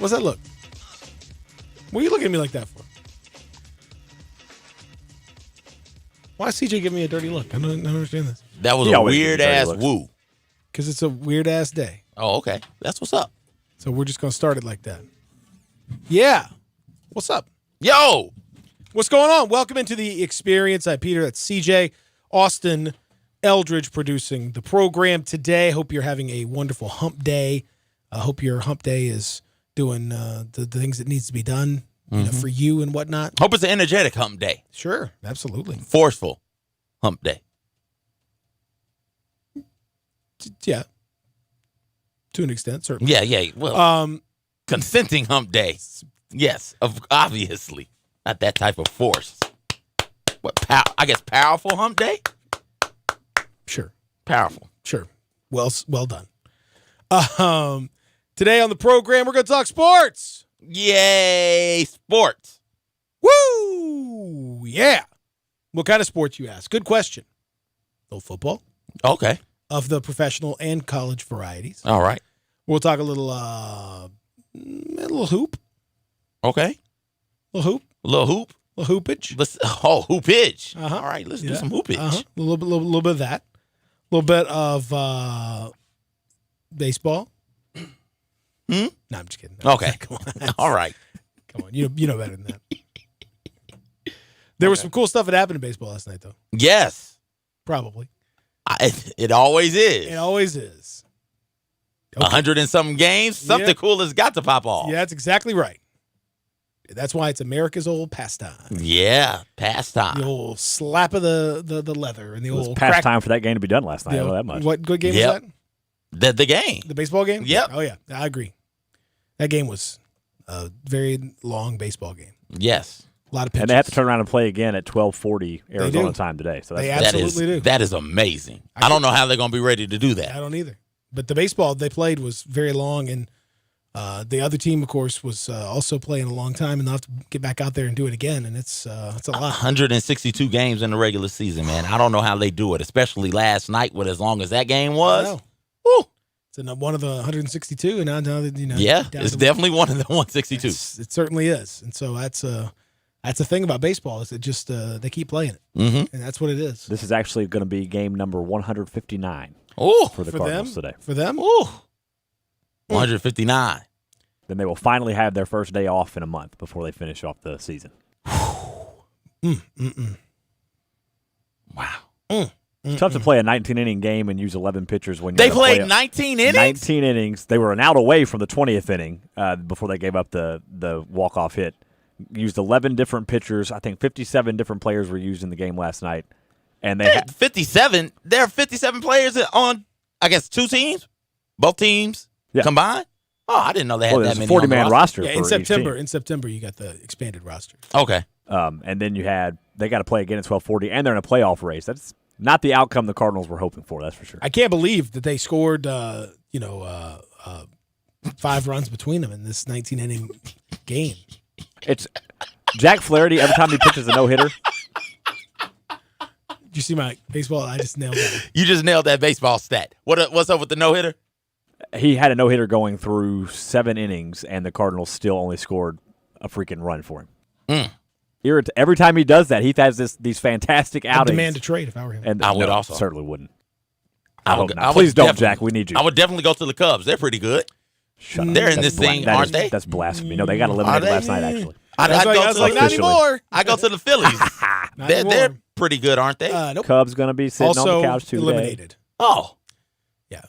What's that look? What are you looking at me like that for? Why is CJ giving me a dirty look? I don't understand this. That was a weird-ass woo. Because it's a weird-ass day. Oh, okay. That's what's up. So we're just going to start it like that. Yeah. What's up? Yo! What's going on? Welcome into the experience. I'm Peter. That's CJ. Austin Eldridge producing the program today. Hope you're having a wonderful hump day. I hope your hump day is doing the things that needs to be done for you and whatnot. Hope it's an energetic hump day. Sure. Absolutely. Forceful hump day. Yeah. To an extent, certainly. Yeah. Well, consenting hump day. Yes, obviously. Not that type of force. What? I guess powerful hump day? Sure. Powerful. Sure. Well done. Today on the program, we're going to talk sports. Yay, sports. Woo! Yeah. What kind of sports, you ask? Good question. A little football. Okay. Of the professional and college varieties. All right. We'll talk a little hoop. Okay. Little hoop. Little hoop. Little hoopage. Hoopage. Uh-huh. All right, let's do some hoopage. A little bit of that. A little bit of baseball. No, I'm just kidding. Okay. Come on. All right. Come on. You know better than that. There was some cool stuff that happened in baseball last night, though. Yes. Probably. It always is. It always is. 100 and something games, something cool has got to pop off. Yeah, that's exactly right. That's why it's America's old pastime. Yeah, pastime. The old slap of the leather and the old pastime for that game to be done last night. I know that much. What good game was that? The game. The baseball game? Yep. Oh, yeah. I agree. That game was a very long baseball game. Yes. A lot of pitches. And they have to turn around and play again at 12:40 Arizona time today. So they absolutely do. That is amazing. I don't know how they're going to be ready to do that. I don't either. But the baseball they played was very long, and the other team, of course, was also playing a long time, and they'll have to get back out there and do it again, and it's a lot. 162 games in the regular season, man. I don't know how they do it, especially last night with as long as that game was. Woo. It's one of the 162, and now yeah, it's definitely one of the 162. It certainly is, and so that's the thing about baseball is it just they keep playing it, and that's what it is. This is actually going to be game number 159 for the Cardinals today. For them? 159. Then they will finally have their first day off in a month before they finish off the season. Wow. It's tough to play a 19-inning game and use 11 pitchers when they played 19 innings? 19 innings. They were an out away from the 20th inning before they gave up the walk-off hit. Used 11 different pitchers. I think 57 different players were used in the game last night. And they had 57. There are 57 players on, I guess, two teams? Both teams combined? Oh, I didn't know they had that many. It's a 40-man roster yeah, for each team. In September, you got the expanded roster. Okay. And then they got to play again at 12:40, and they're in a playoff race. That's not the outcome the Cardinals were hoping for, that's for sure. I can't believe that they scored, 5 runs between them in this 19-inning game. It's Jack Flaherty, every time he pitches a no-hitter. Did you see my baseball? I just nailed it. You just nailed that baseball stat. What's up with the no-hitter? He had a no-hitter going through 7 innings, and the Cardinals still only scored a freaking run for him. Every time he does that, he has these fantastic outings. I'd demand a trade if I were him. And I would also. Certainly wouldn't. I Please don't, Jack. We need you. I would definitely go to the Cubs. They're pretty good. Shut up. They're in this thing, aren't they? That's blasphemy. No, they got eliminated last night, actually. I was like, not anymore. I go to the Phillies. They're pretty good, aren't they? Nope. Cubs going to be sitting also on the couch today. Eliminated. Oh. Yeah.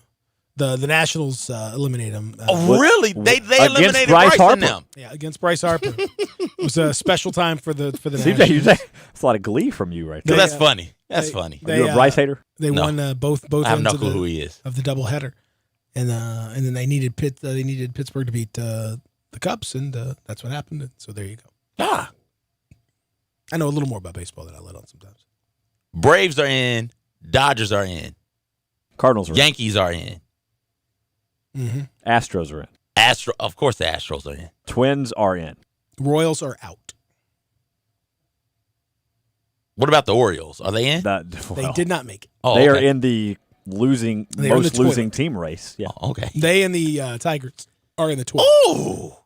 The Nationals eliminated them. Really? They eliminated Bryce and them. Yeah, against Bryce Harper. It was a special time for the Nationals. That's a lot of glee from you right there. That's funny. That's funny. Are you a Bryce hater? They won both I have ends no clue who he is. of the doubleheader. And then they needed Pittsburgh to beat the Cubs, and that's what happened. And so there you go. I know a little more about baseball than I let on sometimes. Braves are in. Dodgers are in. Cardinals are Yankees are in. Mm-hmm. Astros are in. Of course the Astros are in. Twins are in. Royals are out. What about the Orioles? Are they in? They did not make it. Oh, they okay. are in the losing team race. Yeah. Oh, okay. They and the Tigers are in the 12. Oh,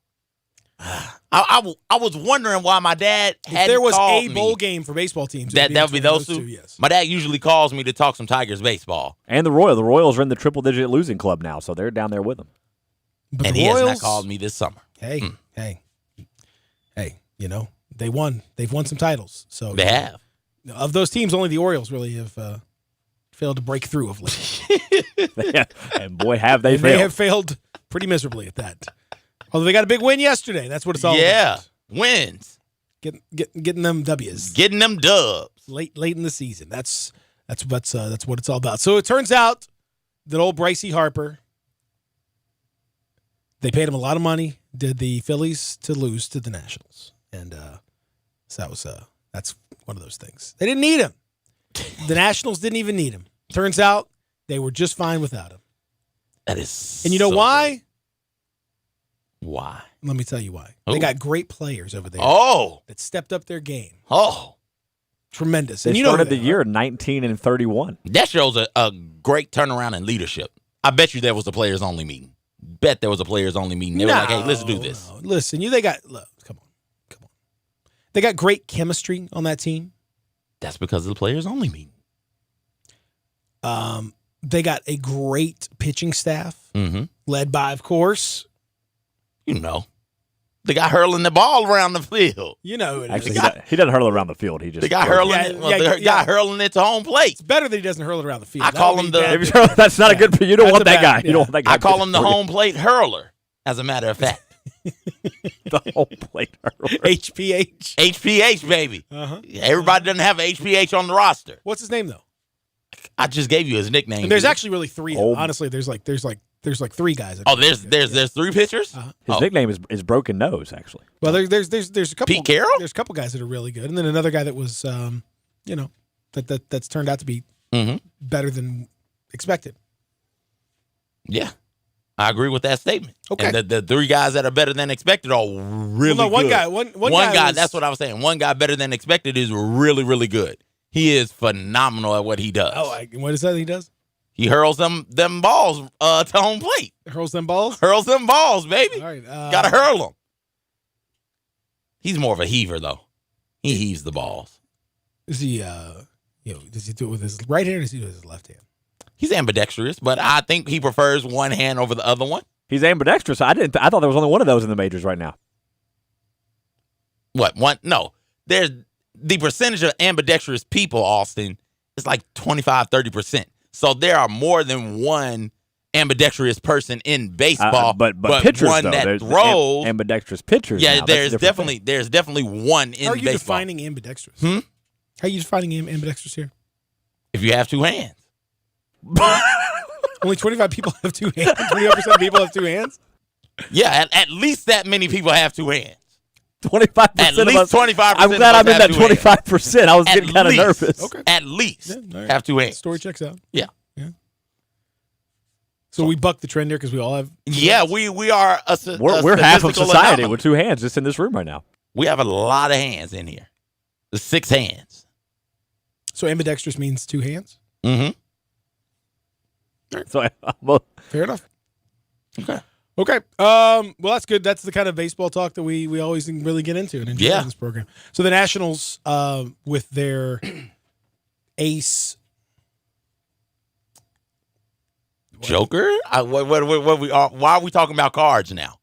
I was wondering why my dad If hadn't there was called a me. bowl game for baseball teams, That would be between those two. Yes. My dad usually calls me to talk some Tigers baseball, And the Royals are in the triple-digit losing club now, so they're down there with them. But and the he has Royals, not called me this summer. Hey, you know, they won. They've won some titles. So They have. Of those teams, only the Orioles really have failed to break through of late. And boy, have they And failed. they have failed pretty miserably at that. Although they got a big win yesterday. That's what it's all Yeah, about. wins, Getting them W's getting them dubs. late in the season. That's what it's all about. So it turns out that old Brycey Harper, they paid him a lot of money, did the Phillies to lose to the Nationals. And so that's one of those things. They didn't need him. The Nationals didn't even need him. Turns out they were just fine without him. That is, And you know so why? great. Why? Let me tell you why. Who? They got great players over there Oh, that stepped up their game. oh, Tremendous. They And you know started who the they year are. 19-31. that shows a great turnaround in leadership. I bet you there was a players only meeting. Bet there was a players only meeting. They were like, hey, let's do this. No. Listen, come on. They got great chemistry on that team. That's because of the players only meeting. They got a great pitching staff, Mm-hmm. led by, of course, You know, the guy hurling the ball around the field. you know who it is. Actually, he doesn't hurl it around the field. He just The guy throws hurling, it. the guy hurling it to home plate. It's better that he doesn't hurl it around the field. I That call would him be the- bad. If you throw- that's not a good. You don't That's want a that bad- guy. You don't want that guy. I call him the pitching for home plate hurler. As a matter of fact, you. The home plate hurler. HPH. HPH baby. Uh-huh. Everybody doesn't have HPH on the roster. What's his name though? I just gave you his nickname. And there's dude. actually really three. Oh. Honestly, there's like three guys. Oh, there's three pitchers. Uh-huh. His Oh. nickname is Broken Nose. Actually, Well, there's a couple. Pete Carroll? There's a couple guys that are really good, and then another guy that was, that's turned out to be Mm-hmm. better than expected. Yeah, I agree with that statement. Okay. And the three guys that are better than expected are really Well, no, one good. guy. One guy. was- That's what I was saying. One guy better than expected is really, really good. He is phenomenal at what he does. Oh, what is that he does? He hurls them balls to home plate. Hurls them balls. Hurls them balls, baby. All right. Gotta hurl them. He's more of a heaver though. He heaves the balls. Is he? Does he do it with his right hand or does he do it with his left hand? He's ambidextrous, but I think he prefers one hand over the other one. he's ambidextrous. I thought there was only one of those in the majors right now. What one? No, there's the percentage of ambidextrous people. Austin is like 25-30%. So there are more than one ambidextrous person in baseball. But pitchers one though, that there's throws. ambidextrous pitchers. Yeah, now. That's a there's different definitely one in How are you baseball. defining ambidextrous? Hmm? How are you defining ambidextrous here? If you have two hands, Only 25 people have two hands. 25% of people have two hands. yeah, at least that many people have two hands. 25% At of least us. 25%. I'm glad I'm in that 25%. I was getting kind of nervous. Okay. At least Yeah, all right. have two hands. Story checks out. Yeah. So we buck the trend here because we all have. Yeah, we are a We're half of statistical society anomaly. with two hands just in this room right now. We have a lot of hands in here. The 6 hands. So ambidextrous means two hands. Mm-hmm. So well, Fair enough. Okay. Okay. Well, that's good. That's the kind of baseball talk that we always really get into and enjoy Yeah. in this program. So the Nationals, with their ace. Joker? Why are we talking about cards now?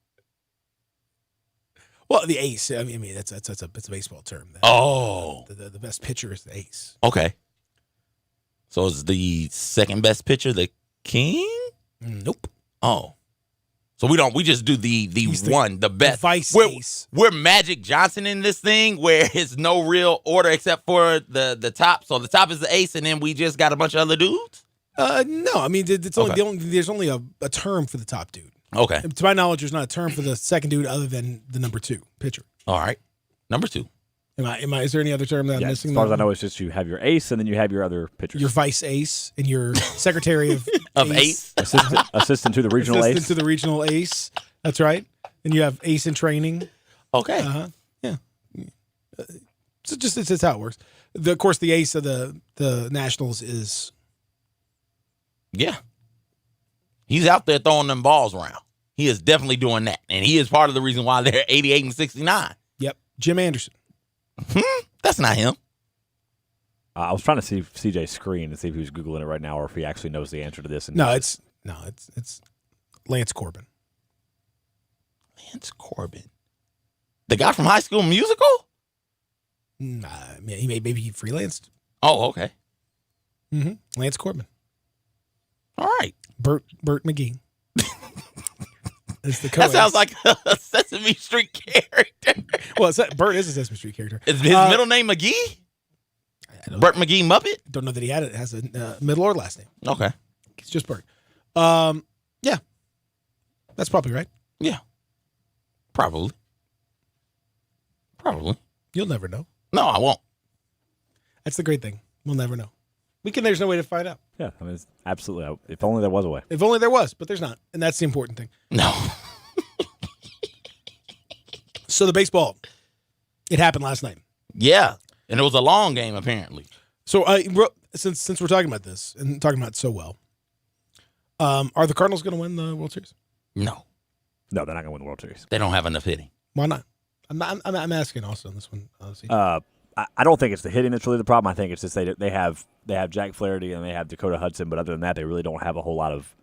Well, the ace. I mean, that's a baseball term. Oh. The best pitcher is the ace. Okay. So is the second best pitcher the king? Nope. Oh. So we just do the He's one, the best. vice we're, ace. We're Magic Johnson in this thing where it's no real order except for the top. So the top is the ace, and then we just got a bunch of other dudes? No. I mean, it's only Okay. there's only a term for the top dude. Okay. To my knowledge, there's not a term for the second dude other than the number 2 pitcher. All right. Number 2. Am I? Is there any other term that I'm yeah, missing? as far as I know, it's just you have your ace and then you have your other pitchers. Your vice ace and your secretary of Ace. assistant to the regional assistant ace. to the regional ace. That's right. And you have ace in training. Okay. Yeah. So it's how it works. Of course, the ace of the Nationals is Yeah. He's out there throwing them balls around. He is definitely doing that, and he is part of the reason why they're 88 and 69. Yep, Jim Anderson. That's not him. I was trying to see CJ's screen and see if he was Googling it right now or if he actually knows the answer to this. And It's Lance Corbin. Lance Corbin, the guy from High School Musical. Nah, maybe he freelanced. Oh, okay. Lance Corbin. All right. Bert McGee. Is the That sounds like a Sesame Street character. Well, Bert is a Sesame Street character. Is his middle name McGee? Bert McGee Muppet? Don't know that he has a middle or last name. Okay. It's just Bert. Yeah. That's probably right. Yeah. Probably. You'll never know. No, I won't. That's the great thing. We'll never know. There's no way to find out. Yeah, I mean, it's absolutely. If only there was a way. If only there was, but there's not. And that's the important thing. No. So the baseball, it happened last night. Yeah. And it was a long game, apparently. So since we're talking about this and talking about it so well, are the Cardinals going to win the World Series? No. No, they're not going to win the World Series. They don't have enough hitting. Why not? I'm asking also on this one. I don't think it's the hitting that's really the problem. I think it's just they have Jack Flaherty and they have Dakota Hudson, but other than that, they really don't have a whole lot of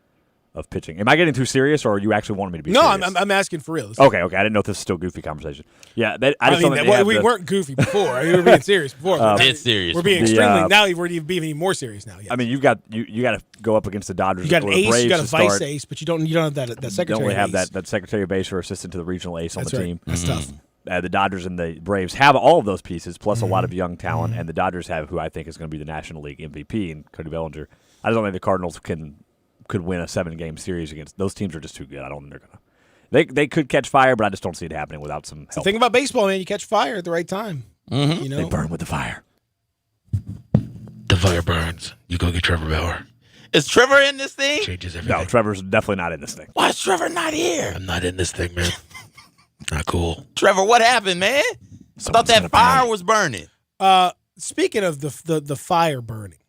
pitching. Am I getting too serious, or are you actually wanting me to be serious? No, I'm asking for real. Okay. I didn't know if this is still goofy conversation. Yeah, we weren't goofy before. We were being serious before. It's serious. We're being extremely now. We're being even more serious now. Yes. I mean, you got to go up against the Dodgers. You got an or ace, Braves you got a vice start. ace, but you don't have that secretary. Don't really have ace. that secretary of base or assistant to the regional ace on That's the right. team. That's tough. The Dodgers and the Braves have all of those pieces, plus a lot of young talent, and the Dodgers have who I think is going to be the National League MVP in Cody Bellinger. I just don't think the Cardinals could win a 7-game series against those teams. Are just too good. I don't think they're gonna. They could catch fire, but I just don't see it happening without some help. The thing about baseball, man, you catch fire at the right time. Mm-hmm. You know, They burn with the fire. The fire burns. You go get Trevor Bauer. Is Trevor in this thing? Changes everything. No, Trevor's definitely not in this thing. Why is Trevor not here? I'm not in this thing, man. Not cool. Trevor, what happened, man? I thought that fire was burning. Speaking of the fire burning,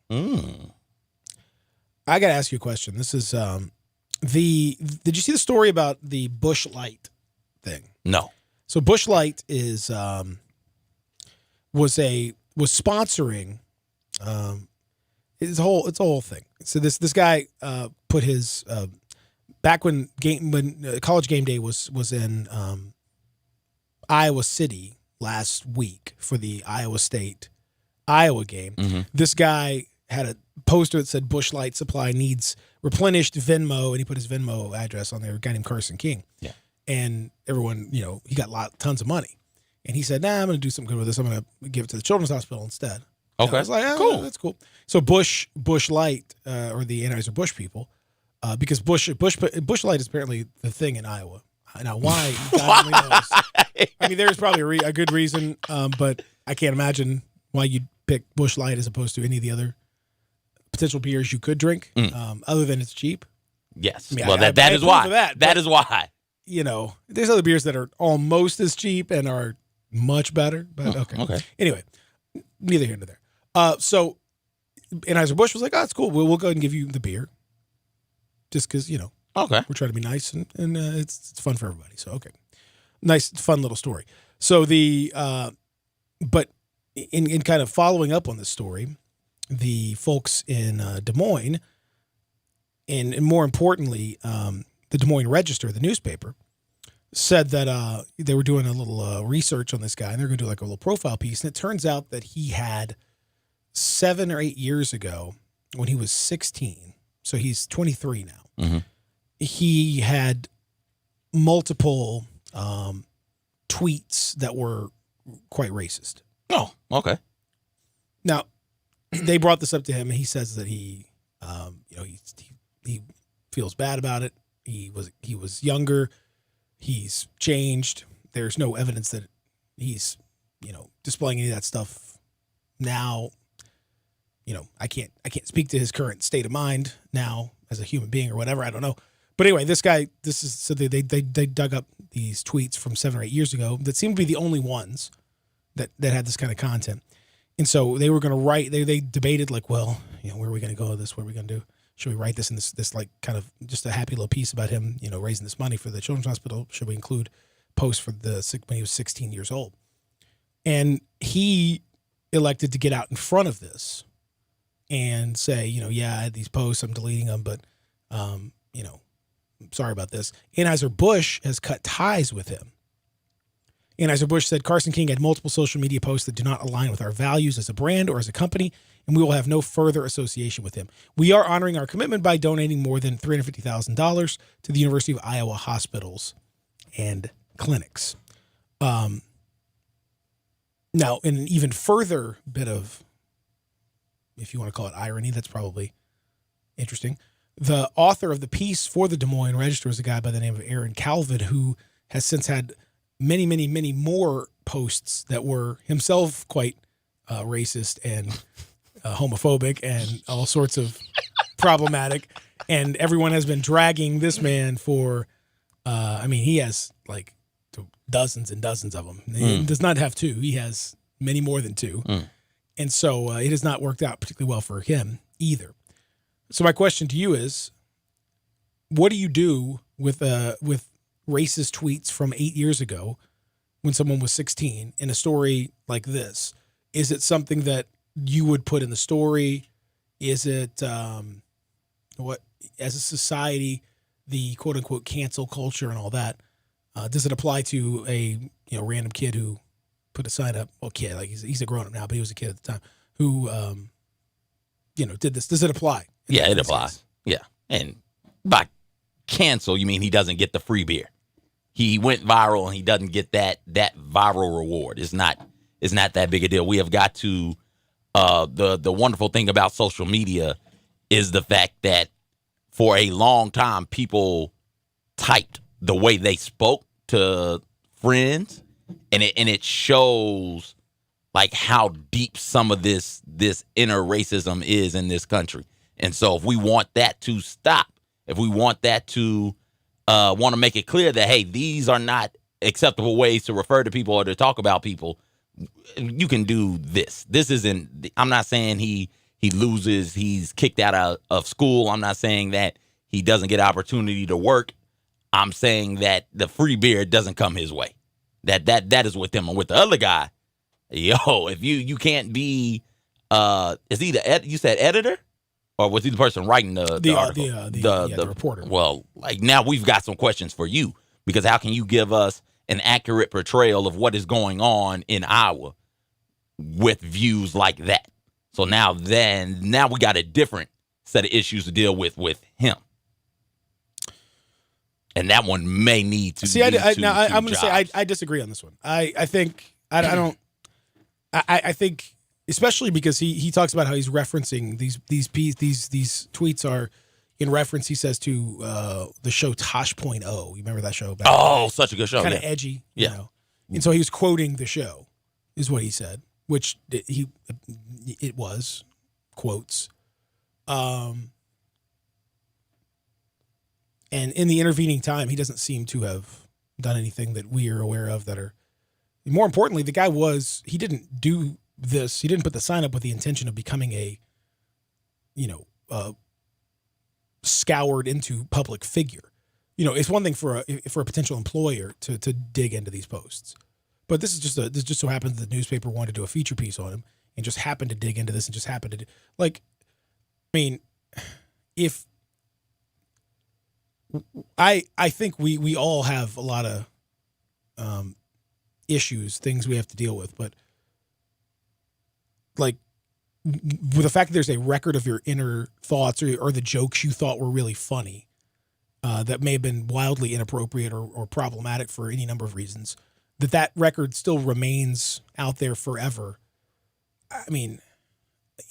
I got to ask you a question. This is did you see the story about the Busch Light thing? No. So Busch Light was sponsoring it's a whole thing. So this guy put his back when College Game Day was in Iowa City last week for the Iowa game. Mm-hmm. This guy had a poster that said Busch Light Supply needs replenished Venmo, and he put his Venmo address on there. A guy named Carson King. Yeah. And everyone, he got tons of money. And he said, I'm going to do something good with this. I'm going to give it to the Children's Hospital instead. Okay. And I was like, cool. That's cool. So Busch Light, or the Anheuser-Busch people, because Busch Light is apparently the thing in Iowa. Now, why? God only knows. I mean, there's probably a good reason, but I can't imagine why you'd pick Busch Light as opposed to any of the other potential beers you could drink, other than it's cheap. Yes. I mean, well, that is why. That is why. There's other beers that are almost as cheap and are much better, but okay. Okay. Anyway, neither here nor there. So Anheuser-Busch was like, it's cool. We'll go ahead and give you the beer. Just because, Okay. we're trying to be nice and it's fun for everybody. So, okay. Nice, fun little story. So but in kind of following up on this story, the folks in Des Moines, and more importantly, the Des Moines Register, the newspaper, said that they were doing a little research on this guy, and they're going to do like a little profile piece. And it turns out that he had 7 or 8 years ago, when he was 16, so he's 23 now, Mm-hmm. he had multiple tweets that were quite racist. Oh, okay. Now, they brought this up to him, and he says that he feels bad about it. He was younger. He's changed. There's no evidence that he's, displaying any of that stuff now. I can't speak to his current state of mind now as a human being or whatever. I don't know. But anyway, this guy, they dug up these tweets from 7 or 8 years ago that seemed to be the only ones that had this kind of content. And so they were going to write, they debated like, well, where are we going to go with this? What are we going to do? should we write this in this like kind of just a happy little piece about him, raising this money for the children's hospital? Should we include posts for when he was 16 years old? And he elected to get out in front of this and say, yeah, I had these posts, I'm deleting them, but, sorry about this. Anheuser-Busch has cut ties with him. Anheuser-Busch said Carson King had multiple social media posts that do not align with our values as a brand or as a company, and we will have no further association with him. We are honoring our commitment by donating more than $350,000 to the University of Iowa hospitals and clinics. Now, in an even further bit of, if you want to call it irony, that's probably interesting. The author of the piece for the Des Moines Register is a guy by the name of Aaron Calvin, who has since had many, many, many more posts that were himself quite racist and homophobic and all sorts of problematic. And everyone has been dragging this man for, he has like dozens and dozens of them. He does not have two. He has many more than two. And so it has not worked out particularly well for him either. So my question to you is, what do you do with racist tweets from 8 years ago when someone was 16 in a story like this? Is it something that you would put in the story? Is it what, as a society, the quote unquote cancel culture and all that? Does it apply to a random kid who put a sign up? Well, kid, like he's a grown up now, but he was a kid at the time who did this. Does it apply? Yeah, it applies. Yeah, and by cancel, you mean he doesn't get the free beer. He went viral and he doesn't get that viral reward. It's not that big a deal. We have got to the wonderful thing about social media is the fact that for a long time people typed the way they spoke to friends, and it shows like how deep some of this inner racism is in this country. And so if we want that to stop, if we want that to want to make it clear that, hey, these are not acceptable ways to refer to people or to talk about people, you can do this. This isn't, I'm not saying he loses, he's kicked out of school. I'm not saying that he doesn't get opportunity to work. I'm saying that the free beer doesn't come his way. That is with him. And with the other guy, if you can't be, is he you said editor? Or was he the person writing the article? The reporter. Well, like now we've got some questions for you, because how can you give us an accurate portrayal of what is going on in Iowa with views like that? So now we got a different set of issues to deal with him. And that one may need to see. I'm going to say I disagree on this one. I think I think, especially because he talks about how he's referencing these tweets are in reference, he says, to the show Tosh.0. You remember that show? Such a good show. Kind of edgy, you know. And so he was quoting the show, is what he said, which it was quotes. And in the intervening time, he doesn't seem to have done anything that we are aware of that are. More importantly, the guy he didn't do this. He didn't put the sign up with the intention of becoming a scoured into public figure. It's one thing for a potential employer to dig into these posts, but this just so happens the newspaper wanted to do a feature piece on him and just happened to dig into this and just happened to if I think we all have a lot of issues, things we have to deal with, but like with the fact that there's a record of your inner thoughts or the jokes you thought were really funny that may have been wildly inappropriate or problematic for any number of reasons, that record still remains out there forever. I mean,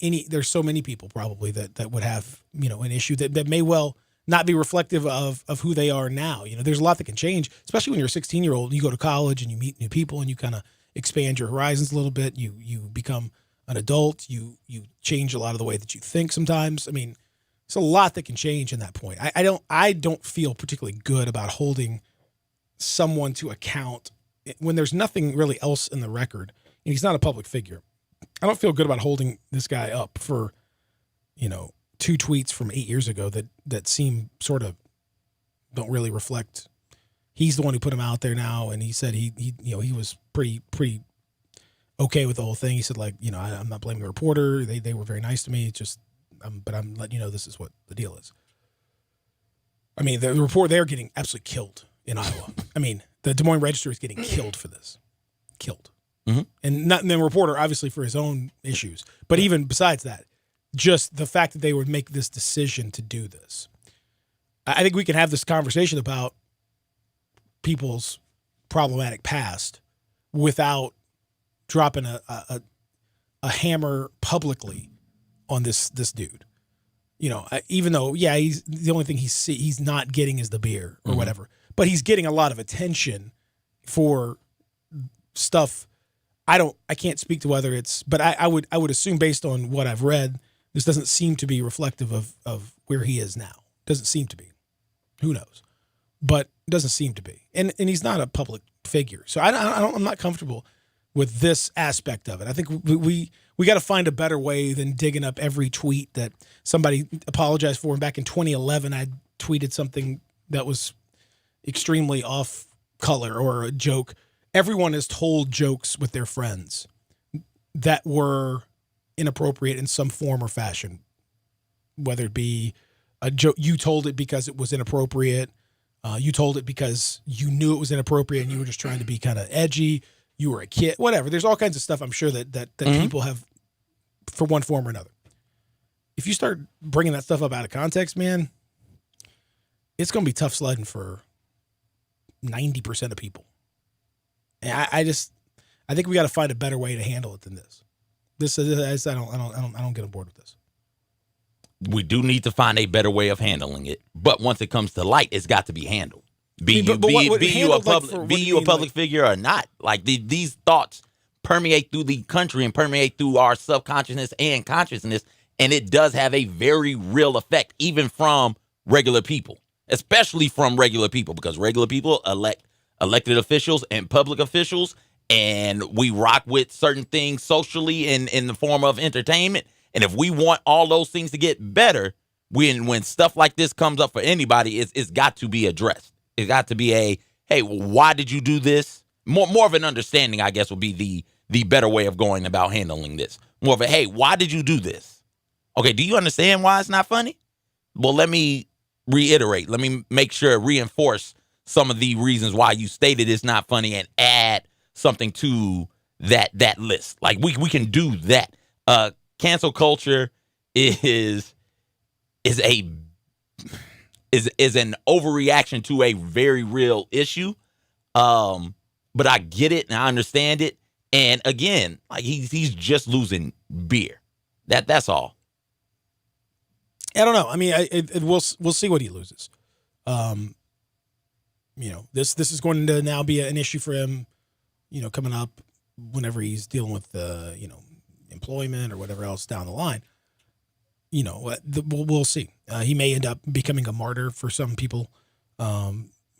there's so many people probably that would have an issue that may well not be reflective of who they are now. There's a lot that can change, especially when you're a 16-year-old. You go to college and you meet new people and you kind of expand your horizons a little bit. You become an adult. You change a lot of the way that you think sometimes. I mean, it's a lot that can change in that point. I don't feel particularly good about holding someone to account when there's nothing really else in the record and he's not a public figure. I don't feel good about holding this guy up for, 2 tweets from 8 years ago that seem sort of don't really reflect. He's the one who put him out there now, and he said he was pretty okay with the whole thing. He said, like, I'm not blaming the reporter. They were very nice to me. It's just, but I'm letting you know this is what the deal is. I mean, the report, they're getting absolutely killed in Iowa. I mean, the Des Moines Register is getting killed for this. Killed. Mm-hmm. And the reporter, obviously, for his own issues. But even besides that, just the fact that they would make this decision to do this. I think we can have this conversation about people's problematic past without dropping a hammer publicly on this dude. Even though, he's the only thing he's not getting is the beer or whatever, but he's getting a lot of attention for stuff. I can't speak to whether it's, but I would assume, based on what I've read, this doesn't seem to be reflective of where he is now. Doesn't seem to be. Who knows? But it doesn't seem to be. And he's not a public figure. So I'm not comfortable with this aspect of it. I think we got to find a better way than digging up every tweet that somebody apologized for. And back in 2011, I tweeted something that was extremely off color or a joke. Everyone has told jokes with their friends that were inappropriate in some form or fashion, whether it be a joke. You told it because it was inappropriate. You told it because you knew it was inappropriate and you were just trying to be kind of edgy. You were a kid, whatever. There's all kinds of stuff I'm sure that people have for one form or another. If you start bringing that stuff up out of context, man, it's going to be tough sledding for 90% of people. And I think we got to find a better way to handle it than this. I don't get on board with this. We do need to find a better way of handling it, but once it comes to light, it's got to be handled. Be you a public figure or not. Like these thoughts permeate through the country and permeate through our subconsciousness and consciousness, and it does have a very real effect, even from regular people, especially from regular people, because regular people elect elected officials and public officials, and we rock with certain things socially in the form of entertainment. And if we want all those things to get better, when stuff like this comes up for anybody, it's got to be addressed. It's got to be hey, why did you do this? More of an understanding, I guess, would be the better way of going about handling this. More of a, hey, why did you do this? Okay, do you understand why it's not funny? Well, let me reiterate. Let me make sure, reinforce some of the reasons why you stated it's not funny and add something to that list. Like we can do that. Cancel culture is an overreaction to a very real issue. But I get it and I understand it. And again, like he's just losing beer. That's all. I don't know. I mean, we'll see what he loses. This is going to now be an issue for him, coming up whenever he's dealing with employment or whatever else down the line. We'll see. He may end up becoming a martyr for some people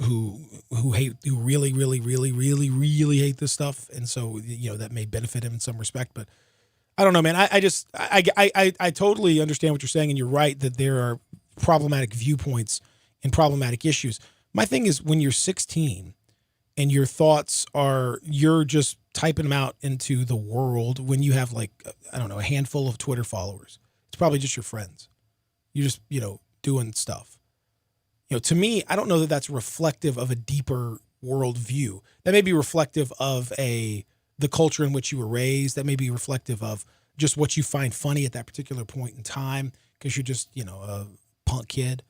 who really, really, really, really, really hate this stuff, and so that may benefit him in some respect. But I don't know, man. I totally understand what you're saying, and you're right that there are problematic viewpoints and problematic issues. My thing is, when you're 16 and your thoughts you're just typing them out into the world, when you have a handful of Twitter followers, it's probably just your friends. You're just, doing stuff. To me, I don't know that that's reflective of a deeper world view. That may be reflective of the culture in which you were raised. That may be reflective of just what you find funny at that particular point in time because you're just, a punk kid.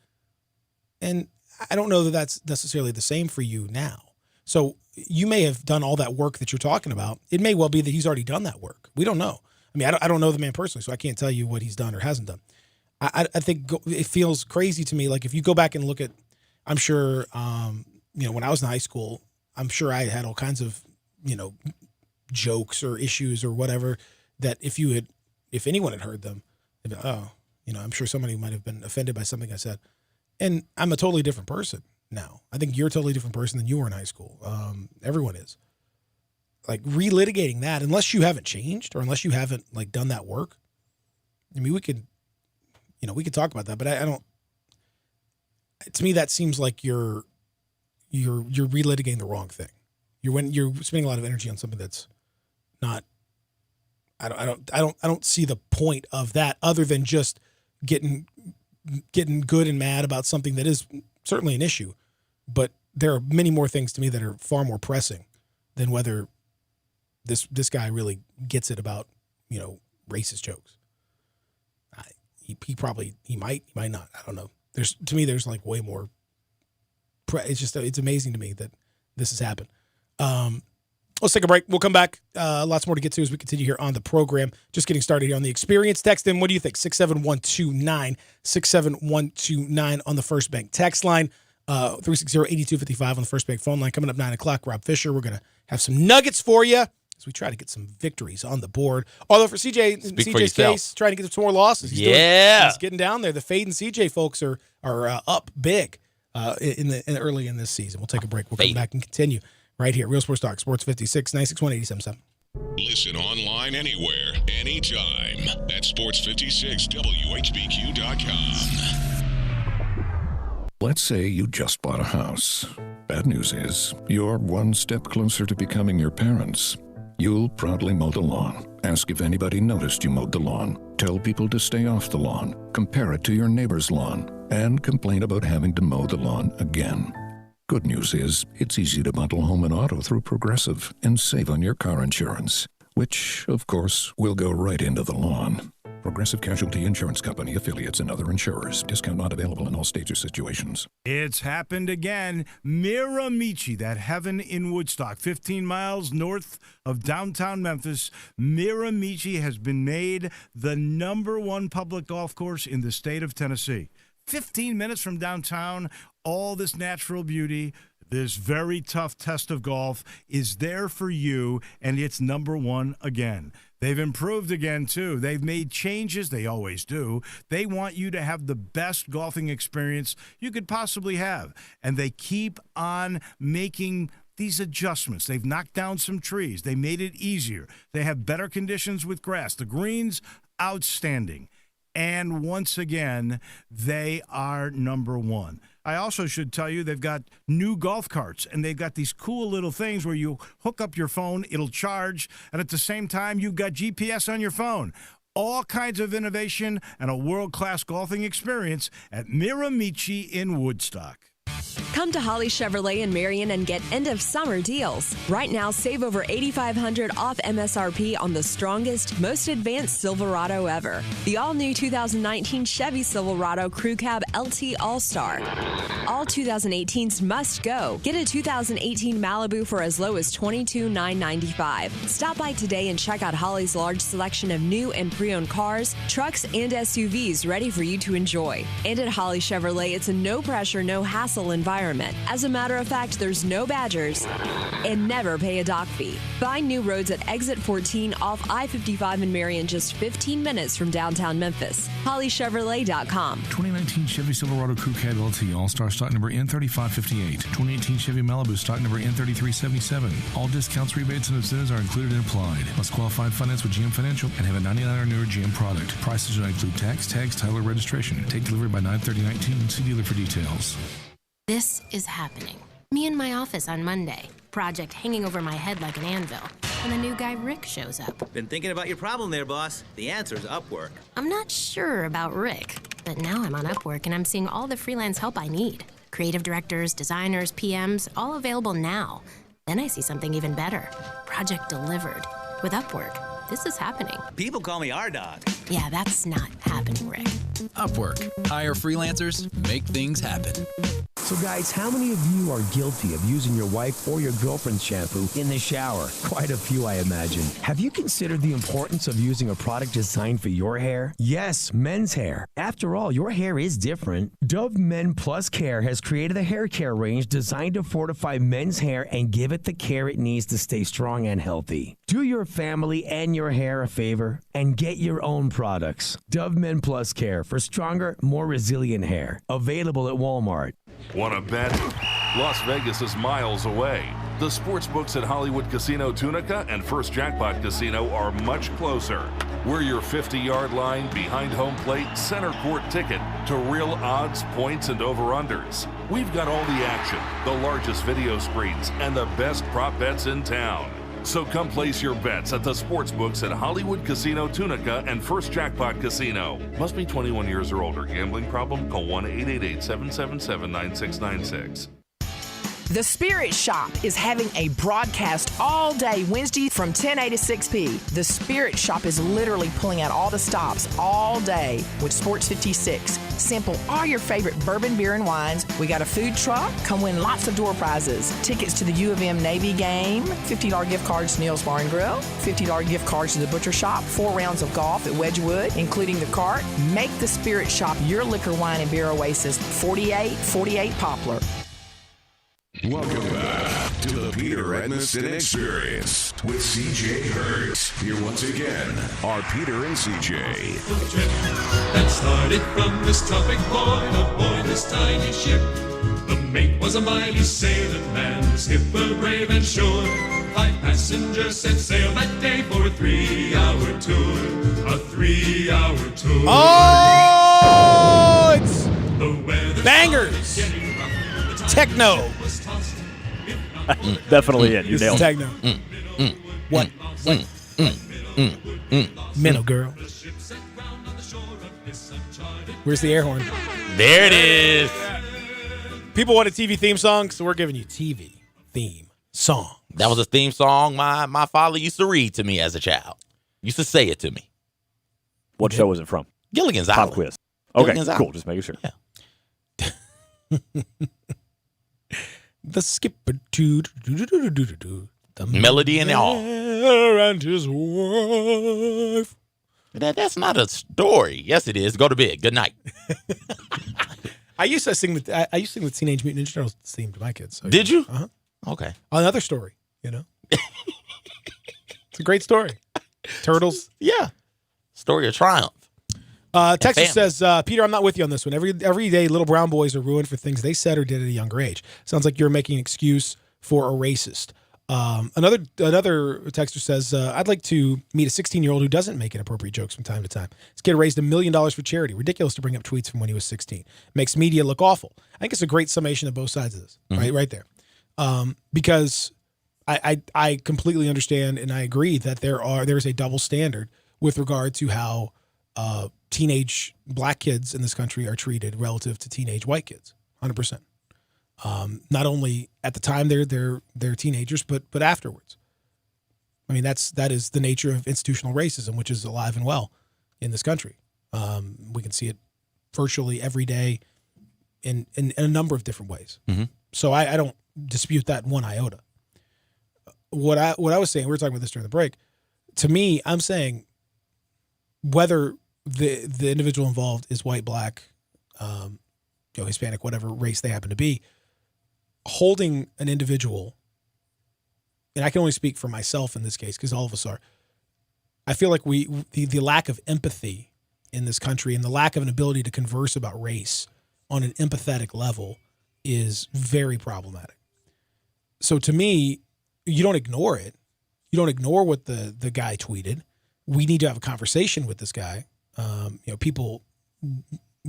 And I don't know that that's necessarily the same for you now. So you may have done all that work that you're talking about. It may well be that he's already done that work. We don't know. I mean, I don't know the man personally, so I can't tell you what he's done or hasn't done. I think it feels crazy to me. Like if you go back and look at, I'm sure, when I was in high school, I'm sure I had all kinds of, jokes or issues or whatever that if anyone had heard them, they'd be, I'm sure somebody might have been offended by something I said. And I'm a totally different person now. I think you're a totally different person than you were in high school. Everyone is. Like relitigating that, unless you haven't changed or unless you haven't done that work. I mean, we could we could talk about that, but I don't. To me, that seems like you're relitigating the wrong thing. You're spending a lot of energy on something that's not. I don't see the point of that other than just getting good and mad about something that is certainly an issue, but there are many more things to me that are far more pressing than whether this guy really gets it about racist jokes. He might not. I don't know. There's like way more. It's amazing to me that this has happened. Let's take a break. We'll come back. Lots more to get to as we continue here on the program. Just getting started here on the experience. Text in. What do you think? 67129, 67129 on the First Bank text line. 360-8255 on the First Bank phone line. Coming up 9 o'clock, Rob Fisher. We're going to have some nuggets for you as we try to get some victories on the board. Although for CJ's case, trying to get some more losses. He's getting down there. The Fade and CJ folks are up big early in this season. We'll take a break. We'll come back and continue right here. Real Sports Talk, Sports 56, 961-877. Listen online anywhere, anytime at sports56whbq.com. Let's say you just bought a house. Bad news is, you're one step closer to becoming your parents. You'll proudly mow the lawn. Ask if anybody noticed you mowed the lawn. Tell people to stay off the lawn. Compare it to your neighbor's lawn. And complain about having to mow the lawn again. Good news is, it's easy to bundle home and auto through Progressive and save on your car insurance, which, of course, will go right into the lawn. Progressive Casualty Insurance Company, affiliates, and other insurers. Discount not available in all states or situations. It's happened again. Miramichi, that heaven in Woodstock, 15 miles north of downtown Memphis. Miramichi has been made the #1 public golf course in the state of Tennessee. 15 minutes from downtown, all this natural beauty, this very tough test of golf is there for you, and it's #1 again. They've improved again, too. They've made changes. They always do. They want you to have the best golfing experience you could possibly have, and they keep on making these adjustments. They've knocked down some trees. They made it easier. They have better conditions with grass. The greens, outstanding. And once again, they are #1. I also should tell you they've got new golf carts, and they've got these cool little things where you hook up your phone, it'll charge, and at the same time, you've got GPS on your phone. All kinds of innovation and a world-class golfing experience at Miramichi in Woodstock. Come to Holly Chevrolet in Marion and get end-of-summer deals. Right now, save over $8,500 off MSRP on the strongest, most advanced Silverado ever. The all-new 2019 Chevy Silverado Crew Cab LT All-Star. All 2018s must go. Get a 2018 Malibu for as low as $22,995. Stop by today and check out Holly's large selection of new and pre-owned cars, trucks, and SUVs ready for you to enjoy. And at Holly Chevrolet, it's a no-pressure, no-hassle environment. As a matter of fact, there's no badgers and never pay a dock fee. Find new roads at Exit 14 off I-55 in Marion, just 15 minutes from downtown Memphis. HollyChevrolet.com. 2019 Chevy Silverado Crew Cab LT All-Star stock number N3558. 2018 Chevy Malibu stock number N3377. All discounts, rebates, and incentives are included and applied. Must qualify finance with GM Financial and have a 99 or newer GM product. Prices do not include tax, tags, title, or registration. Take delivery by 9/30/19. See dealer for details. This is happening. Me in my office on Monday. Project hanging over my head like an anvil. And the new guy Rick shows up. Been thinking about your problem there, boss. The answer's Upwork. I'm not sure about Rick, but now I'm on Upwork and I'm seeing all the freelance help I need. Creative directors, designers, PMs, all available now. Then I see something even better. Project delivered. With Upwork, this is happening. People call me R-Dog. Yeah, that's not happening, Rick. Upwork. Hire freelancers, make things happen. So guys, how many of you are guilty of using your wife or your girlfriend's shampoo in the shower? Quite a few, I imagine. Have you considered the importance of using a product designed for your hair? Yes, men's hair. After all, your hair is different. Dove Men Plus Care has created a hair care range designed to fortify men's hair and give it the care it needs to stay strong and healthy. Do your family and your hair a favor and get your own products. Dove Men Plus Care for stronger, more resilient hair. Available at Walmart. Want to bet? Las Vegas is miles away. The sports books at Hollywood Casino Tunica and First Jackpot Casino are much closer. We're your 50-yard line, behind home plate, center court ticket to real odds, points, and over-unders. We've got all the action, the largest video screens, and the best prop bets in town. So come place your bets at the sports books at Hollywood Casino Tunica and First Jackpot Casino. Must be 21 years or older. Gambling problem? Call 1-888-777-9696. The Spirit Shop is having a broadcast all day Wednesday from 10A to 6P. The Spirit Shop is literally pulling out all the stops all day with Sports 56. Sample all your favorite bourbon, beer, and wines. We got a food truck. Come win lots of door prizes. Tickets to the U of M Navy game, $50 gift cards to Neil's Bar and Grill, $50 gift cards to the Butcher Shop, 4 rounds of golf at Wedgwood, including the cart. Make the Spirit Shop your liquor, wine, and beer oasis. 4848 Poplar. Welcome back to the Peter Edmiston Experience with CJ Hurt. Here once again are Peter and CJ. That started from this tropic point aboard this tiny ship. The mate was a mighty sailing man, the skipper brave and sure. 5 passengers set sail that day for a 3-hour tour. A 3-hour tour. Oh, it's bangers. Techno. Definitely it. You nailed it. Techno. What? Minnow girl. Where's the air horn? There it is. People want a TV theme song, so we're giving you TV theme song. That was a theme song my father used to read to me as a child. Used to say it to me. What show was it from? Gilligan's Pop Island. quiz. Okay, Gilligan's cool. Island. Just making sure. Yeah. The skipper the melody and all. And his wife. That's not a story. Yes, it is. Go to bed. Good night. I used to sing the Teenage Mutant Ninja Turtles theme to my kids. So, Did you? Uh-huh. Okay. Another story, It's a great story. Turtles. Yeah. Story of triumph. Texas says, Peter, I'm not with you on this one. Every day, little brown boys are ruined for things they said or did at a younger age. Sounds like you're making an excuse for a racist. Another texter says, I'd like to meet a 16-year-old who doesn't make inappropriate jokes from time to time. This kid raised $1 million for charity. Ridiculous to bring up tweets from when he was 16. Makes media look awful. I think it's a great summation of both sides of this, right there. Because I completely understand and I agree that there's a double standard with regard to how teenage black kids in this country are treated relative to teenage white kids, 100%. Not only at the time they're teenagers, but afterwards. I mean, that is the nature of institutional racism, which is alive and well in this country. We can see it virtually every day in a number of different ways. Mm-hmm. So I don't dispute that one iota. What I was saying, we were talking about this during the break. To me, I'm saying whether the individual involved is white, black, Hispanic, whatever race they happen to be, holding an individual, and I can only speak for myself in this case because all of us are, I feel like the lack of empathy in this country and the lack of an ability to converse about race on an empathetic level is very problematic. So to me, you don't ignore it. You don't ignore what the guy tweeted. We need to have a conversation with this guy. People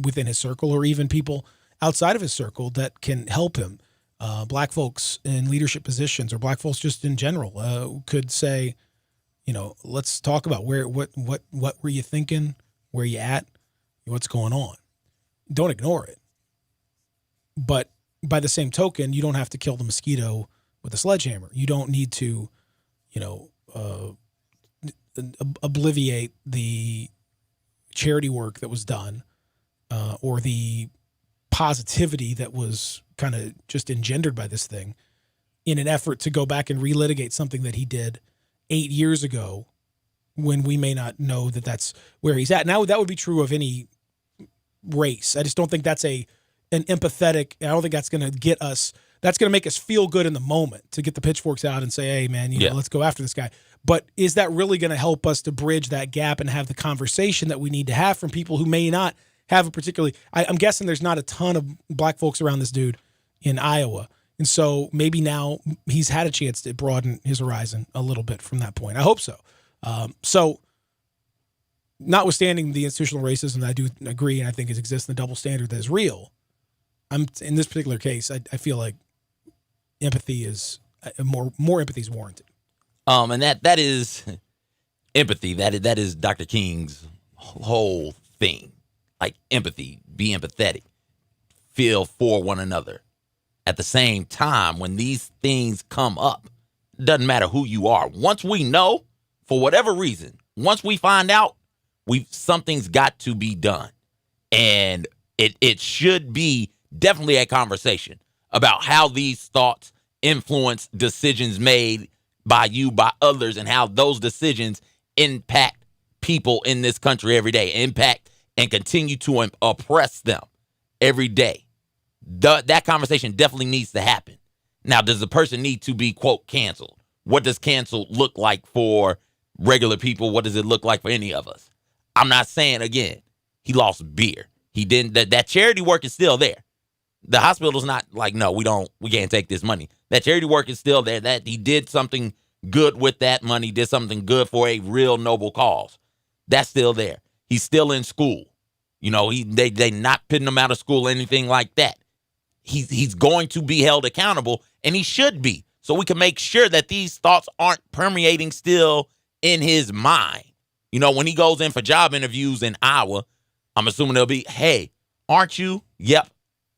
within his circle or even people outside of his circle that can help him. Black folks in leadership positions or black folks just in general could say, let's talk about what were you thinking? Where you at? What's going on? Don't ignore it. But by the same token, you don't have to kill the mosquito with a sledgehammer. You don't need to, obliviate the charity work that was done or the positivity that was kind of just engendered by this thing in an effort to go back and relitigate something that he did 8 years ago when we may not know that that's where he's at. Now, that would be true of any race. I just don't think that's an empathetic, I don't think that's going to get us, that's going to make us feel good in the moment to get the pitchforks out and say, hey, man, let's go after this guy. But is that really going to help us to bridge that gap and have the conversation that we need to have from people who may not have a particularly, I'm guessing there's not a ton of black folks around this dude in Iowa. And so maybe now he's had a chance to broaden his horizon a little bit from that point. I hope so. So notwithstanding the institutional racism that I do agree and I think exists in the double standard that is real, in this particular case, I feel like empathy is more empathy is warranted. And that is empathy. That is Dr. King's whole thing. Like empathy, be empathetic, feel for one another. At the same time, when these things come up, it doesn't matter who you are. Once we know, for whatever reason, once we find out, something's got to be done. And it should be definitely a conversation about how these thoughts influence decisions made by you, by others, and how those decisions impact people in this country every day, impact and continue to oppress them every day. That conversation definitely needs to happen. Now, does the person need to be, quote, canceled? What does canceled look like for regular people? What does it look like for any of us? I'm not saying, again, he lost beer. He didn't. That charity work is still there. The hospital's not like, no, we can't take this money. That charity work is still there. That he did something good with that money, did something good for a real noble cause. That's still there. He's still in school. You know, they not putting him out of school or anything like that. He's going to be held accountable, and he should be, so we can make sure that these thoughts aren't permeating still in his mind. You know, when he goes in for job interviews in Iowa, I'm assuming they'll be, hey, aren't you? Yep.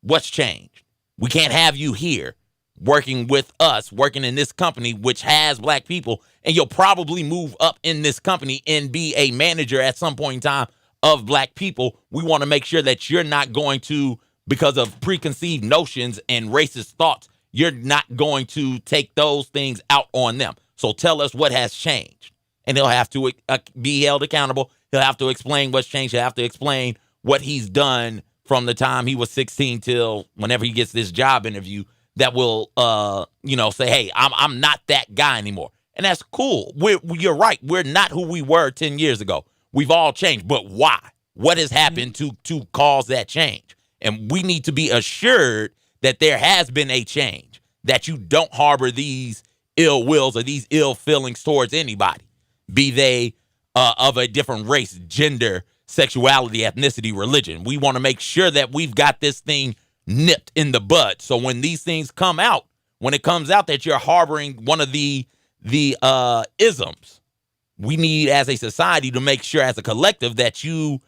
What's changed? We can't have you here working with us, working in this company, which has black people, and you'll probably move up in this company and be a manager at some point in time of black people. We want to make sure that you're not going to, because of preconceived notions and racist thoughts, you're not going to take those things out on them. So tell us what has changed. And he'll have to be held accountable. He'll have to explain what's changed. He'll have to explain what he's done from the time he was 16 till whenever he gets this job interview that will, say, hey, I'm not that guy anymore. And that's cool. You're right. We're not who we were 10 years ago. We've all changed. But why? What has happened to cause that change? And we need to be assured that there has been a change, that you don't harbor these ill wills or these ill feelings towards anybody, be they of a different race, gender, sexuality, ethnicity, religion. We want to make sure that we've got this thing nipped in the bud. So when these things come out, when it comes out that you're harboring one of the isms, we need as a society to make sure as a collective that you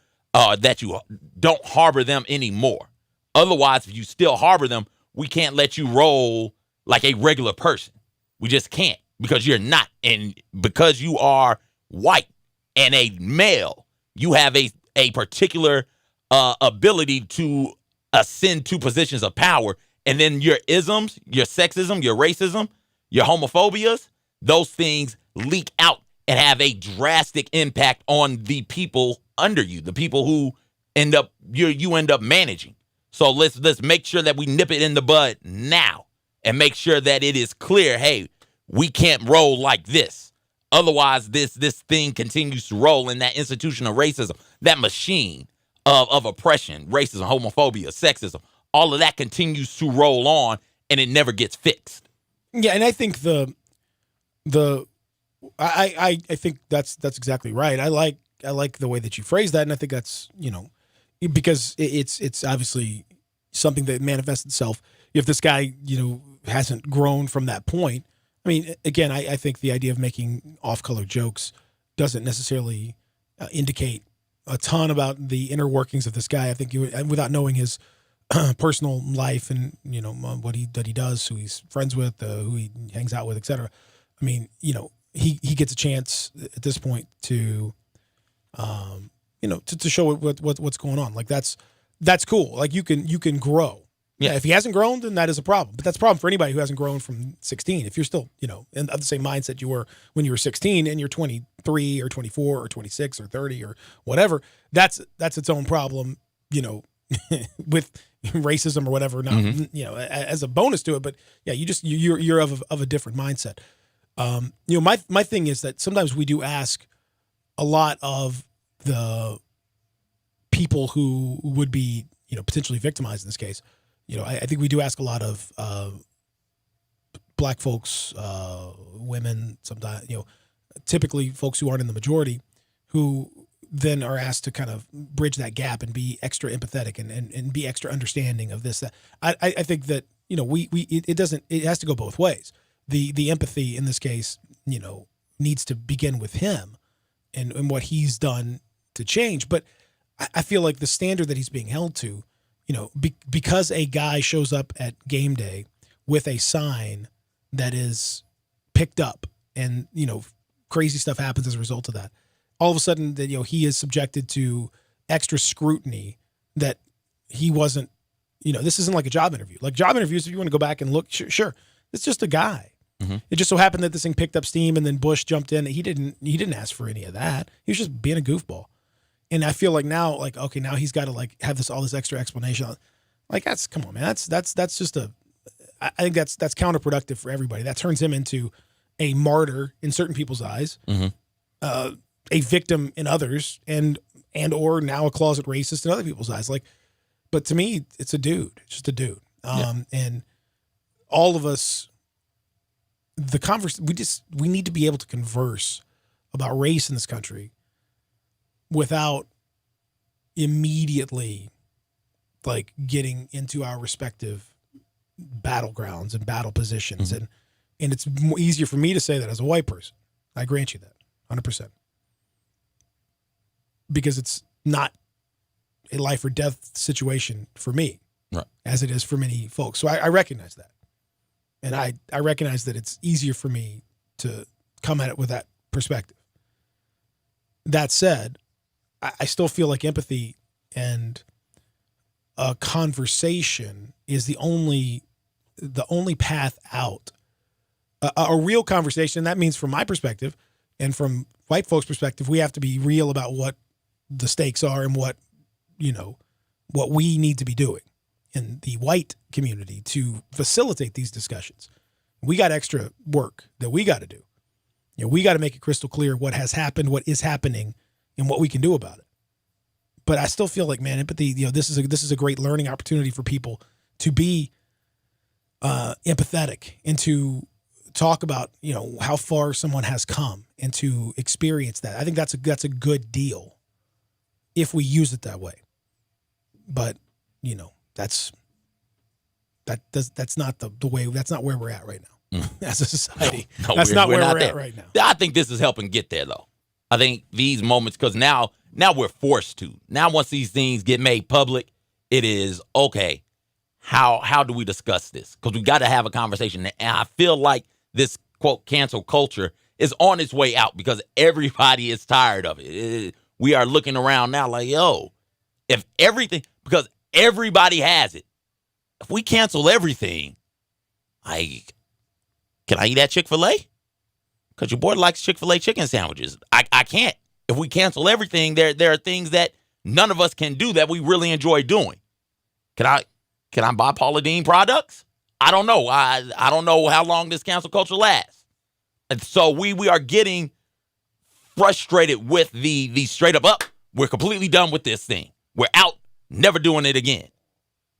don't harbor them anymore. Otherwise, if you still harbor them, we can't let you roll like a regular person. We just can't, because you're not. And because you are white and a male, you have a particular ability to ascend to positions of power. And then your isms, your sexism, your racism, your homophobias, those things leak out and have a drastic impact on the people under you, the people who you end up managing. So let's make sure that we nip it in the bud now and make sure that it is clear, hey, we can't roll like this. Otherwise, this thing continues to roll in that institution of racism, that machine of oppression, racism, homophobia, sexism. All of that continues to roll on, and it never gets fixed. Yeah, and I think I think that's exactly right. I like the way that you phrase that, and I think that's, because it's obviously something that manifests itself. If this guy, hasn't grown from that point, I mean, again, I think the idea of making off-color jokes doesn't necessarily indicate a ton about the inner workings of this guy. I think without knowing his personal life and what he does, who he's friends with, who he hangs out with, etc. I mean, he gets a chance at this point to to show what's going on. Like that's cool. Like you can grow. Yeah. If he hasn't grown, then that is a problem. But that's a problem for anybody who hasn't grown from 16. If you're still, in the same mindset you were when you were 16 and you're 23 or 24 or 26 or 30 or whatever, that's its own problem, with racism or whatever. Not, as a bonus to it, but yeah, you're of a different mindset. My thing is that sometimes we do ask a lot of the people who would be, potentially victimized in this case. I think we do ask a lot of black folks, women, sometimes, typically folks who aren't in the majority, who then are asked to kind of bridge that gap and be extra empathetic and be extra understanding of this. That I think that, it has to go both ways. The empathy in this case, needs to begin with him and what he's done to change. But I feel like the standard that he's being held to, because a guy shows up at game day with a sign that is picked up and, crazy stuff happens as a result of that. All of a sudden that, he is subjected to extra scrutiny that he wasn't, this isn't like a job interview. Like job interviews, if you want to go back and look, sure. It's just a guy. Mm-hmm. It just so happened that this thing picked up steam and then Bush jumped in. He didn't ask for any of that. He was just being a goofball. And I feel like now, okay, now he's got to have all this extra explanation. Come on, man. That's just I think that's counterproductive for everybody. That turns him into a martyr in certain people's eyes, mm-hmm. A victim in others, and or now a closet racist in other people's eyes. But to me, it's a dude. It's just a dude. And all of us, we need to be able to converse about race in this country without immediately getting into our respective battlegrounds and battle positions. Mm-hmm. And it's easier for me to say that as a white person. I grant you that 100%. Because it's not a life or death situation for me, right, as it is for many folks. So I recognize that. And I recognize that it's easier for me to come at it with that perspective. That said, I still feel like empathy and a conversation is the only path out. A real conversation, and that means from my perspective and from white folks' perspective, we have to be real about what the stakes are and what we need to be doing in the white community to facilitate these discussions. We got extra work that we got to do. We got to make it crystal clear what has happened, what is happening, and what we can do about it. But I still feel like, man, empathy, this is a great learning opportunity for people to be empathetic and to talk about, how far someone has come and to experience that. I think that's a good deal if we use it that way. But, that's not the way, that's not where we're at right now as a society. No, that's not where we're there at right now. I think this is helping get there, though. I think these moments, because now we're forced to. Now once these things get made public, it is, okay, how do we discuss this? Because we got to have a conversation. And I feel like this, quote, cancel culture is on its way out because everybody is tired of it. We are looking around now like, if everything, because everybody has it. If we cancel everything, can I eat at Chick-fil-A? Because your boy likes Chick-fil-A chicken sandwiches. I can't. If we cancel everything, there are things that none of us can do that we really enjoy doing. Can I buy Paula Deen products? I don't know. I don't know how long this cancel culture lasts. And so we are getting frustrated with the straight up, we're completely done with this thing. We're out, never doing it again.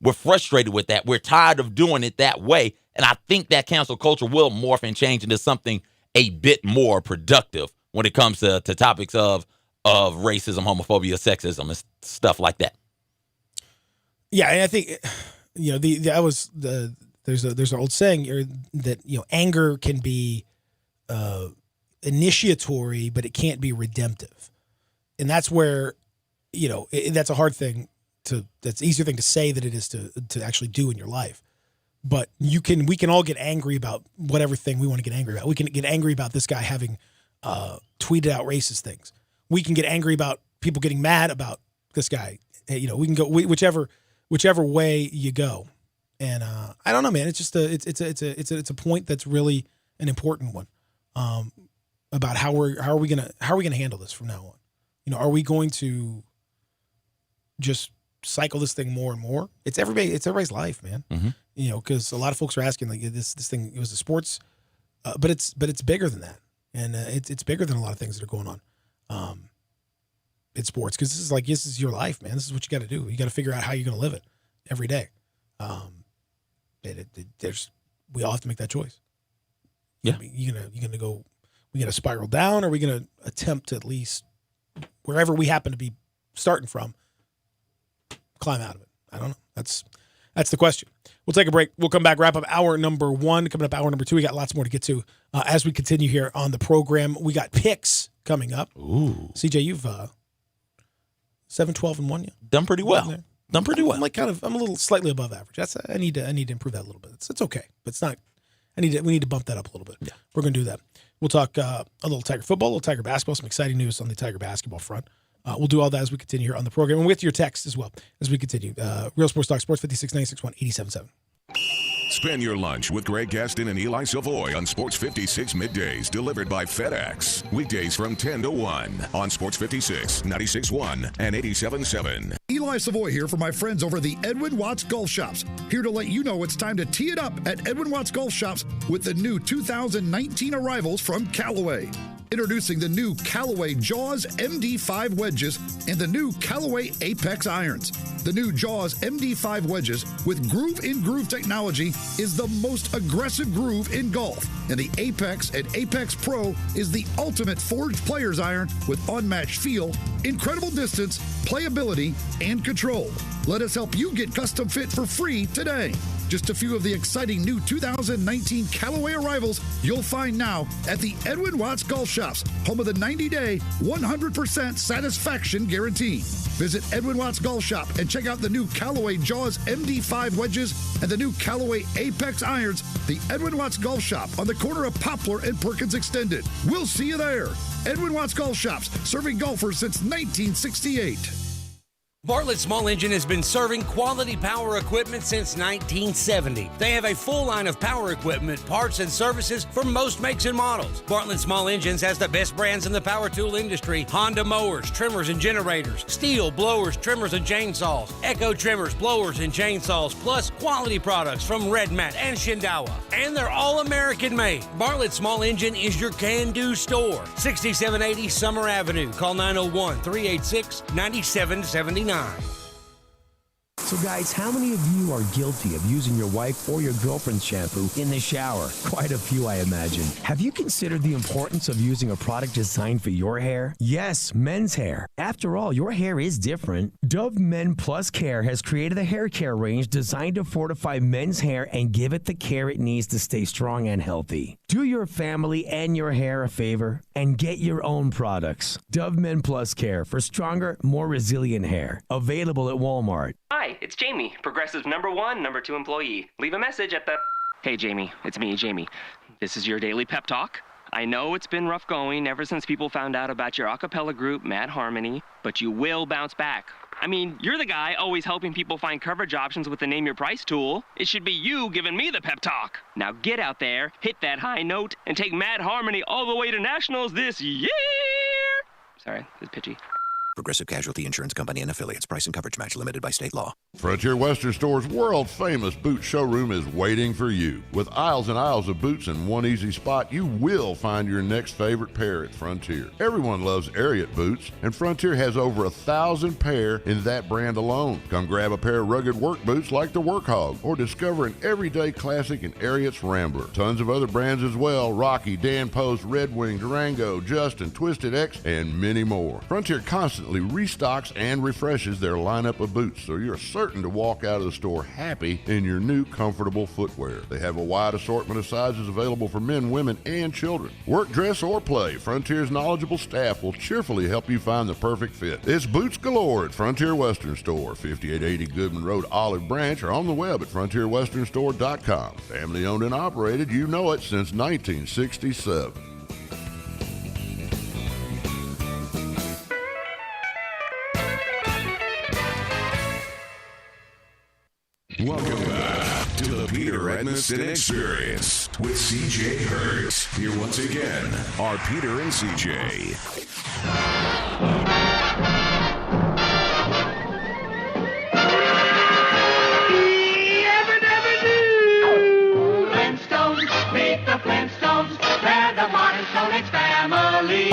We're frustrated with that. We're tired of doing it that way. And I think that cancel culture will morph and change into something a bit more productive when it comes to topics of racism, homophobia, sexism, and stuff like that. Yeah, and I think there's an old saying that anger can be initiatory, but it can't be redemptive, and that's where that's a hard thing that's an easier thing to say than it is to actually do in your life. But we can all get angry about whatever thing we want to get angry about. We can get angry about this guy having tweeted out racist things. We can get angry about people getting mad about this guy. We can go whichever way you go. And I don't know, man. It's just it's a point that's really an important one about how are we gonna handle this from now on. Are we going to just cycle this thing more and more? It's everybody's life, man. Mm-hmm. Because a lot of folks are asking, like, this thing, it was a sports, but it's bigger than that, and it's bigger than a lot of things that are going on in sports. Because this is your life, man. This is what you got to do. You got to figure out how you're going to live it every day. We all have to make that choice. Yeah, we gonna spiral down, or are we gonna attempt to at least wherever we happen to be starting from, climb out of it? I don't know. That's the question. We'll take a break. We'll come back, wrap up hour number 1. Coming up hour number 2, we got lots more to get to as we continue here on the program. We got picks coming up. Ooh. CJ, you've 7, 12, and 1. Yeah, done pretty well. Done pretty well. I'm a little slightly above average. I need to improve that a little bit. It's okay, but it's not. We need to bump that up a little bit. Yeah. We're going to do that. We'll talk a little Tiger football, a little Tiger basketball, some exciting news on the Tiger basketball front. We'll do all that as we continue here on the program and with your text as well as we continue. Real Sports Talk, Sports 56 961 877. Spend your lunch with Greg Gaston and Eli Savoy on Sports 56 middays, delivered by FedEx. Weekdays from 10 to 1 on Sports 56, 96.1 and 87.7. Eli Savoy here for my friends over at the Edwin Watts Golf Shops. Here to let you know it's time to tee it up at Edwin Watts Golf Shops with the new 2019 arrivals from Callaway. Introducing the new Callaway Jaws MD5 wedges and the new Callaway Apex irons. The new Jaws MD5 wedges with groove-in-groove technology is the most aggressive groove in golf. And the Apex and Apex Pro is the ultimate forged player's iron with unmatched feel, incredible distance, playability, and control. Let us help you get custom fit for free today. Just a few of the exciting new 2019 Callaway arrivals you'll find now at the Edwin Watts Golf Shops, home of the 90-day, 100% satisfaction guarantee. Visit Edwin Watts Golf Shop and check out the new Callaway Jaws MD5 wedges and the new Callaway Apex irons. The Edwin Watts Golf Shop on the corner of Poplar and Perkins Extended. We'll see you there. Edwin Watts Golf Shops, serving golfers since 1968. Bartlett Small Engine has been serving quality power equipment since 1970. They have a full line of power equipment, parts, and services for most makes and models. Bartlett Small Engines has the best brands in the power tool industry: Honda mowers, trimmers, and generators, Steel blowers, trimmers, and chainsaws, Echo trimmers, blowers, and chainsaws, plus quality products from Red Mat and Shindawa. And they're all American made. Bartlett Small Engine is your can-do store. 6780 Summer Avenue. Call 901-386-9779. So guys, how many of you are guilty of using your wife or your girlfriend's shampoo in the shower? Quite a few, I imagine. Have you considered the importance of using a product designed for your hair? Yes, men's hair. After all, your hair is different. Dove Men Plus Care has created a hair care range designed to fortify men's hair and give it the care it needs to stay strong and healthy. Do your family and your hair a favor and get your own products. Dove Men Plus Care for stronger, more resilient hair. Available at Walmart. Hi, it's Jamie, Progressive's #1, #2 employee. Leave a message at the... Hey, Jamie, it's me, Jamie. This is your daily pep talk. I know it's been rough going ever since people found out about your a cappella group, Mad Harmony, but you will bounce back. I mean, you're the guy always helping people find coverage options with the Name Your Price tool. It should be you giving me the pep talk. Now get out there, hit that high note, and take Mad Harmony all the way to nationals this year! Sorry, it's pitchy. Progressive Casualty Insurance Company and Affiliates. Price and coverage match limited by state law. Frontier Western Store's world-famous boot showroom is waiting for you. With aisles and aisles of boots in one easy spot, you will find your next favorite pair at Frontier. Everyone loves Ariat boots, and Frontier has over 1,000 pair in that brand alone. Come grab a pair of rugged work boots like the Workhog, or discover an everyday classic in Ariat's Rambler. Tons of other brands as well: Rocky, Dan Post, Red Wing, Durango, Justin, Twisted X, and many more. Frontier constantly restocks and refreshes their lineup of boots, so you're certain to walk out of the store happy in your new comfortable footwear. They have a wide assortment of sizes available for men, women, and children. Work, dress, or play, Frontier's knowledgeable staff will cheerfully help you find the perfect fit. It's boots galore at Frontier Western Store, 5880 Goodman Road, Olive Branch, or on the web at frontierwesternstore.com. Family owned and operated, you know it, since 1967. Welcome back to the Peter Edmiston Experience with CJ Hurts. Here once again are Peter and CJ. Flintstones, meet the Flintstones. They're the modern Stone Age family.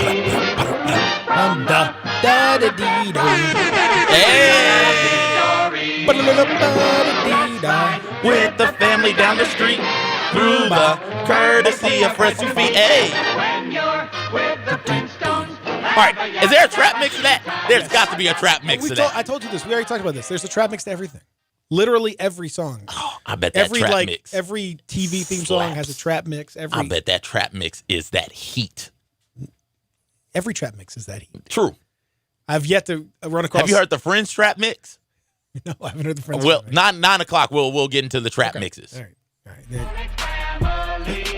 With the family down the street, through the courtesy of Fresh Feet. Hey! When you're with the Flintstones, All right, is there a trap mix to that? There's got to be a trap mix to that. I told you this. We already talked about this. There's a trap mix to everything. Literally every song. Oh, I bet that trap mix. Every TV theme song has a trap mix. I bet that trap mix is that heat. Every trap mix is that heat. True. I've yet to run across. Have you heard the Friends trap mix? No, I haven't heard the Friends. Well, 9 o'clock. We'll get into the trap mixes. All right.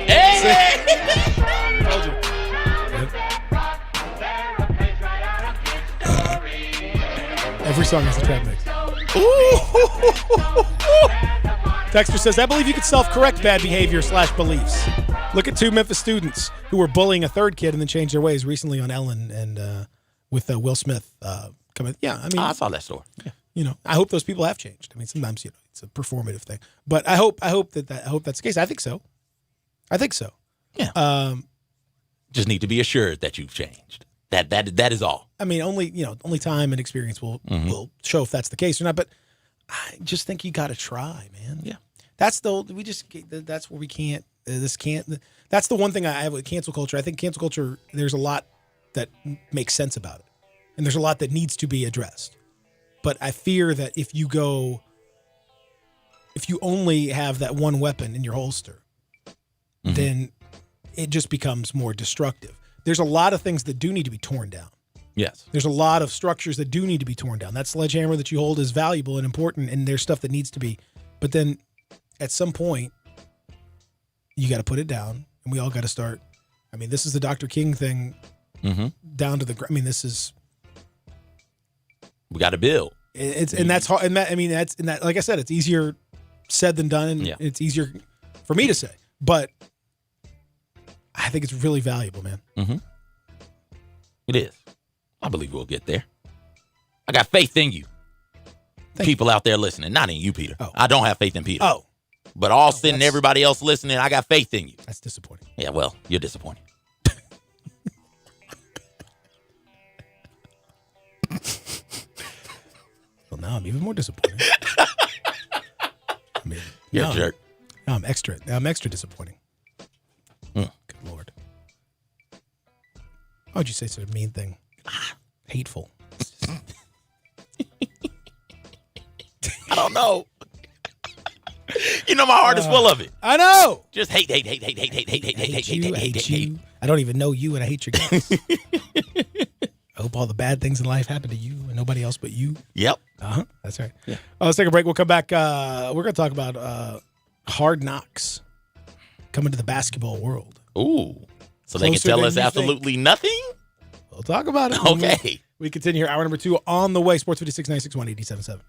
Hey! Every song has a trap mix. Dexter says, I believe you could self-correct bad behavior / beliefs. Look at 2 Memphis students who were bullying a third kid and then changed their ways recently on Ellen and with Will Smith coming. Yeah, I mean, I saw that story. Yeah. You know, I hope those people have changed. I mean, sometimes it's a performative thing, but I hope that's the case. I think so. Yeah. Just need to be assured that you've changed. That is all. I mean, only time and experience will show if that's the case or not. But I just think you got to try, man. Yeah. That's where we can't. That's the one thing I have with cancel culture. I think cancel culture. There's a lot that makes sense about it, and there's a lot that needs to be addressed. But I fear that if you only have that one weapon in your holster, then it just becomes more destructive. There's a lot of things that do need to be torn down. Yes. There's a lot of structures that do need to be torn down. That sledgehammer that you hold is valuable and important, and there's stuff that needs to be. But then at some point, you got to put it down, and we all got to start. I mean, this is the Dr. King thing down to the. I mean, this is. We got to build. And that's hard. And that, like I said, it's easier said than done, and it's easier for me to say. But I think it's really valuable, man. Mm-hmm. It is. I believe we'll get there. I got faith in you. People out there listening, not in you, Peter. Oh. I don't have faith in Peter. Oh. But Austin and everybody else listening, I got faith in you. That's disappointing. Yeah, well, you're disappointing. Well, now I'm even more disappointed. I mean, you're a jerk. Now I'm extra disappointing. Good Lord. Why would you say such a mean thing? Hateful. I don't know. You know my heart is full of it. I know. Just hate. I don't even know you, and I hate your guts. I hope all the bad things in life happen to you and nobody else but you. Yep. That's right. Yeah. Let's take a break. We'll come back. We're going to talk about Hard Knocks coming to the basketball world. Ooh. So they can tell us absolutely nothing? We'll talk about it. Okay. We continue here. Hour number 2 on the way. Sports 56 961 877.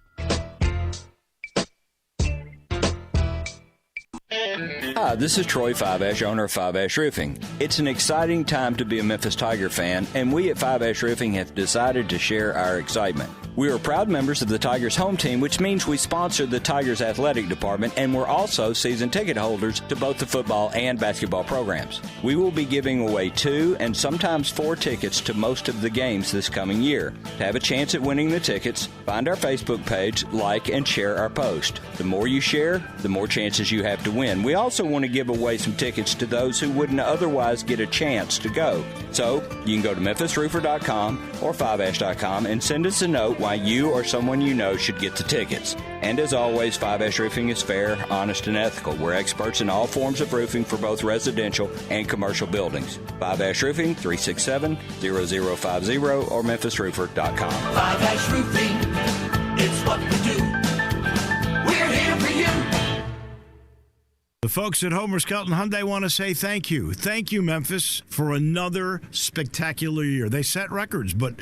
Hi, this is Troy Five Ash, owner of Five Ash Roofing. It's an exciting time to be a Memphis Tiger fan, and we at Five Ash Roofing have decided to share our excitement. We are proud members of the Tigers home team, which means we sponsor the Tigers athletic department, and we're also season ticket holders to both the football and basketball programs. We will be giving away 2 and sometimes 4 tickets to most of the games this coming year. To have a chance at winning the tickets, find our Facebook page, like, and share our post. The more you share, the more chances you have to win. We also want to give away some tickets to those who wouldn't otherwise get a chance to go. So, you can go to memphisroofer.com or 5ash.com and send us a note why you or someone you know should get the tickets. And as always, 5Ash Roofing is fair, honest, and ethical. We're experts in all forms of roofing for both residential and commercial buildings. 5Ash Roofing, 367-0050 or memphisroofer.com. 5Ash Roofing, it's what we do. We're here for you. The folks at Homer Skelton Hyundai want to say thank you. Thank you, Memphis, for another spectacular year. They set records, but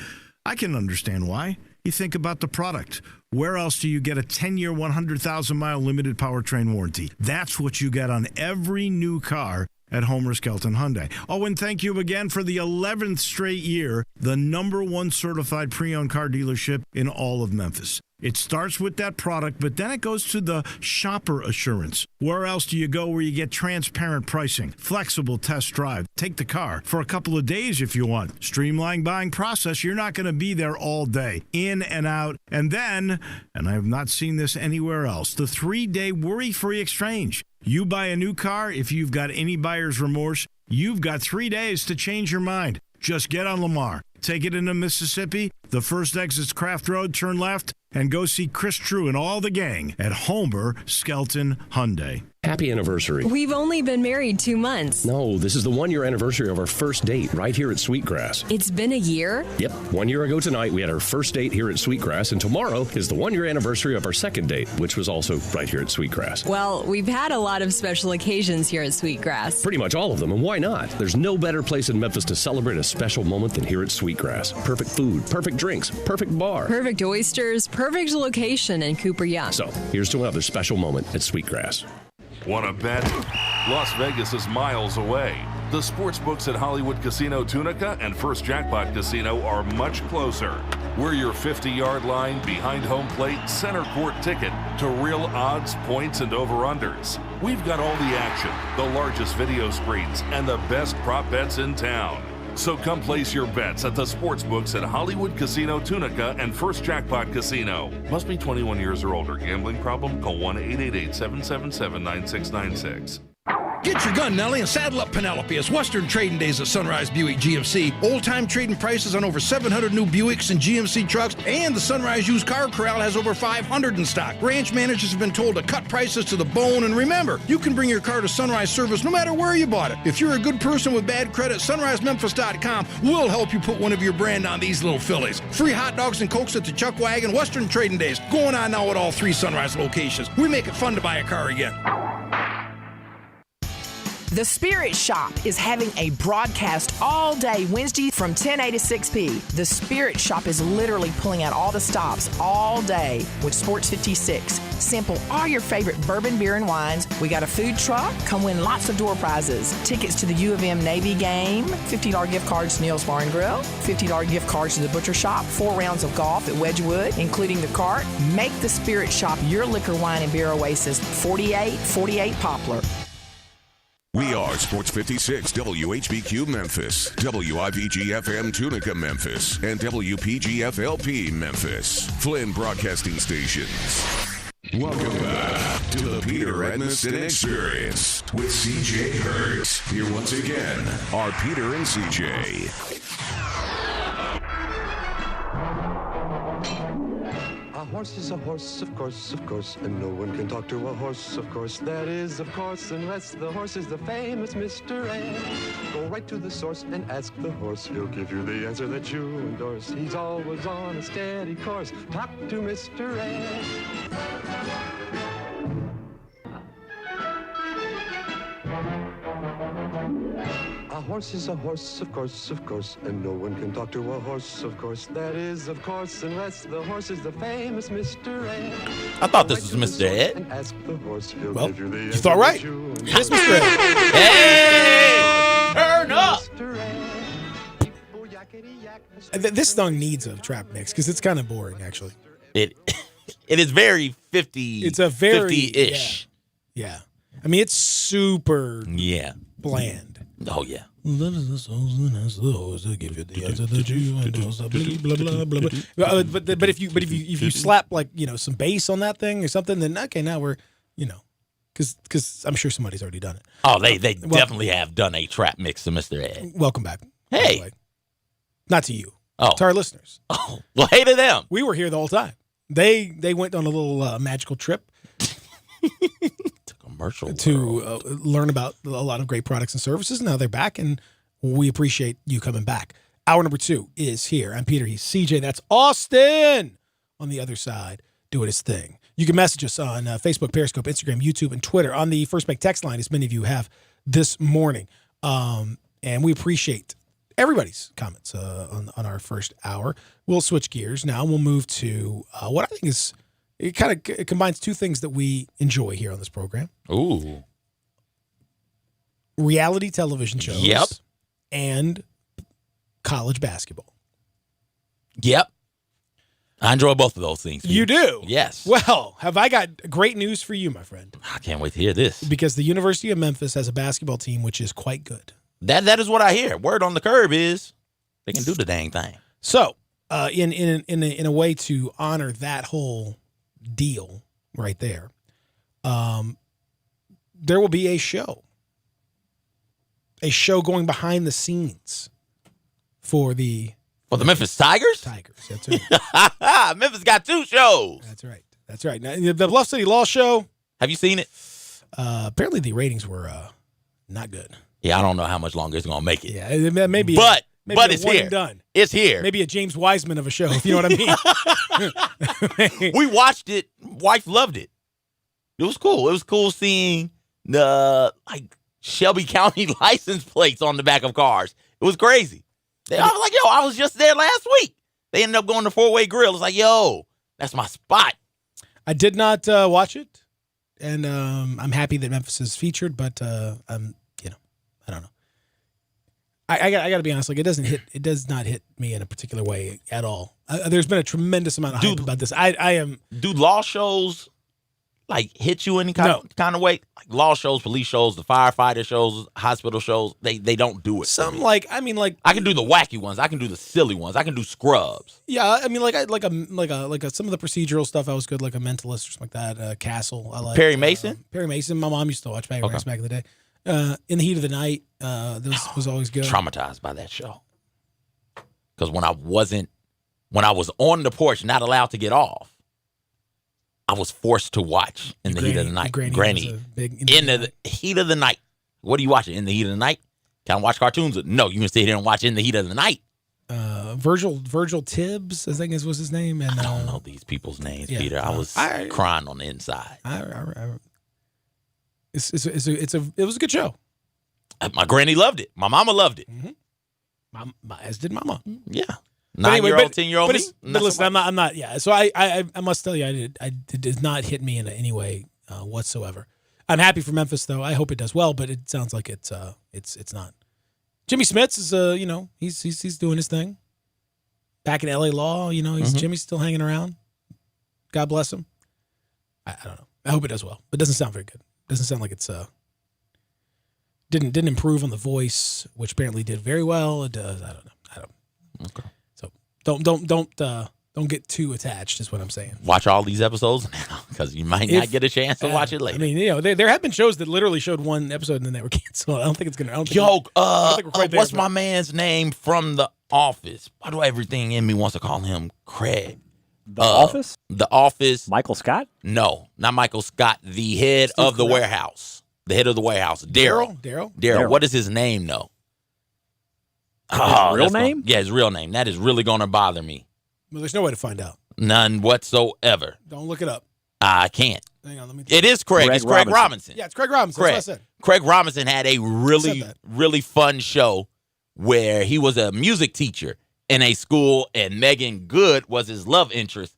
I can understand why. You think about the product. Where else do you get a 10-year, 100,000-mile limited powertrain warranty? That's what you get on every new car at Homer Skelton Hyundai. Oh, and thank you again for the 11th straight year, the #1 certified pre-owned car dealership in all of Memphis. It starts with that product, but then it goes to the shopper assurance. Where else do you go where you get transparent pricing, flexible test drive, take the car for a couple of days if you want, streamlined buying process? You're not going to be there all day, in and out. And then, and I have not seen this anywhere else, the 3-day worry-free exchange. You buy a new car, if you've got any buyer's remorse, you've got 3 days to change your mind. Just get on Lamar. take it into Mississippi. The first exit's Craft Road, turn left, and go see Chris True and all the gang at Homer Skelton Hyundai. Happy anniversary. We've only been married 2 months. No, this is the 1-year anniversary of our first date right here at Sweetgrass. It's been a year? Yep, 1 year ago tonight we had our first date here at Sweetgrass, and tomorrow is the 1-year anniversary of our second date, which was also right here at Sweetgrass. Well, we've had a lot of special occasions here at Sweetgrass. Pretty much all of them, and why not? There's no better place in Memphis to celebrate a special moment than here at Sweetgrass. Perfect food, perfect drinks, perfect bar. Perfect oysters, perfect location in Cooper Young. So, here's to another special moment at Sweetgrass. Want to bet? Las Vegas is miles away. The sports books at Hollywood Casino Tunica and First Jackpot Casino are much closer. We're your 50-yard line, behind home plate, center court ticket to real odds, points, and over-unders. We've got all the action, the largest video screens, and the best prop bets in town. So come place your bets at the sports books at Hollywood Casino Tunica and First Jackpot Casino. Must be 21 years or older. Gambling problem? Call 1-888-777-9696. Get your gun, Nellie, and saddle up Penelope. It's Western Trading Days at Sunrise Buick GMC. Old-time trading prices on over 700 new Buicks and GMC trucks, and the Sunrise Used Car Corral has over 500 in stock. Branch managers have been told to cut prices to the bone, and remember, you can bring your car to Sunrise Service no matter where you bought it. If you're a good person with bad credit, SunriseMemphis.com will help you put one of your brand on these little fillies. Free hot dogs and Cokes at the Chuck Wagon. Western Trading Days going on now at all 3 Sunrise locations. We make it fun to buy a car again. The Spirit Shop is having a broadcast all day Wednesday from 10 a to 6 p. The Spirit Shop is literally pulling out all the stops all day with Sports 56. Sample all your favorite bourbon, beer, and wines. We got a food truck. Come win lots of door prizes. Tickets to the U of M Navy game. $50 gift cards to Neil's Bar and Grill. $50 gift cards to the Butcher Shop. 4 rounds of golf at Wedgwood, including the cart. Make the Spirit Shop your liquor, wine, and beer oasis. 4848 Poplar. We are Sports 56, WHBQ Memphis, WIVG-FM Tunica Memphis, and WPG-FLP Memphis, Flynn Broadcasting Stations. Welcome back to the Peter Edmiston Experience with CJ Hurts. Here once again are Peter and CJ. A horse is a horse, of course, and no one can talk to a horse, of course. That is, of course, unless the horse is the famous Mr. Ed. Go right to the source and ask the horse. He'll give you the answer that you endorse. He's always on a steady course. Talk to Mr. Ed. A horse is a horse, of course, and no one can talk to a horse, of course. That is, of course, unless the horse is the famous Mr. Ed. I thought this was Mr. Ed. And ask the horse, he'll Well, give you the you answer thought right. that you Yes, endorse. Mr. Ed. Hey! Turn up! This song needs a trap mix because it's kind of boring, actually. It is very 50. It's a very 50-ish. Yeah. I mean, it's super Yeah. bland. Oh yeah. But if you slap like some bass on that thing or something, then okay, now we're because I'm sure somebody's already done it. Oh, they definitely have done a trap mix to Mr. Ed. Welcome back. Hey. by the way. Not to you. Oh. To our listeners. Oh, well, hey to them. We were here the whole time. They went on a little magical trip commercial to learn about a lot of great products and services. Now they're back, and we appreciate you coming back. Hour number 2 is here. I'm Peter. He's CJ. That's Austin on the other side doing his thing. You can message us on Facebook, Periscope, Instagram, YouTube, and Twitter on the First Bank text line, as many of you have this morning. And we appreciate everybody's comments on our first hour. We'll switch gears now. We'll move to what I think is it kind of combines two things that we enjoy here on this program. Ooh. Reality television shows. Yep. And college basketball. Yep. I enjoy both of those things. You do? Yes. Well, have I got great news for you, my friend? I can't wait to hear this. Because the University of Memphis has a basketball team which is quite good. That is what I hear. Word on the curb is they can do the dang thing. So, in a way to honor that whole deal right there, there will be a show going behind the scenes for the Oh, the Memphis Tigers? Tigers, that's right. Memphis got 2 shows. That's right. That's right. Now, the Bluff City Law Show. Have you seen it? Apparently the ratings were not good. Yeah, I don't know how much longer it's going to make it. Yeah, maybe. But maybe it's one here. And done. It's here. Maybe a James Wiseman of a show, if you know what I mean. We watched it. Wife loved it. It was cool. It was cool seeing the Shelby County license plates on the back of cars. It was crazy. I was like, yo, I was just there last week. They ended up going to 4-Way Grill. It's like, yo, that's my spot. I did not watch it, and I'm happy that Memphis is featured, but I don't know. I got to be honest. Like, it does not hit me in a particular way at all. There's been a tremendous amount of hype about this. I am. Do law shows hit you any kind of way? Like law shows, police shows, the firefighter shows, hospital shows. They don't do it. Some I can do the wacky ones. I can do the silly ones. I can do Scrubs. Yeah, I mean, some of the procedural stuff. I was good, like a Mentalist or something like that. Castle. I like Perry Mason. Perry Mason. My mom used to watch back in the day. In the Heat of the Night. This was always good. Traumatized by that show because when I was on the porch, not allowed to get off, I was forced to watch In the Heat of the Night. Granny. In the Heat of the Night. What are you watching? In the Heat of the Night? Can I watch cartoons? No, you can sit here and watch In the Heat of the Night. Virgil Tibbs, I think was his name. And I don't know these people's names, Peter. I was crying on the inside. It was a good show. My granny loved it. My mama loved it. Mm-hmm. As did Mama. Yeah. 9-year-old, 10-year-old me. But listen, I'm not. Yeah. So I must tell you, it did not hit me in any way whatsoever. I'm happy for Memphis though. I hope it does well, but it sounds like it's not. Jimmy Smits is he's doing his thing. Back in LA Law, Jimmy's still hanging around. God bless him. I don't know. I hope it does well. It doesn't sound very good. Doesn't sound like it's didn't improve on The Voice, which apparently did very well. It does. I don't know. Okay. So don't get too attached. Is what I'm saying. Watch all these episodes now because you might not get a chance to watch it later. I mean, there have been shows that literally showed one episode and then they were canceled. I don't think it's gonna. What's my man's name from The Office? Why do everything in me wants to call him Craig? The Office? The Office. Michael Scott? No, not Michael Scott. The head of the warehouse. The head of the warehouse. Daryl. What is his name, though? His real name? His real name. That is really going to bother me. Well, there's no way to find out. None whatsoever. Don't look it up. I can't. Hang on, let me. It is Craig. It's Craig Robinson. Yeah, it's Craig Robinson. Craig. That's what I said. Craig Robinson had a really fun show where he was a music teacher in a school, and Megan Good was his love interest.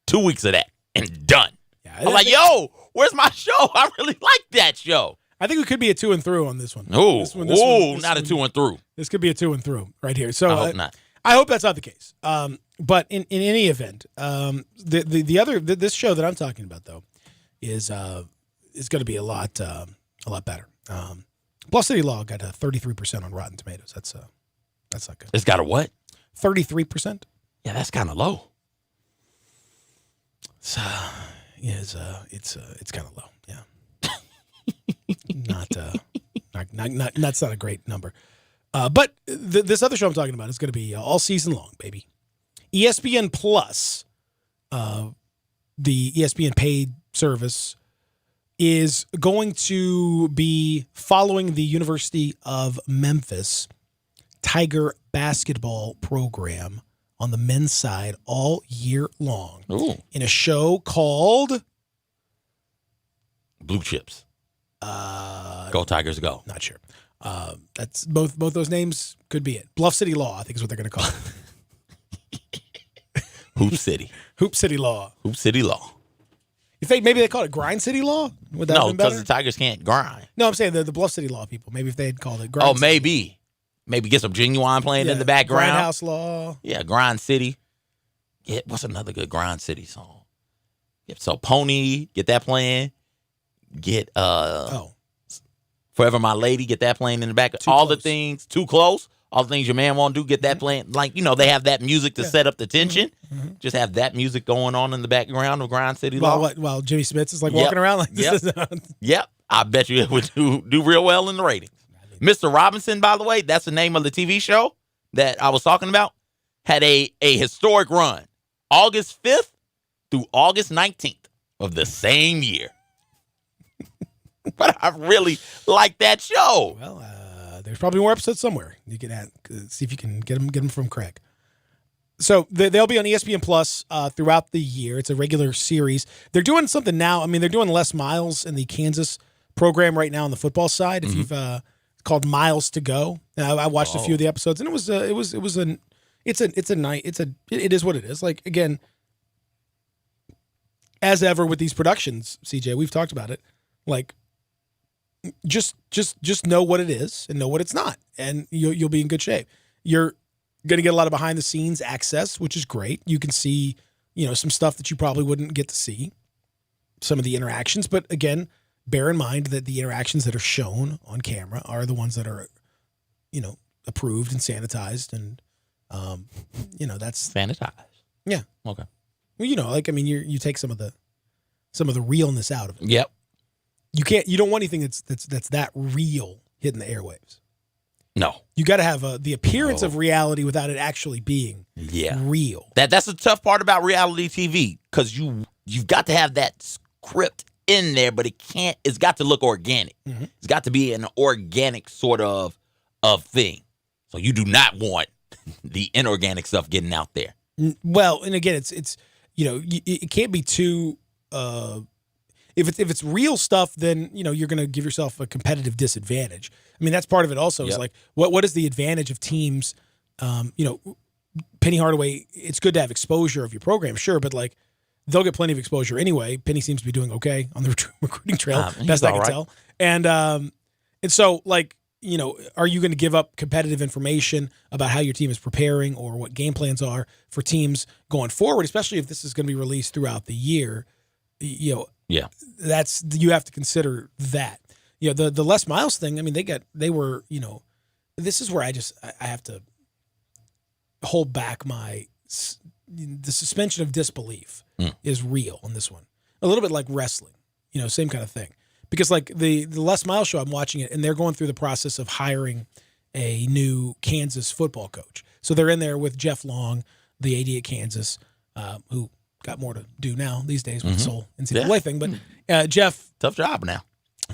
2 weeks of that, and done. Yeah, I'm like, yo, where's my show? I really like that show. I think we could be a 2 and through on this one. Not a 2 and through. This could be a 2 and through right here. So I hope not. I hope that's not the case. But in any event, this show that I'm talking about though is going to be a lot better. Bluff City Law got a 33% on Rotten Tomatoes. That's not good. It's got a what? 33%. Yeah, that's kind of low. So, it's kind of low. Yeah. That's not a great number. But this other show I'm talking about is going to be all season long, baby. ESPN Plus, the ESPN paid service, is going to be following the University of Memphis Tiger basketball program on the men's side all year long. Ooh. In a show called Blue Chips. Go Tigers, go. Not sure. That's both those names could be it. Bluff City Law, I think is what they're going to call it. Hoop City. Hoop City Law. Hoop City Law. You think maybe they call it Grind City Law? Would that have been better? No, because the Tigers can't grind. No, I'm saying the Bluff City Law people. Maybe if they had called it Grind City. Maybe. Maybe get some Genuine playing in the background. Grindhouse Law. Yeah, Grind City. Yeah, what's another good Grind City song? Yeah, so Pony, get that playing. Get Forever My Lady, get that playing in the back. The things, Too Close. All the things your man won't do, get that playing. Like, they have that music to set up the tension. Mm-hmm. Just have that music going on in the background of Grind City Law. While Jimmy Smits is walking around like this. Yep. I bet you it would do real well in the ratings. Mr. Robinson, by the way, that's the name of the TV show that I was talking about. had a historic run, August 5th through August 19th of the same year. But I really like that show. Well, there's probably more episodes somewhere. You can see if you can get them from Craig. So they'll be on ESPN Plus throughout the year. It's a regular series. They're doing something now. I mean, they're doing Les Miles in the Kansas program right now on the football side. If you've it's called Miles to Go. I watched a few of the episodes, and it is what it is. Like, again, as ever with these productions, CJ, we've talked about it. Like, just know what it is and know what it's not, and you'll be in good shape. You're going to get a lot of behind the scenes access, which is great. You can see, some stuff that you probably wouldn't get to see, some of the interactions. But again, bear in mind that the interactions that are shown on camera are the ones that are, approved and sanitized, and that's sanitized. Yeah. Okay. Well, you take some of the realness out of it. Yep. You don't want anything that's that real hitting the airwaves. No. You got to have the appearance of reality without it actually being real. That's the tough part about reality TV, because you've got to have that script in there, but it's got to look organic. Mm-hmm. It's got to be an organic sort of thing. So you do not want the inorganic stuff getting out there. Well, and again, it's it can't be too. If it's real stuff, then you're going to give yourself a competitive disadvantage. I mean, that's part of it. Also, is like what is the advantage of teams? Penny Hardaway. It's good to have exposure of your program, sure, but like they'll get plenty of exposure anyway. Penny seems to be doing okay on the recruiting trail, best I can tell. And so like are you going to give up competitive information about how your team is preparing or what game plans are for teams going forward, especially if this is going to be released throughout the year? Yeah, you have to consider that. The Les Miles thing. I mean, this is where I have to hold back the suspension of disbelief is real on this one. A little bit like wrestling, same kind of thing. Because like the Les Miles show, I'm watching it, and they're going through the process of hiring a new Kansas football coach. So they're in there with Jeff Long, the AD at Kansas, who got more to do now these days with this whole NCAA thing. But Jeff, tough job now.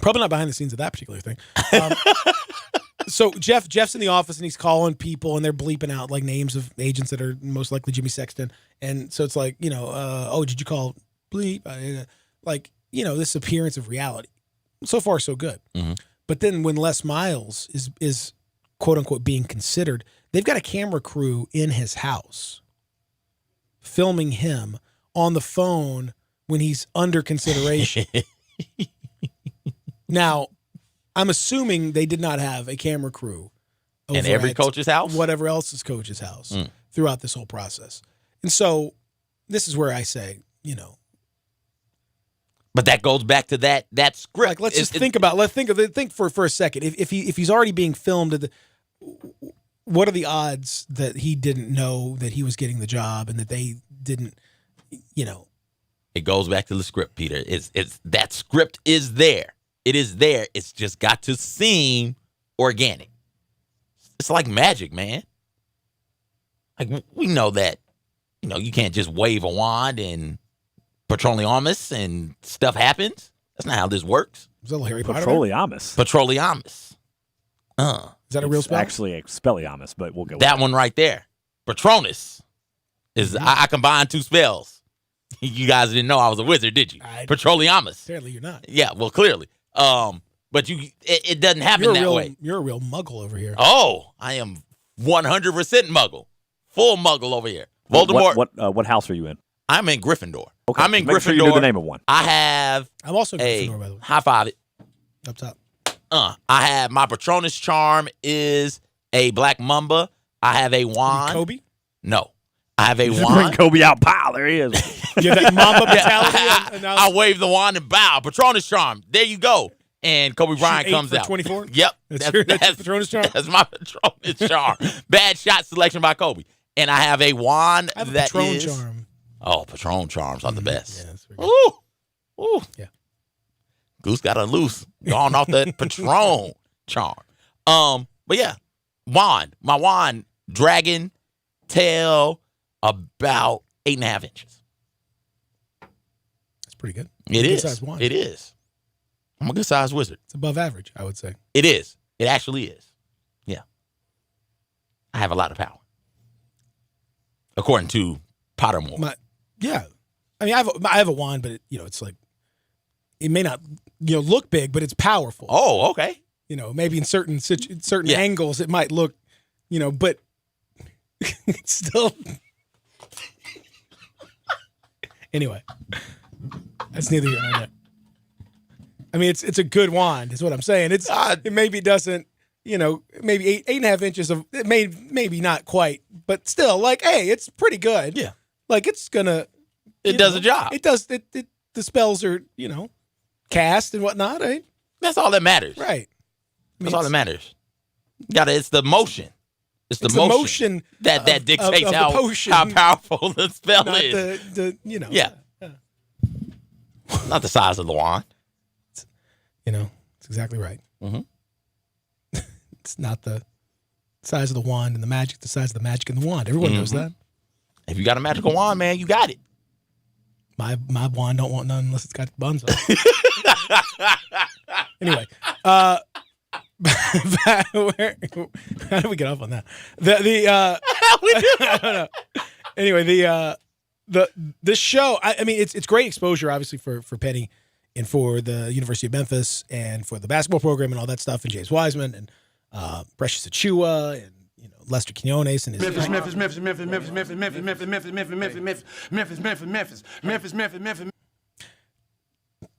Probably not behind the scenes of that particular thing. So Jeff's in the office, and he's calling people, and they're bleeping out like names of agents that are most likely Jimmy Sexton. And so it's like, did you call bleep? This appearance of reality. So far, so good. Mm-hmm. But then when Les Miles is quote unquote being considered, they've got a camera crew in his house filming him on the phone when he's under consideration. Now, I'm assuming they did not have a camera crew over in every coach's house, whatever else's coach's house throughout this whole process. And so this is where I say, but that goes back to that script. Like, let's think for a second. If he's already being filmed, what are the odds that he didn't know that he was getting the job and that they didn't, It goes back to the script, Peter. It's that script is there. It is there. It's just got to seem organic. It's like magic, man. Like, we know that, you can't just wave a wand and Petroleumous and stuff happens. That's not how this works. Is that a little Harry Potter? Petroleumous. Is that a real spell? Actually, Expelliarmus, but we'll go that one right there. Patronus is I combined two spells. You guys didn't know I was a wizard, did you? Petroleumous. Apparently, you're not. Yeah, well, clearly. But it doesn't happen that way. You're a real muggle over here. Oh, I am 100% muggle, full muggle over here. Voldemort. What house are you in? I'm in Gryffindor. Okay, I'm in make Gryffindor. Sure you know the name of one. I'm also in Gryffindor, by the way. High five it. Up top. I have my Patronus charm is a black mamba. I have a wand. Kobe? No. I have a Bring wand. Kobe out. Pow, there he is. You have that mamba mentality. I wave the wand and bow. Patronus charm. There you go. And Kobe Bryant comes out. 24? Yep. That's your Patronus charm? That's my Patronus charm. Bad shot selection by Kobe. And I have a wand I have that a Patron is... charm. Oh, Patron charms are the best. Yeah, that's Ooh. Yeah. Goose got a loose. Gone off that Patron charm. But yeah, wand. My wand, dragon, tail about 8.5 inches. That's pretty good. It Good is. size wand. It is. I'm a good sized wizard. It's above average, I would say. It is. It actually is. Yeah. I have a lot of power. According to Pottermore. Yeah. I mean, I have a wand, but it's like, it may not, look big, but it's powerful. Oh, okay. Maybe in certain angles it might look, but it's still. Anyway, that's neither here nor there. I mean, it's a good wand, is what I'm saying. It maybe doesn't, maybe 8.5 inches of it maybe not quite, but still, like, hey, it's pretty good. Yeah, like it's gonna. It does a job. It does. The spells are cast and whatnot, right? That's all that matters. Right. That's all that matters. It's the motion. It's the motion that dictates how powerful the spell not is. Yeah. Not the size of the wand. It's exactly right. Mm-hmm. It's not the size of the wand and the magic, the size of the magic and the wand. Everyone knows that. If you got a magical wand, man, you got it. My wand don't want none unless it's got buns on it. Anyway, how did we get off on that? I don't know. Anyway, this show. I mean, it's great exposure, obviously for Penny and for the University of Memphis and for the basketball program and all that stuff, and James Wiseman and Precious Achua and Lester Quinones and his Memphis.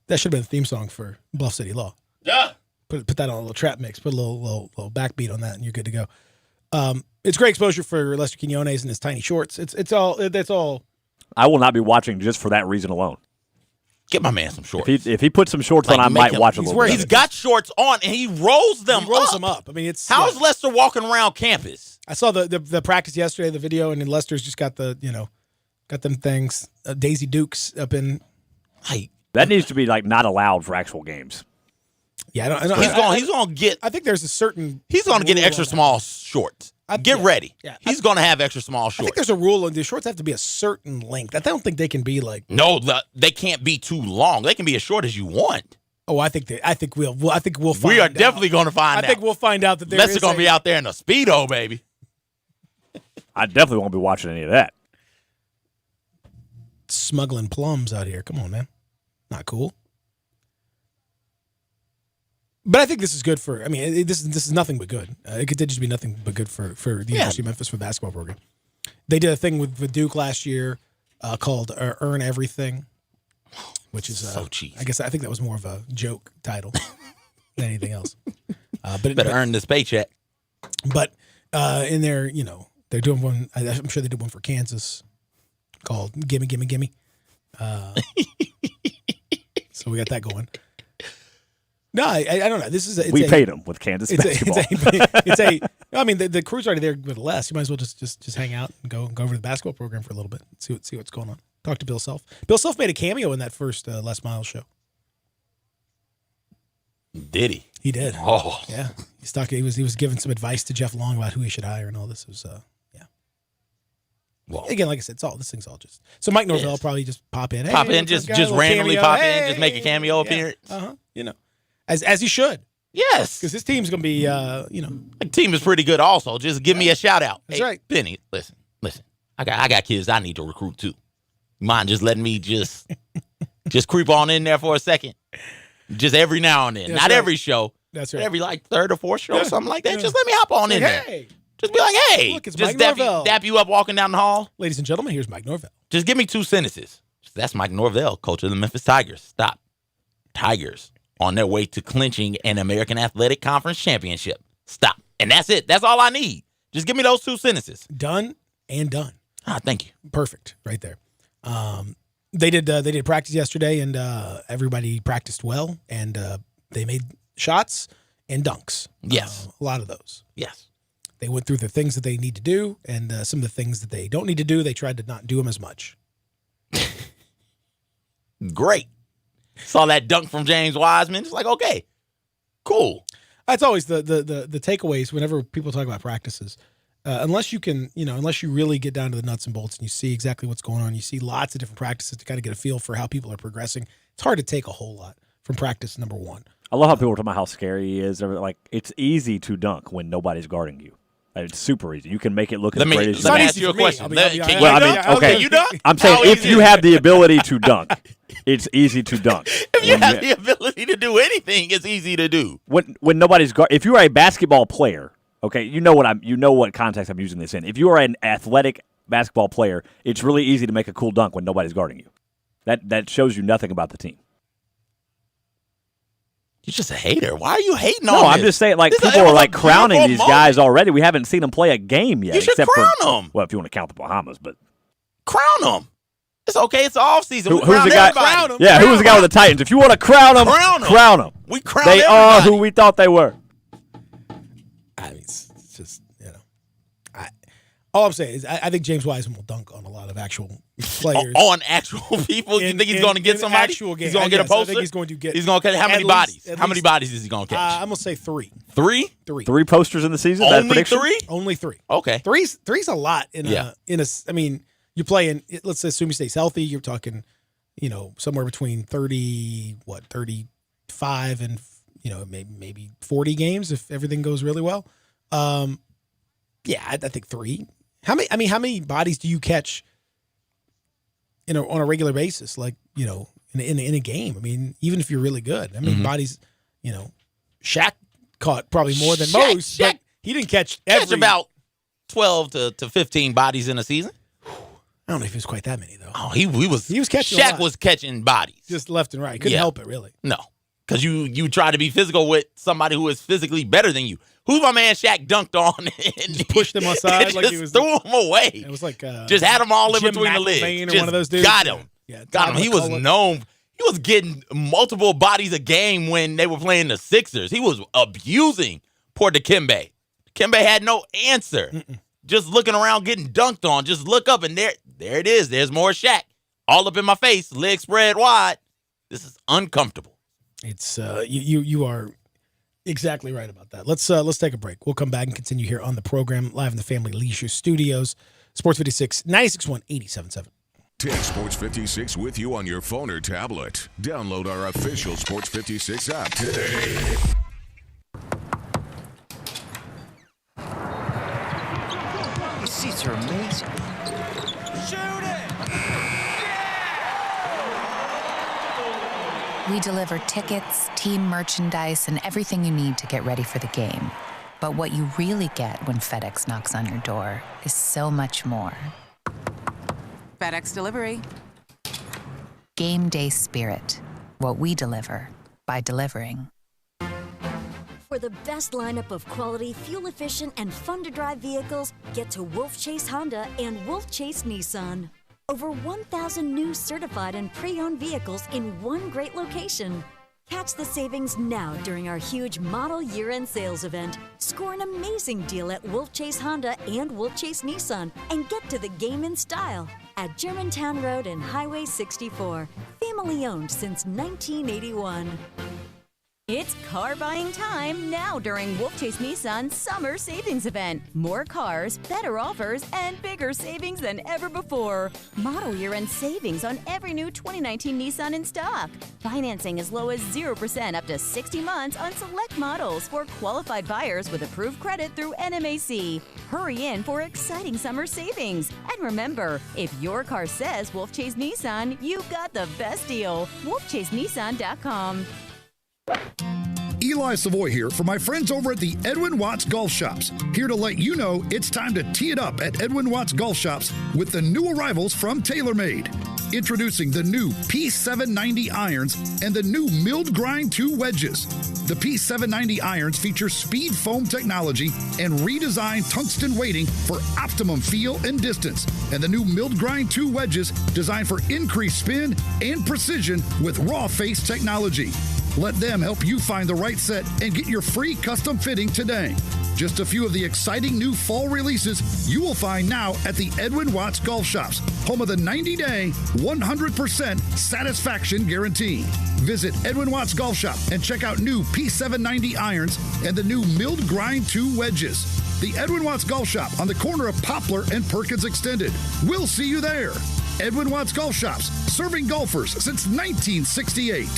That should have been the theme song for Bluff City Law. Yeah. Put that on a little trap mix. Put a little backbeat on that, and you're good to go. It's great exposure for Lester Quinones and his tiny shorts. That's all. I will not be watching just for that reason alone. Get my man some shorts. If he puts some shorts on, I might watch a little bit. He's got shorts on and he rolls them. Up. I mean, how's Lester walking around campus? I saw the practice yesterday, the video, and then Lester's just got got them things, Daisy Dukes up in. That needs to be not allowed for actual games. Yeah, I don't. He's going to get. I think there's a certain. He's going to get extra small shorts. Get ready. Yeah, he's going to have extra small shorts. I think there's a rule on the shorts have to be a certain length. I don't think they can be like. No, they can't be too long. They can be as short as you want. Oh, I think we'll find. We are definitely going to find out. I think we'll find out that Lester's going to be out there in a Speedo, baby. I definitely won't be watching any of that. Smuggling plums out here. Come on, man. Not cool. But I think this is good for. I mean, this is nothing but good. It could just be nothing but good for the University of Memphis for the basketball program. They did a thing with Duke last year called "Earn Everything," which is so cheesy. I think that was more of a joke title than anything else. But better earn this paycheck. But in there, they're doing one. I'm sure they did one for Kansas called "Gimme, Gimme, Gimme." So we got that going. No, I don't know. We paid them with Kansas basketball. I mean, the crew's already there with less. You might as well just hang out and go over to the basketball program for a little bit. See what's going on. Talk to Bill Self. Bill Self made a cameo in that first Les Miles show. Did he? He did. Oh, yeah. He was giving some advice to Jeff Long about who he should hire and all this. It was Well, again, like I said, this thing's all just. So Mike Norvell probably just pop in. Just randomly pop in, just make a cameo appearance. As he should. Yes, because his team's gonna be, The team is pretty good. Also, just give me a shout out. That's right, Penny. Listen. I got kids I need to recruit too. Mind just letting me just creep on in there for a second, just every now and then. Not every show. That's right. Every third or fourth show, something like that. Just let me hop on in there. Just be like, hey, look, it's just Mike Norvell. dap you up walking down the hall. Ladies and gentlemen, here's Mike Norvell. Just give me 2 sentences. That's Mike Norvell, coach of the Memphis Tigers. Stop. Tigers on their way to clinching an American Athletic Conference championship. Stop. And that's it. That's all I need. Just give me those 2 sentences. Done and done. Thank you. Perfect. Right there. They did practice yesterday, and everybody practiced well, and they made shots and dunks. Yes. A lot of those. Yes. They went through the things that they need to do, and some of the things that they don't need to do, they tried to not do them as much. Great. Saw that dunk from James Wiseman. It's like, okay, cool. That's always the takeaways whenever people talk about practices. unless you can, unless you really get down to the nuts and bolts and you see exactly what's going on, you see lots of different practices to kind of get a feel for how people are progressing. It's hard to take a whole lot from practice number one. I love how people talk about how scary he is. Like, it's easy to dunk when nobody's guarding you. It's super easy. You can make it look as great as you Let me ask you a question. Okay. You dunk? I'm saying if you have the ability to dunk, it's easy to dunk. If you have the ability to do anything, it's easy to do. When nobody's if you are a basketball player, okay, you know what context I'm using this in. If you are an athletic basketball player, it's really easy to make a cool dunk when nobody's guarding you. That shows you nothing about the team. You're just a hater. Why are you hating on No, this? I'm just saying, like, people are, like, crowning these guys already. We haven't seen them play a game yet. You should except crown for, them. Well, if you want to count the Bahamas, but. Crown them. It's okay. It's off season. Who's the guy? Yeah, who was the guy with the Titans? If you want to crown them, crown them. We crown They everybody. are who we thought they were. I mean, it's just, all I'm saying is I think James Wiseman will dunk on a lot of actual players. On actual people? You think he's going to get somebody? Actual game. He's going to get a poster? I think he's going to get. He's going to catch how many bodies? How many bodies is he going to catch? I'm going to say 3. 3? 3. 3 posters in the season? That Only prediction? 3? Only 3. Okay. Three's a lot in a. I mean, you play in. Let's assume he stays healthy. You're talking, somewhere between 35 and maybe 40 games if everything goes really well. Yeah, I think 3. How many bodies do you catch on a regular basis? Like, in a game. I mean, even if you're really good, how many bodies? Shaq caught probably more than most, but he didn't catch about 12 to 15 bodies in a season. I don't know if it was quite that many though. Oh, he was catching. a Shaq lot. was catching bodies Just left and right. Couldn't help it really. No, because you try to be physical with somebody who is physically better than you. Who's my man Shaq dunked on and just pushed him aside and like just he was threw him away. It was like just had him all in Jim between the McElvain legs. or one of those dudes. Got him. Yeah, got him. He was known. He was getting multiple bodies a game when they were playing the Sixers. He was abusing poor Dikembe. Dikembe had no answer. Just looking around, getting dunked on. Just look up and there it is. There's more Shaq. All up in my face, legs spread wide. This is uncomfortable. It's you are exactly right about that. Let's take a break. We'll come back and continue here on the program live in the Family Leisure Studios. Sports 56 96.1 87.7. Take Sports 56 with you on your phone or tablet. Download our official Sports 56 app today. These seats are amazing. Shoot it! We deliver tickets, team merchandise, and everything you need to get ready for the game. But what you really get when FedEx knocks on your door is so much more. FedEx Delivery. Game day spirit. What we deliver by delivering. For the best lineup of quality, fuel-efficient, and fun-to-drive vehicles, get to Wolf Chase Honda and Wolf Chase Nissan. Over 1,000 new certified and pre-owned vehicles in one great location. Catch the savings now during our huge model year-end sales event. Score an amazing deal at Wolf Chase Honda and Wolf Chase Nissan and get to the game in style at Germantown Road and Highway 64. Family owned since 1981. It's car buying time now during Wolf Chase Nissan's Summer Savings Event. More cars, better offers, and bigger savings than ever before. Model year-end savings on every new 2019 Nissan in stock. Financing as low as 0% up to 60 months on select models for qualified buyers with approved credit through NMAC. Hurry in for exciting summer savings. And remember, if your car says Wolf Chase Nissan, you've got the best deal. WolfChaseNissan.com. Eli Savoy here for my friends over at the Edwin Watts Golf Shops. Here to let you know it's time to tee it up at Edwin Watts Golf Shops with the new arrivals from TaylorMade. Introducing the new P790 irons and the new milled grind 2 wedges. The P790 irons feature speed foam technology and redesigned tungsten weighting for optimum feel and distance. And the new milled grind 2 wedges designed for increased spin and precision with raw face technology. Let them help you find the right set and get your free custom fitting today. Just a few of the exciting new fall releases you will find now at the Edwin Watts Golf Shops, home of the 90-day, 100% satisfaction guarantee. Visit Edwin Watts Golf Shop and check out new P790 irons and the new milled grind 2 wedges. The Edwin Watts Golf Shop on the corner of Poplar and Perkins Extended. We'll see you there. Edwin Watts Golf Shops, serving golfers since 1968.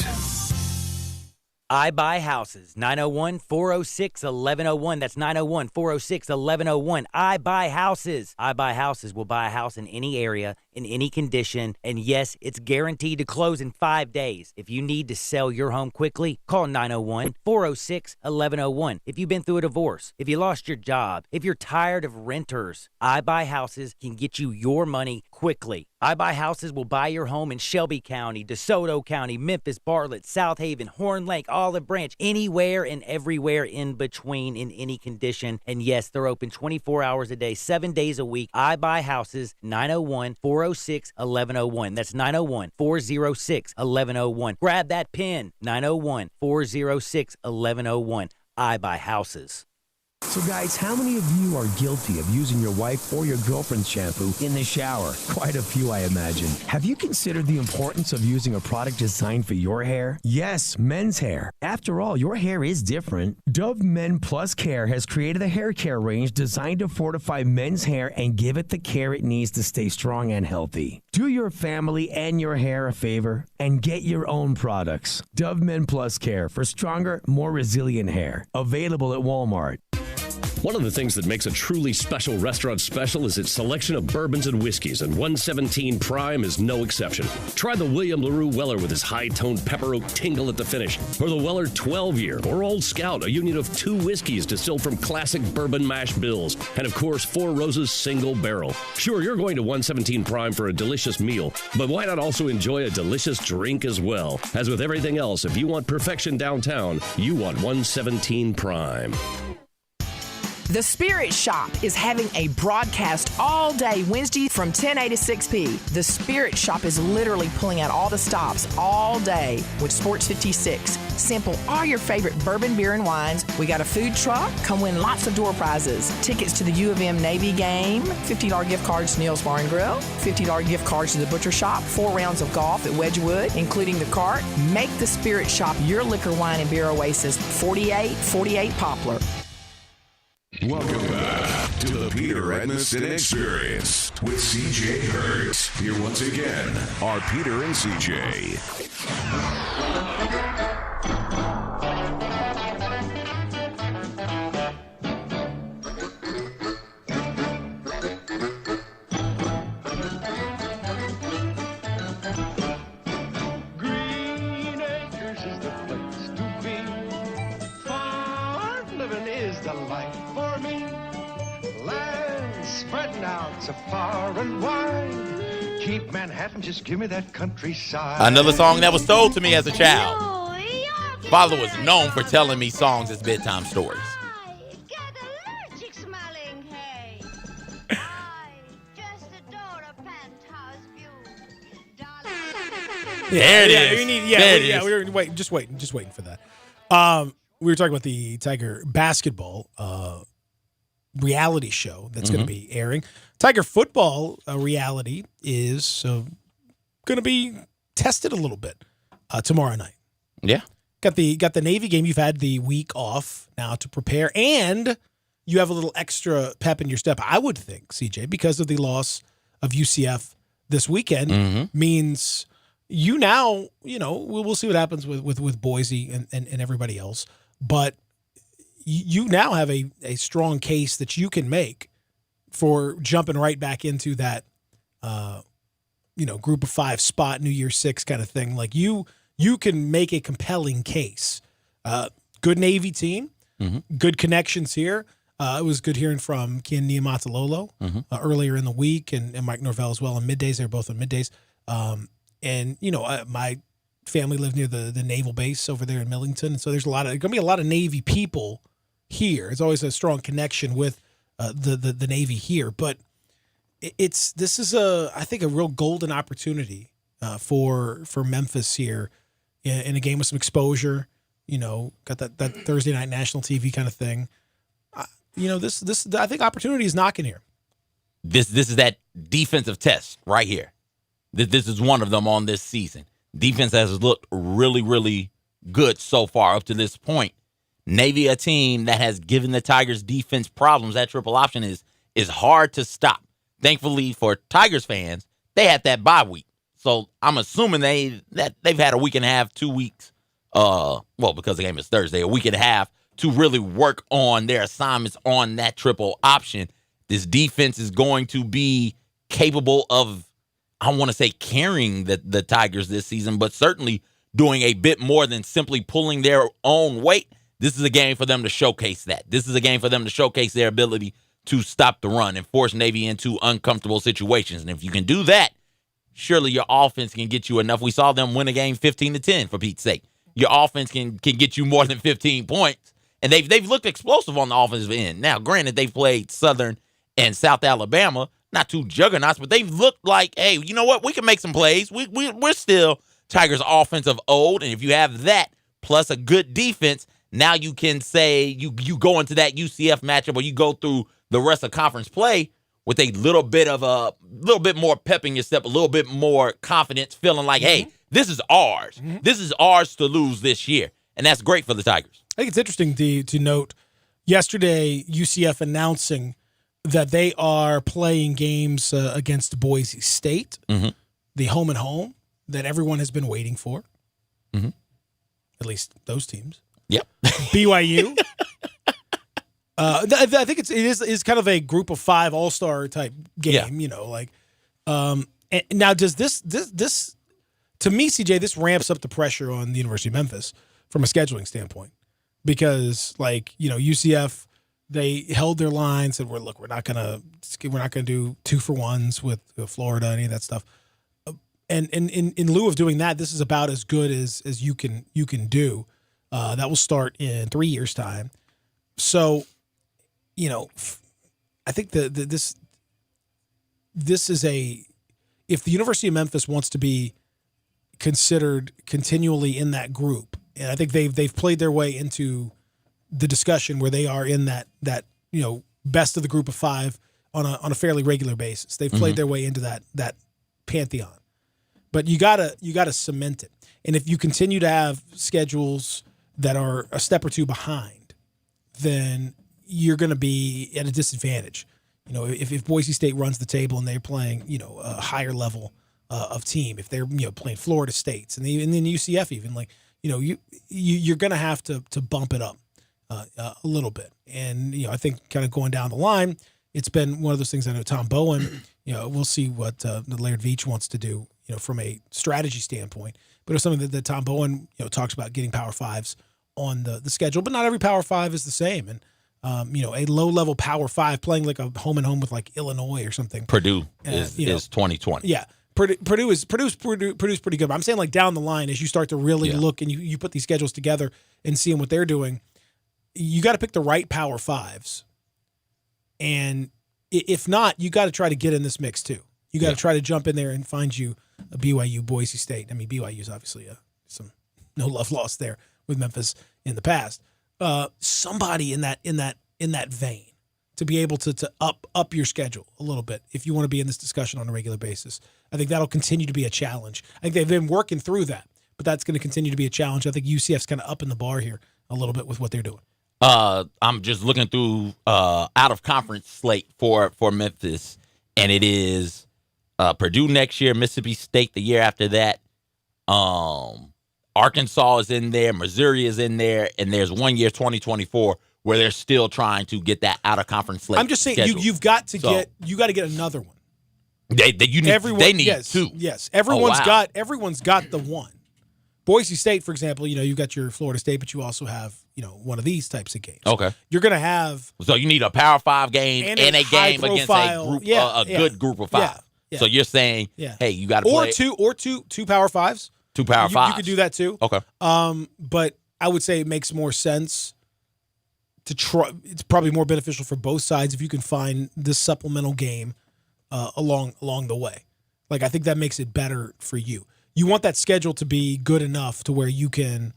I Buy Houses, 901-406-1101. That's 901-406-1101. I Buy Houses. I Buy Houses will buy a house in any area, in any condition, and yes, it's guaranteed to close in 5 days. If you need to sell your home quickly, call 901-406-1101. If you've been through a divorce, if you lost your job, if you're tired of renters, I Buy Houses can get you your money quickly. I Buy Houses will buy your home in Shelby County, DeSoto County, Memphis, Bartlett, South Haven, Horn Lake, Olive Branch, anywhere and everywhere in between in any condition. And yes, they're open 24 hours a day, 7 days a week. I Buy Houses, 901-406-1101. That's 901-406-1101. Grab that pen, 901-406-1101. I Buy Houses. So guys, how many of you are guilty of using your wife or your girlfriend's shampoo in the shower? Quite a few, I imagine. Have you considered the importance of using a product designed for your hair? Yes, men's hair. After all, your hair is different. Dove Men Plus Care has created a hair care range designed to fortify men's hair and give it the care it needs to stay strong and healthy. Do your family and your hair a favor and get your own products. Dove Men Plus Care for stronger, more resilient hair. Available at Walmart. One of the things that makes a truly special restaurant special is its selection of bourbons and whiskeys, and 117 Prime is no exception. Try the William LaRue Weller with his high-toned pepper oak tingle at the finish, or the Weller 12-year, or Old Scout, a union of 2 whiskeys distilled from classic bourbon mash bills, and of course, 4 Roses single barrel. Sure, you're going to 117 Prime for a delicious meal, but why not also enjoy a delicious drink as well? As with everything else, if you want perfection downtown, you want 117 Prime. The Spirit Shop is having a broadcast all day Wednesday from 10 a to 6 p. The Spirit Shop is literally pulling out all the stops all day with Sports 56. Sample all your favorite bourbon, beer, and wines. We got a food truck. Come win lots of door prizes. Tickets to the U of M Navy game. $50 gift cards to Neil's Bar and Grill. $50 gift cards to the Butcher Shop. 4 rounds of golf at Wedgwood, including the cart. Make the Spirit Shop your liquor, wine, and beer oasis. 4848 Poplar. Welcome back to the Peter Edmiston Experience with CJ Hurt. Here once again are Peter and CJ. Green Acres is the place to be. Farm living is the life for me. Land spreading out so far and wide. Keep Manhattan, just give me that countryside. Another song that was told to me as a child. Father was known for telling me songs as bedtime stories. There it is. We were just waiting for that. We were talking about the Tiger basketball reality show that's going to be airing. Tiger football reality is going to be tested a little bit tomorrow night. Yeah. Got the Navy game. You've had the week off now to prepare, and you have a little extra pep in your step, I would think, CJ, because of the loss of UCF this weekend means you now, we'll see what happens with Boise and everybody else, but you now have a strong case that you can make for jumping right back into that, group of 5 spot, New Year's 6 kind of thing. Like you can make a compelling case. Good Navy team, good connections here. It was good hearing from Ken Niumatalolo earlier in the week and Mike Norvell as well on middays. They're both on middays. My family lived near the naval base over there in Millington. And so there's going to be a lot of Navy people here. It's always a strong connection with the Navy here. But this is I think a real golden opportunity for Memphis here in a game with some exposure. Got that Thursday night national TV kind of thing. This I think opportunity is knocking here. This is that defensive test right here. This is one of them on this season. Defense has looked really, really good so far up to this point. Navy, a team that has given the Tigers defense problems, that triple option is hard to stop. Thankfully for Tigers fans, they had that bye week. So I'm assuming they've had a week and a half, 2 weeks, because the game is Thursday, a week and a half to really work on their assignments on that triple option. This defense is going to be capable of, I want to say, carrying the Tigers this season, but certainly doing a bit more than simply pulling their own weight. This is a game for them to showcase that. This is a game for them to showcase their ability to stop the run and force Navy into uncomfortable situations. And if you can do that, surely your offense can get you enough. We saw them win a game 15-10, for Pete's sake. Your offense can get you more than 15 points. And they've looked explosive on the offensive end. Now, granted, they've played Southern and South Alabama, not two juggernauts, but they've looked like, hey, you know what? We can make some plays. We're still Tigers offense of old. And if you have that plus a good defense, now you can say you go into that UCF matchup or you go through the rest of conference play with a little bit more pep in your step, a little bit more confidence, feeling like, hey, this is ours. This is ours to lose this year. And that's great for the Tigers. I think it's interesting to note yesterday UCF announcing that they are playing games against Boise State, the home and home that everyone has been waiting for. At least those teams. Yep. BYU. I think it is kind of a group of five all-star type game, and now does this to me, CJ, this ramps up the pressure on the University of Memphis from a scheduling standpoint, because UCF, they held their line, said we're not gonna do 2-for-1s with Florida, any of that stuff, and in lieu of doing that, this is about as good as you can do. That will start in 3 years' time. So, I think this is if the University of Memphis wants to be considered continually in that group, and I think they've played their way into the discussion where they are in that best of the group of five on a fairly regular basis. They've played their way into that pantheon, but you gotta cement it. And if you continue to have schedules that are a step or two behind, then you're going to be at a disadvantage. If Boise State runs the table and they're playing, a higher level of team, if they're playing Florida States and then UCF even, you're going to have to bump it up a little bit. And I think kind of going down the line, it's been one of those things. I know Tom Bowen. We'll see what the Laird Veach wants to do. From a strategy standpoint, but it's something that Tom Bowen talks about, getting Power Fives on the schedule. But not every Power Five is the same, and a low level Power Five playing like a home and home with like Illinois or something. Purdue is 2020. Yeah, Purdue's pretty good. But I'm saying like down the line, as you start to really look and you put these schedules together and seeing what they're doing, you got to pick the right Power Fives, and if not, you got to try to get in this mix too. You got to try to jump in there and find you a BYU, Boise State. I mean, BYU is obviously some no love lost there with Memphis in the past. Somebody in that vein to be able to up your schedule a little bit if you want to be in this discussion on a regular basis. I think that'll continue to be a challenge. I think they've been working through that, but that's going to continue to be a challenge. I think UCF's kind of up in the bar here a little bit with what they're doing. I'm just looking through out of conference slate for Memphis, and it is Purdue next year, Mississippi State the year after that. Arkansas is in there, Missouri is in there, and there's 1 year, 2024, where they're still trying to get that out of conference slate. I'm just saying you've got to get another one. They need two. Yes, everyone's got the one. Boise State, for example, you've got your Florida State, but you also have one of these types of games. Okay, you're going to have. So you need a Power 5 game and a game against a group, good group of five. Yeah. So you're saying, hey, you got to play two Power 5s. Two Power 5s. You could do that too. Okay. But I would say it makes more sense to try. It's probably more beneficial for both sides if you can find this supplemental game along the way. Like, I think that makes it better for you. You want that schedule to be good enough to where you can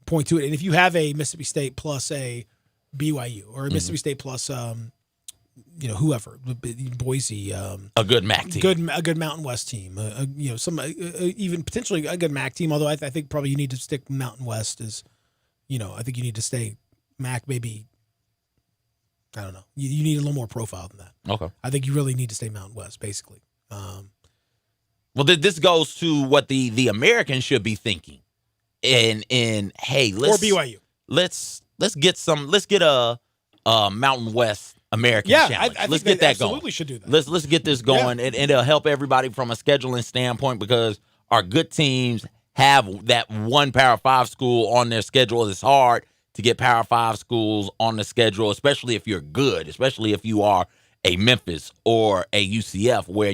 point to it. And if you have a Mississippi State plus a BYU or a Mississippi State plus whoever, Boise, a good MAC team, a good Mountain West team, even potentially a good MAC team. Although I think probably you need to stick Mountain West as, I think you need to stay MAC maybe, I don't know. You need a little more profile than that. Okay. I think you really need to stay Mountain West, basically. Well, this goes to what the Americans should be thinking. And hey, or BYU. Let's get a Mountain West American challenge. I let's think get that absolutely going. Should do that. Let's get this going, and it'll help everybody from a scheduling standpoint because our good teams have that one Power 5 school on their schedule. It's hard to get Power 5 schools on the schedule, especially if you're good, especially if you are a Memphis or a UCF, where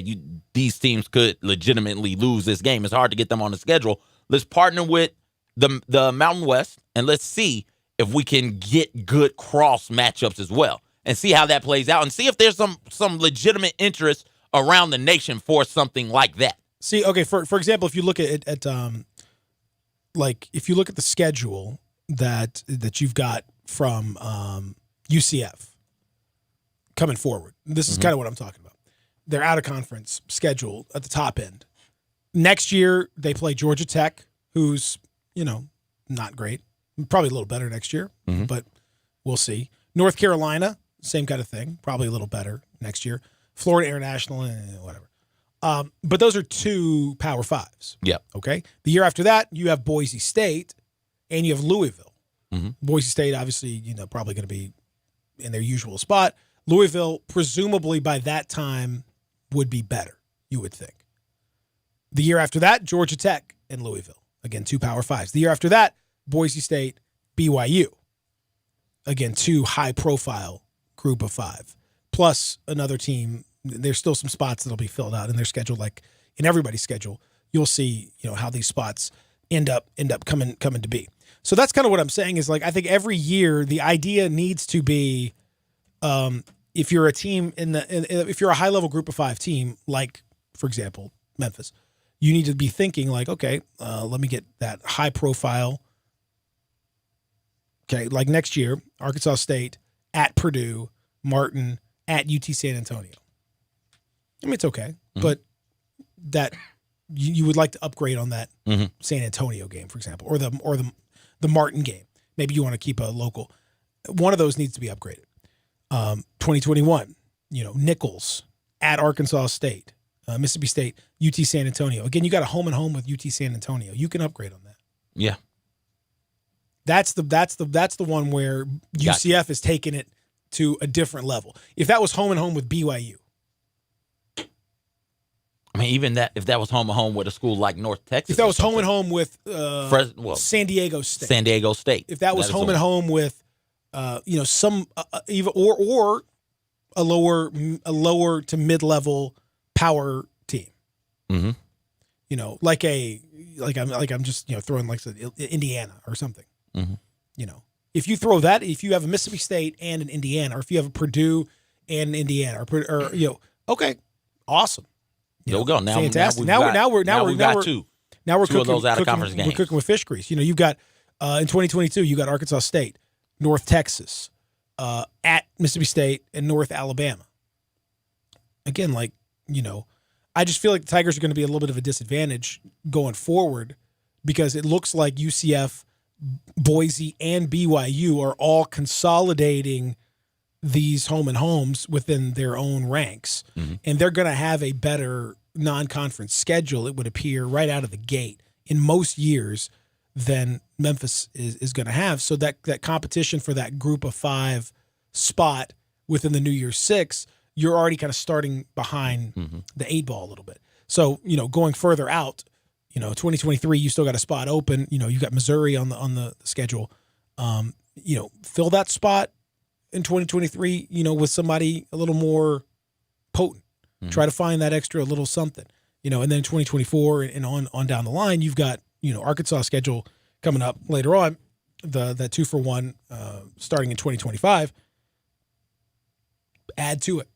these teams could legitimately lose this game. It's hard to get them on the schedule. Let's partner with the Mountain West, and let's see if we can get good cross matchups as well, and see how that plays out, and see if there's some legitimate interest around the nation for something like that. See, okay, for example, if you look at if you look at the schedule that you've got from UCF coming forward, this is kind of what I'm talking about. They're out of conference schedule at the top end. Next year they play Georgia Tech, who's not great, probably a little better next year, but we'll see. North Carolina, same kind of thing, probably a little better next year. Florida International, whatever. But those are two Power 5s. Yeah. Okay. The year after that, you have Boise State and you have Louisville. Boise State, obviously, probably going to be in their usual spot. Louisville, presumably by that time, would be better, you would think. The year after that, Georgia Tech and Louisville. Again, two Power 5s. The year after that, Boise State, BYU. Again, two high-profile group of 5. Plus another team. There's still some spots that'll be filled out in their schedule, like in everybody's schedule. You'll see, how these spots end up coming to be. So that's kind of what I'm saying is, like, I think every year the idea needs to be, if you're a team if you're a high level group of 5 team, like for example Memphis, you need to be thinking like, okay, let me get that high profile. Okay, like next year, Arkansas State at Purdue, Martin at UT San Antonio. I mean, it's okay, but that you would like to upgrade on that San Antonio game, for example, or the Martin game. Maybe you want to keep a local. One of those needs to be upgraded. 2021, Nichols at Arkansas State, Mississippi State, UT San Antonio. Again, you got a home and home with UT San Antonio. You can upgrade on that. Yeah. That's the one where UCF has taken it to a different level. If that was home and home with BYU. I mean, even that, if that was home and home with a school like North Texas. If that was home and home with San Diego State. San Diego State. If that was home and home with, some even or a lower to mid-level power team. Like I'm just throwing like Indiana or something. If you throw that, if you have a Mississippi State and an Indiana, or if you have a Purdue and an Indiana, or okay, awesome. There we go. Now, fantastic. Now we're two. Now we're cooking of those out of conference games. We're cooking with fish grease. You've got in 2022, you got Arkansas State, North Texas, at Mississippi State, and North Alabama. Again, I just feel like the Tigers are going to be a little bit of a disadvantage going forward because it looks like UCF, Boise, and BYU are all consolidating these home and homes within their own ranks. And they're going to have a better non-conference schedule, it would appear, right out of the gate in most years than Memphis is going to have. So that competition for that group of 5 spot within the New Year's Six, you're already kind of starting behind the 8 ball a little bit. So, going further out, 2023, you still got a spot open. You got Missouri on the schedule. Fill that spot in 2023, with somebody a little more potent. Try to find that extra little something, and then 2024 and on down the line, you've got, Arkansas schedule coming up later on, that 2-for-1 starting in 2025. Add to it.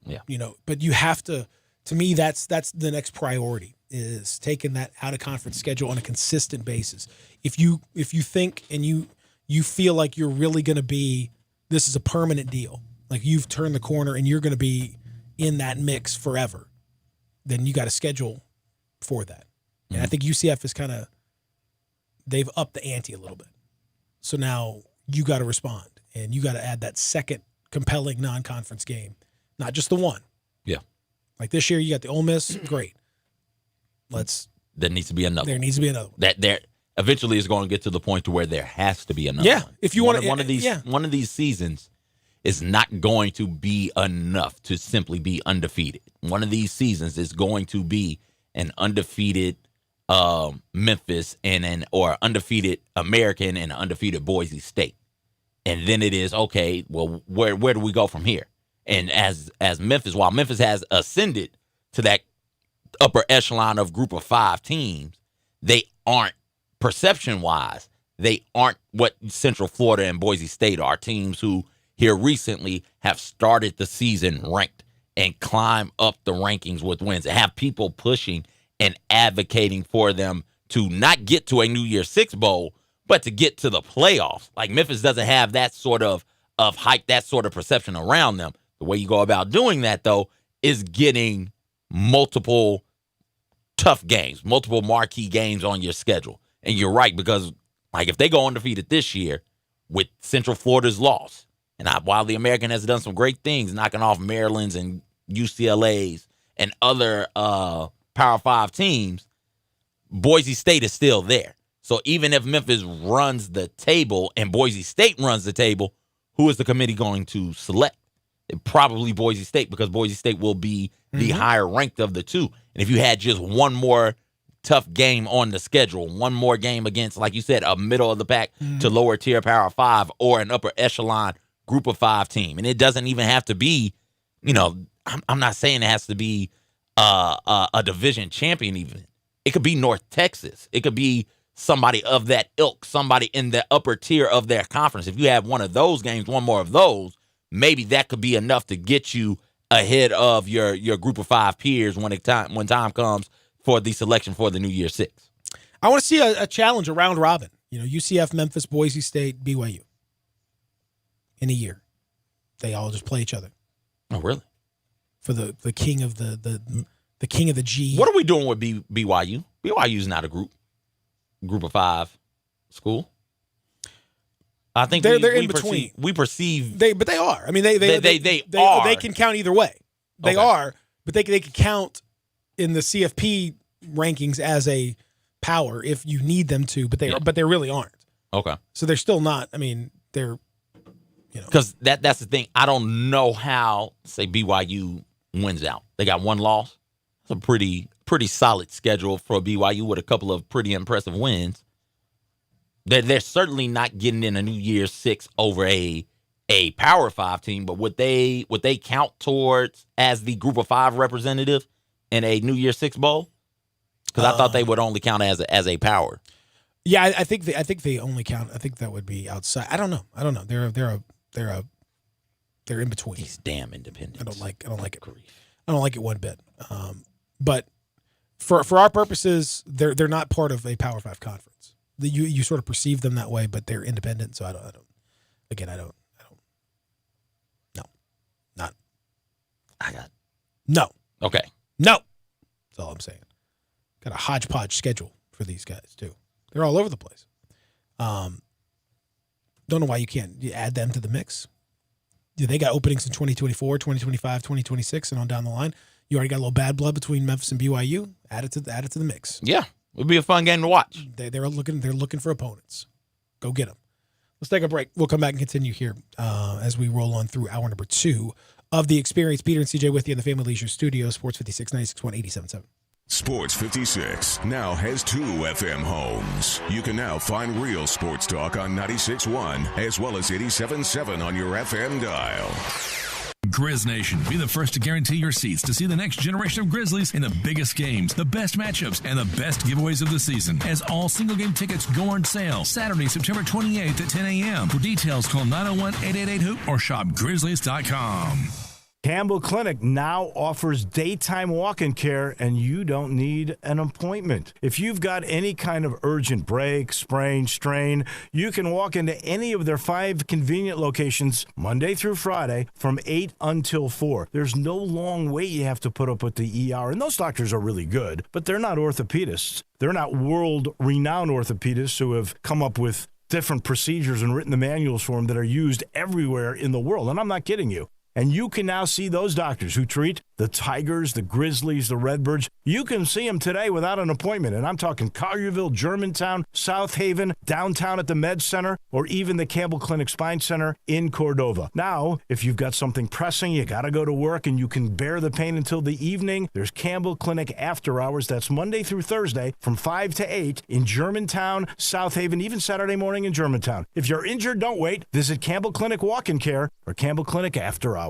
Yeah. But you have to me, that's the next priority, is taking that out of conference schedule on a consistent basis. If you think and you feel like you're really going to be, this is a permanent deal, like you've turned the corner and you're going to be in that mix forever, then you got to schedule for that. And I think UCF is they've upped the ante a little bit. So now you got to respond, and you got to add that second compelling non-conference game, not just the one. Yeah. Like this year, you got the Ole Miss. Great. There needs to be another. There needs to be another one. That there eventually is going to get to the point to where there has to be another. Yeah. One. If you want one of these seasons is not going to be enough to simply be undefeated. One of these seasons is going to be an undefeated Memphis or undefeated American and undefeated Boise State. And then it is, okay, well, where do we go from here? And as Memphis, while Memphis has ascended to that upper echelon of group of 5 teams, they aren't, perception-wise, they aren't what Central Florida and Boise State are, teams who here recently have started the season ranked and climb up the rankings with wins and have people pushing and advocating for them to not get to a New Year's Six Bowl, but to get to the playoffs. Like Memphis doesn't have that sort of hype, that sort of perception around them. The way you go about doing that, though, is getting multiple tough games, multiple marquee games on your schedule. And you're right, because like if they go undefeated this year with Central Florida's loss, and while the American has done some great things, knocking off Maryland's and UCLA's and other Power 5 teams, Boise State is still there. So even if Memphis runs the table and Boise State runs the table, who is the committee going to select? Probably Boise State, because Boise State will be the higher ranked of the two. And if you had just one more tough game on the schedule, one more game against, like you said, a middle of the pack to lower tier Power 5 or an upper echelon group of 5 team, and it doesn't even have to be, I'm not saying it has to be a division champion even. It could be North Texas. It could be somebody of that ilk, somebody in the upper tier of their conference. If you have one of those games, one more of those, maybe that could be enough to get you ahead of your group of 5 peers when time comes for the selection for the New Year's Six. I want to see a challenge, a round robin. UCF, Memphis, Boise State, BYU. In a year, they all just play each other. Oh, really? For the king of the king of the G. What are we doing with BYU? BYU's not a group of 5 school. I think they're in between. We perceive, but they are. I mean, they are. They can count either way. They are, but they can count in the CFP rankings as a power if you need them to. But they really aren't. Okay. So they're still not. I mean, they're. Because that's the thing. I don't know how, say, BYU wins out. They got 1 loss. It's a pretty solid schedule for BYU with a couple of pretty impressive wins. They're certainly not getting in a New Year's Six over a Power 5 team, but would they count towards as the group of 5 representative in a New Year's Six Bowl? Because I thought they would only count as a power. Yeah, I think they only count. I think that would be outside. I don't know. They're in between. These damn independents. I don't like it. I don't like it one bit. But for our purposes, they're not part of a Power 5 conference. You sort of perceive them that way, but they're independent. So I don't. No, not. I got. No. Okay. No. That's all I'm saying. Got a hodgepodge schedule for these guys too. They're all over the place. Don't know why you can't add them to the mix. They got openings in 2024, 2025, 2026, and on down the line. You already got a little bad blood between Memphis and BYU. Add it to the mix. Yeah, it would be a fun game to watch. They're looking for opponents. Go get them. Let's take a break. We'll come back and continue here as we roll on through hour number 2 of The Experience. Peter and CJ with you in the Family Leisure Studio, Sports 56, 96.1, 87.7. Sports 56 now has 2 FM homes. You can now find real sports talk on 96.1 as well as 87.7 on your FM dial. Grizz Nation, be the first to guarantee your seats to see the next generation of Grizzlies in the biggest games, the best matchups, and the best giveaways of the season. As all single game tickets go on sale Saturday, September 28th at 10 a.m. For details, call 901-888-HOOP or shop Grizzlies.com. Campbell Clinic now offers daytime walk-in care, and you don't need an appointment. If you've got any kind of urgent break, sprain, strain, you can walk into any of their 5 convenient locations Monday through Friday from 8 until 4. There's no long wait you have to put up with the ER, and those doctors are really good, but they're not orthopedists. They're not world-renowned orthopedists who have come up with different procedures and written the manuals for them that are used everywhere in the world. And I'm not kidding you. And you can now see those doctors who treat the Tigers, the Grizzlies, the Redbirds. You can see them today without an appointment. And I'm talking Collierville, Germantown, South Haven, downtown at the Med Center, or even the Campbell Clinic Spine Center in Cordova. Now, if you've got something pressing, you got to go to work and you can bear the pain until the evening, there's Campbell Clinic After Hours. That's Monday through Thursday from 5 to 8 in Germantown, South Haven, even Saturday morning in Germantown. If you're injured, don't wait. Visit Campbell Clinic Walk-In Care or Campbell Clinic After Hours.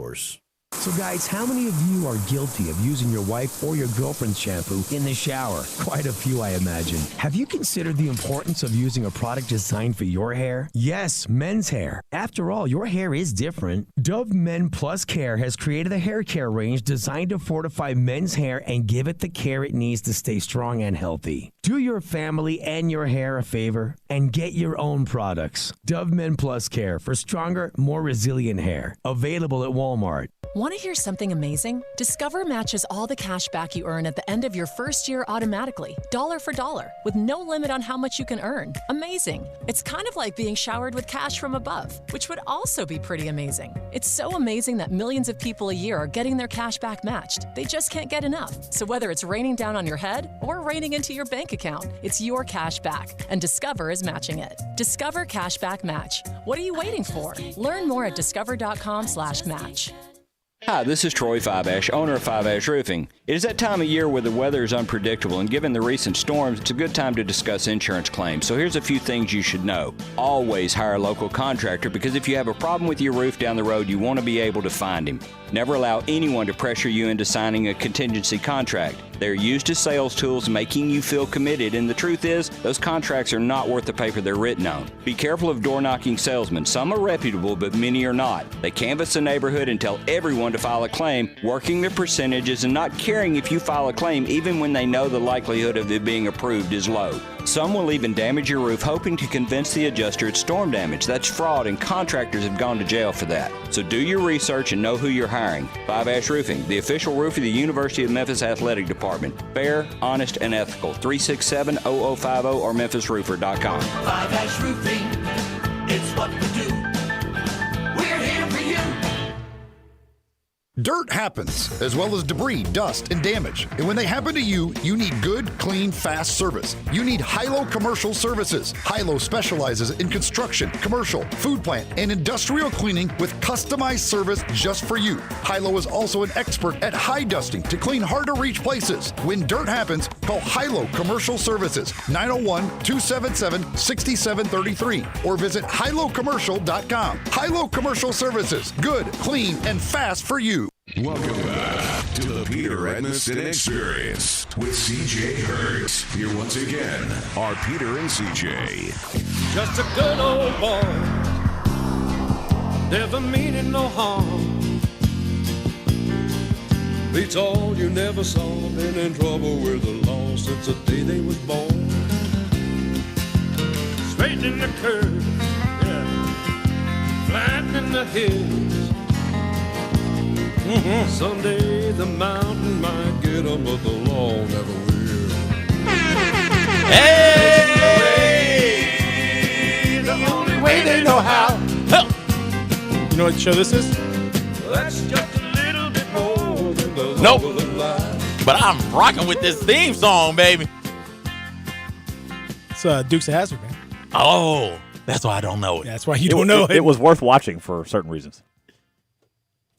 So guys, how many of you are guilty of using your wife or your girlfriend's shampoo in the shower? Quite a few, I imagine. Have you considered the importance of using a product designed for your hair? Yes, men's hair. After all, your hair is different. Dove Men Plus Care has created a hair care range designed to fortify men's hair and give it the care it needs to stay strong and healthy. Do your family and your hair a favor and get your own products. Dove Men Plus Care for stronger, more resilient hair. Available at Walmart. Want to hear something amazing? Discover matches all the cash back you earn at the end of your first year automatically, dollar for dollar, with no limit on how much you can earn. Amazing. It's kind of like being showered with cash from above, which would also be pretty amazing. It's so amazing that millions of people a year are getting their cash back matched. They just can't get enough. So whether it's raining down on your head or raining into your bank account, it's your cash back, and Discover is matching it. Discover Cashback Match. What are you waiting for? Learn more at discover.com/match. Hi, this is Troy Five-Ash, owner of Five-Ash Roofing. It is that time of year where the weather is unpredictable, and given the recent storms, it's a good time to discuss insurance claims. So here's a few things you should know. Always hire a local contractor, because if you have a problem with your roof down the road, you want to be able to find him. Never allow anyone to pressure you into signing a contingency contract. They're used as sales tools, making you feel committed, and the truth is, those contracts are not worth the paper they're written on. Be careful of door-knocking salesmen. Some are reputable, but many are not. They canvass the neighborhood and tell everyone to file a claim, working their percentages and not caring if you file a claim, even when they know the likelihood of it being approved is low. Some will even damage your roof, hoping to convince the adjuster it's storm damage. That's fraud, and contractors have gone to jail for that. So do your research and know who you're hiring. Five-Ash Roofing, the official roof of the University of Memphis Athletic Department. Fair, honest, and ethical. 367-0050 or memphisroofer.com. Five-Ash Roofing, it's what we do. We're here for you. Dirt happens, as well as debris, dust, and damage. And when they happen to you, you need good, clean, fast service. You need Hilo Commercial Services. Hilo specializes in construction, commercial, food plant, and industrial cleaning with customized service just for you. Hilo is also an expert at high dusting to clean hard-to-reach places. When dirt happens, call Hilo Commercial Services, 901-277-6733, or visit HiloCommercial.com. Hilo Commercial Services, good, clean, and fast for you. Welcome back to the Peter Edmiston Experience with CJ Hurt. Here once again are Peter and CJ. Just a good old boy, never meaning no harm. They told you never saw, been in trouble with the law since the day they was born. Straight in the curve, yeah, flat in the hills. Someday the mountain might get them, but the law never will. Hey! The only way they know how. You know what show this is? That's just a little bit more than the Nope. love of life. But I'm rocking with this theme song, baby. It's Dukes of Hazzard, man. Oh, that's why I don't know it. That's why you don't know it. It was worth watching for certain reasons.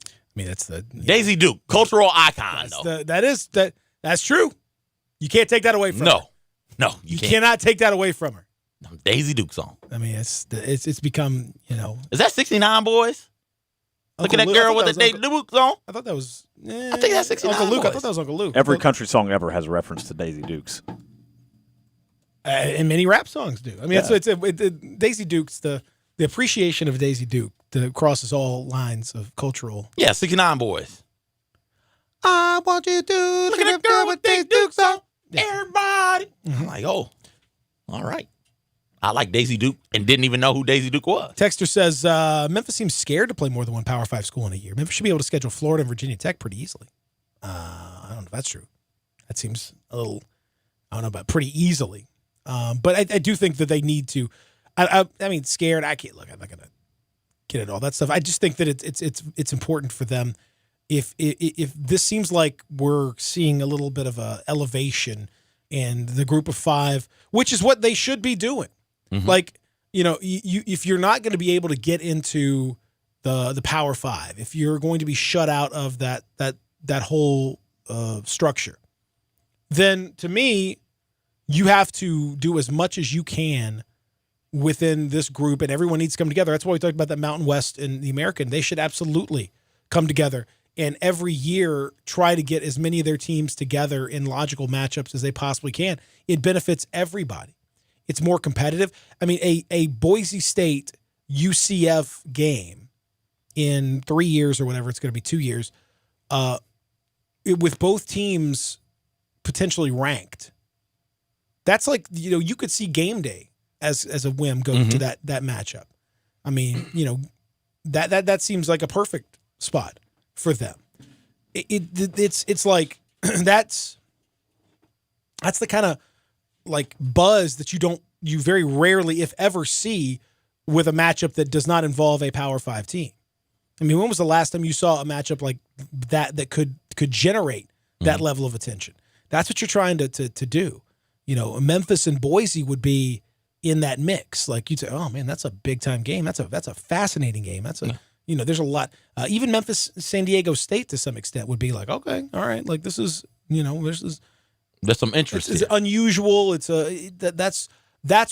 I mean, that's the Daisy Duke, cultural icon. That's true. You can't take that away from her. No, you cannot take that away from her. Daisy Duke song. I mean, it's become, you know. Is that 69 Boys? Look at that girl with the Daisy Duke song. I thought that was. I think that's 69 Uncle Luke. Boys. I thought that was Uncle Luke. Every country song ever has a reference to Daisy Dukes. And many rap songs do. I mean, Daisy Duke's the appreciation of Daisy Duke that crosses all lines of cultural. Yeah, 69 Boys. I want you to look at that girl with Daisy Duke's on. Everybody. I'm like, oh, all right. I like Daisy Duke and didn't even know who Daisy Duke was. Texter says Memphis seems scared to play more than one Power 5 school in a year. Memphis should be able to schedule Florida and Virginia Tech pretty easily. I don't know if that's true. That seems a little, I don't know about pretty easily. But I do think that they need to. I mean, scared. I can't look. I'm not gonna get into all that stuff. I just think that it's important for them. If this seems like we're seeing a little bit of a elevation in the group of 5, which is what they should be doing. Like, if you're not going to be able to get into the Power 5, if you're going to be shut out of that whole structure, then to me, you have to do as much as you can within this group, and everyone needs to come together. That's why we talked about the Mountain West and the American. They should absolutely come together and every year try to get as many of their teams together in logical matchups as they possibly can. It benefits everybody. It's more competitive. I mean, a Boise State UCF game in 3 years or whatever, it's going to be 2 years, with both teams potentially ranked. That's like, you could see game day as a whim go to that matchup. I mean, that seems like a perfect spot for them. It's like that's the kind of like buzz that you very rarely, if ever, see with a matchup that does not involve a Power 5 team. I mean, when was the last time you saw a matchup like that could generate that level of attention? That's what you're trying to do. Memphis and Boise would be in that mix. Like you'd say, oh man, that's a big time game. That's a fascinating game. That's there's a lot. Even Memphis, San Diego State to some extent would be like, okay, all right, like this is, there's some interest. It's unusual. That's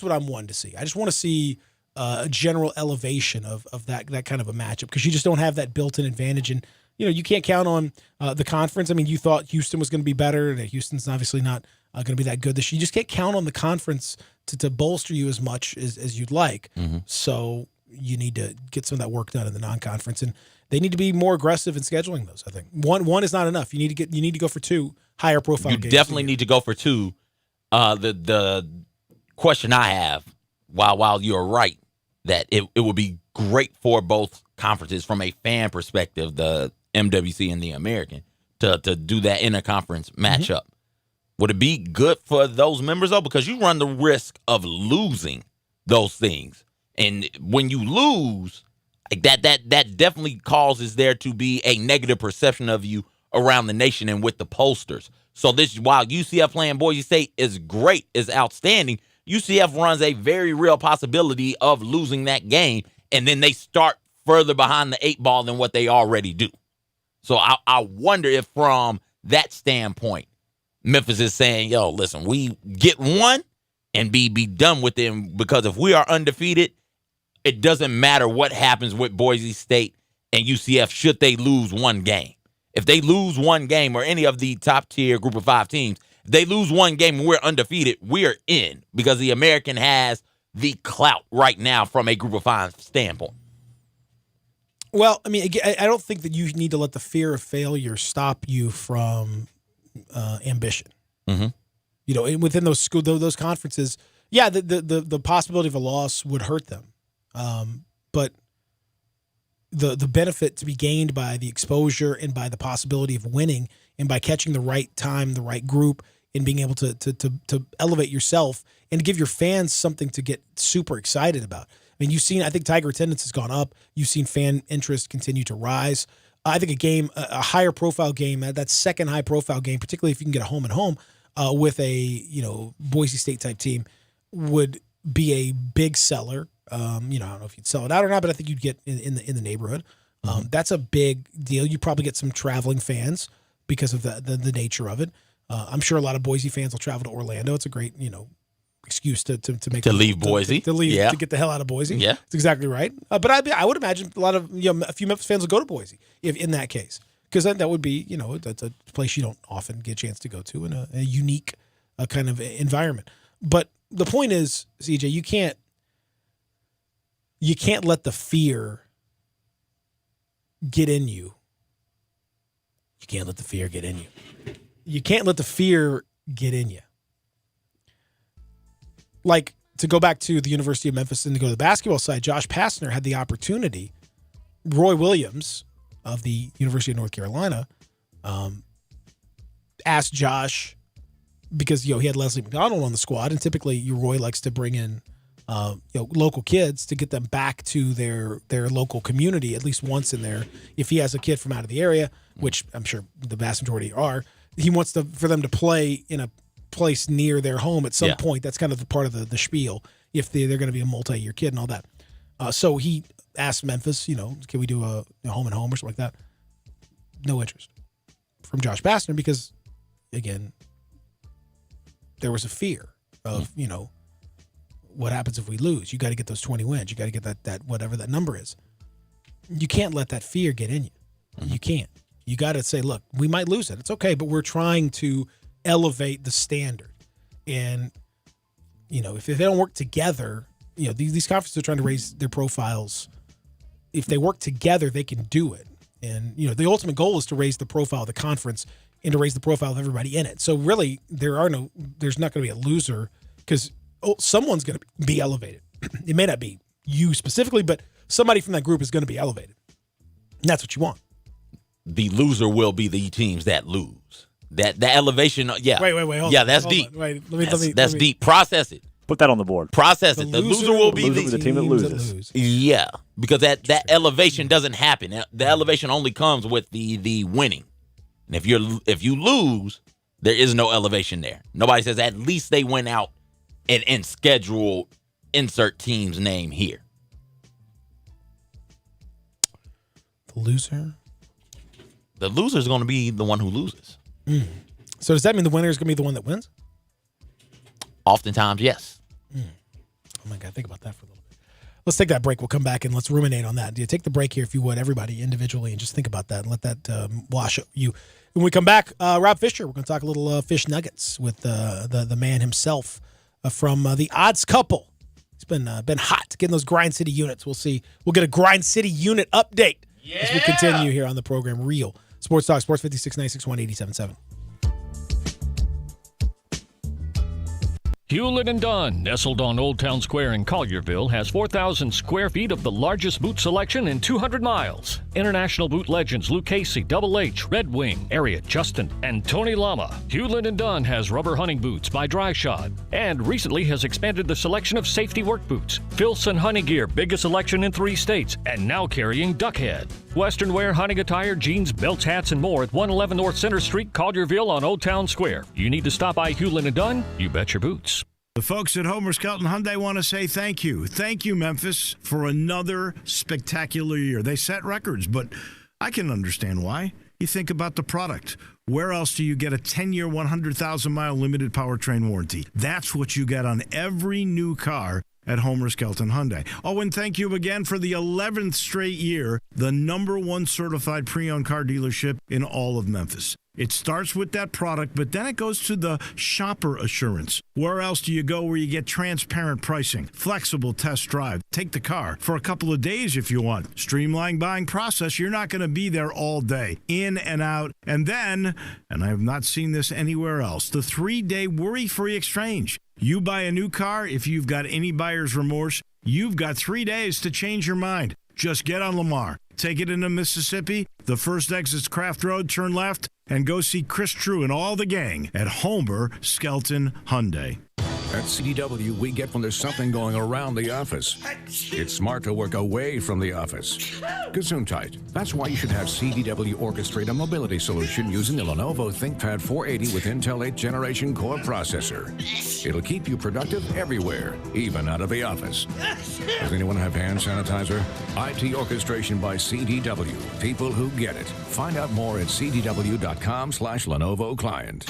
what I'm wanting to see. I just want to see a general elevation of that kind of a matchup, because you just don't have that built-in advantage, and you can't count on the conference. I mean, you thought Houston was going to be better, and Houston's obviously not going to be that good this year. You just can't count on the conference to bolster you as much as you'd like. So you need to get some of that work done in the non-conference, and they need to be more aggressive in scheduling those. I think one is not enough. You need to go for 2 higher profile games. You definitely need to go for 2. The question I have, while you're right that it would be great for both conferences from a fan perspective, the MWC and the American, to do that interconference matchup. Would it be good for those members though? Because you run the risk of losing those things. And when you lose, like that definitely causes there to be a negative perception of you around the nation and with the pollsters. So while UCF playing Boise State is great, is outstanding, UCF runs a very real possibility of losing that game, and then they start further behind the 8 ball than what they already do. So I wonder if from that standpoint, Memphis is saying, yo, listen, we get 1 and be done with them, because if we are undefeated, it doesn't matter what happens with Boise State and UCF should they lose 1 game. If they lose 1 game, or any of the top-tier group of 5 teams, if they lose 1 game and we're undefeated, we're in, because the American has the clout right now from a group of 5 standpoint. Well, I mean, I don't think that you need to let the fear of failure stop you from ambition. Within those conferences, yeah, the possibility of a loss would hurt them, but the benefit to be gained by the exposure and by the possibility of winning and by catching the right time, the right group, and being able to elevate yourself and to give your fans something to get super excited about. I mean, I think Tiger attendance has gone up. You've seen fan interest continue to rise. I think a higher profile game, that second high profile game, particularly if you can get a home and home with a Boise State type team, would be a big seller. I don't know if you'd sell it out or not, but I think you'd get in the neighborhood. That's a big deal. You probably get some traveling fans because of the nature of it. I'm sure a lot of Boise fans will travel to Orlando. It's a great excuse to leave Boise, to leave, to get the hell out of Boise. Yeah, that's exactly right. But I would imagine a few Memphis fans will go to Boise if in that case, because that would be that's a place you don't often get a chance to go to in a unique kind of environment. But the point is, CJ, you can't let the fear get in you. You can't let the fear get in you. You can't let the fear get in you. Like, to go back to the University of Memphis and to go to the basketball side, Josh Pastner had the opportunity. Roy Williams of the University of North Carolina asked Josh, because he had Leslie McDonald on the squad, and typically Roy likes to bring in local kids to get them back to their local community at least once in there. If he has a kid from out of the area, which I'm sure the vast majority are, he wants for them to play in a place near their home at some point. That's kind of the part of the spiel. If they're going to be a multi-year kid and all that. So he asked Memphis, can we do a home and home or something like that? No interest from Josh Bastner because, again, there was a fear of, what happens if we lose? You got to get those 20 wins. You got to get that whatever that number is. You can't let that fear get in you. You can't. You got to say, look, we might lose it. It's okay, but we're trying to elevate the standard. And, if they don't work together, these conferences are trying to raise their profiles. If they work together, they can do it. And, the ultimate goal is to raise the profile of the conference and to raise the profile of everybody in it. So really, there's not going to be a loser because someone's going to be elevated. It may not be you specifically, but somebody from that group is going to be elevated. And that's what you want. The loser will be the teams that lose. That elevation, yeah. Wait. Hold yeah, on, that's hold deep. on. Wait, That's deep. Process it. Put that on the board. Process it. The loser will be the team that loses. Yeah, because that elevation doesn't happen. The elevation only comes with the winning. And if you lose, there is no elevation there. Nobody says at least they went out and schedule insert team's name here. The loser? The loser is going to be the one who loses. So does that mean the winner is going to be the one that wins? Oftentimes, yes. Oh my God, think about that for a little bit. Let's take that break. We'll come back and let's ruminate on that. Take the break here, if you would, everybody individually, and just think about that and let that wash you. When we come back, Rob Fisher, we're going to talk a little fish nuggets with the man himself from the Odds Couple. It's been hot getting those Grind City units. We'll see. We'll get a Grind City unit update as we continue here on the program. Real Sports Talk, Sports 56 961 87.7. Hewlett & Dunn, nestled on Old Town Square in Collierville, has 4,000 square feet of the largest boot selection in 200 miles. International boot legends Luke Casey, Double H, Red Wing, Ariat, Justin, and Tony Lama. Hewlett & Dunn has rubber hunting boots by Dry Shod and recently has expanded the selection of safety work boots. Filson Hunting Gear, biggest selection in 3 states, and now carrying Duckhead. Western wear, hunting attire, jeans, belts, hats, and more at 111 North Center Street, Collierville on Old Town Square. You need to stop by Hewlett & Dunn? You bet your boots. The folks at Homer Skelton Hyundai want to say thank you. Thank you, Memphis, for another spectacular year. They set records, but I can understand why. You think about the product. Where else do you get a 10-year, 100,000-mile limited powertrain warranty? That's what you get on every new car at Homer Skelton Hyundai. Oh, and thank you again for the 11th straight year, the #1 certified pre-owned car dealership in all of Memphis. It starts with that product, but then it goes to the shopper assurance. Where else do you go where you get transparent pricing, flexible test drive, take the car for a couple of days if you want, streamlined buying process? You're not going to be there all day, in and out. And then, and I have not seen this anywhere else, the 3-day worry-free exchange. You buy a new car, if you've got any buyer's remorse, you've got 3 days to change your mind. Just get on Lamar, take it into Mississippi, the first exit's Craft Road, turn left, and go see Chris True and all the gang at Homer Skelton Hyundai. At CDW, we get when there's something going around the office. It's smart to work away from the office. Gesundheit. That's why you should have CDW orchestrate a mobility solution using the Lenovo ThinkPad 480 with Intel 8th generation core processor. It'll keep you productive everywhere, even out of the office. Does anyone have hand sanitizer? IT orchestration by CDW. People who get it. Find out more at cdw.com/Lenovo client.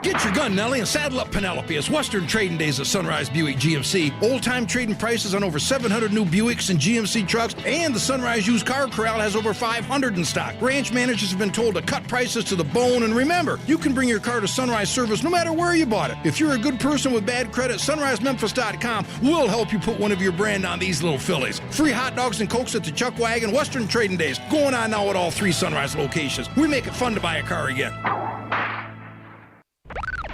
Get your gun, Nellie, and saddle up Penelope. It's Western Trading Days at Sunrise Buick GMC. Old-time trading prices on over 700 new Buicks and GMC trucks, and the Sunrise Used Car Corral has over 500 in stock. Branch managers have been told to cut prices to the bone, and remember, you can bring your car to Sunrise Service no matter where you bought it. If you're a good person with bad credit, SunriseMemphis.com will help you put one of your brand on these little fillies. Free hot dogs and Cokes at the Chuck Wagon. Western Trading Days going on now at all 3 Sunrise locations. We make it fun to buy a car again.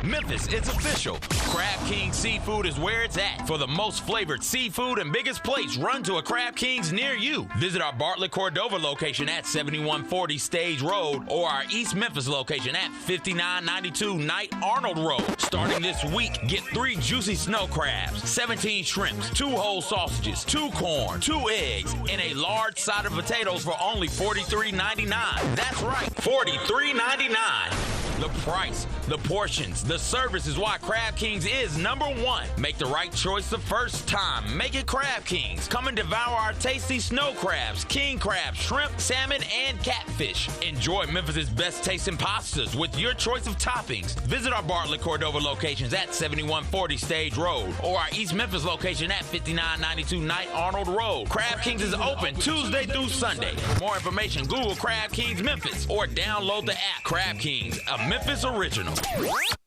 Memphis, it's official. Crab King Seafood is where it's at. For the most flavored seafood and biggest plates, run to a Crab King's near you. Visit our Bartlett Cordova location at 7140 Stage Road or our East Memphis location at 5992 Knight Arnold Road. Starting this week, get 3 juicy snow crabs, 17 shrimps, 2 whole sausages, 2 corn, 2 eggs, and a large side of potatoes for only $43.99. That's right, $43.99. The price, the portions, the service is why Crab Kings is number 1. Make the right choice the first time. Make it Crab Kings. Come and devour our tasty snow crabs, king crabs, shrimp, salmon, and catfish. Enjoy Memphis' best tasting pastas with your choice of toppings. Visit our Bartlett Cordova locations at 7140 Stage Road or our East Memphis location at 5992 Knight Arnold Road. Crab Kings is open Tuesday through Sunday. For more information, Google Crab Kings Memphis or download the app Crab Kings, a Memphis original.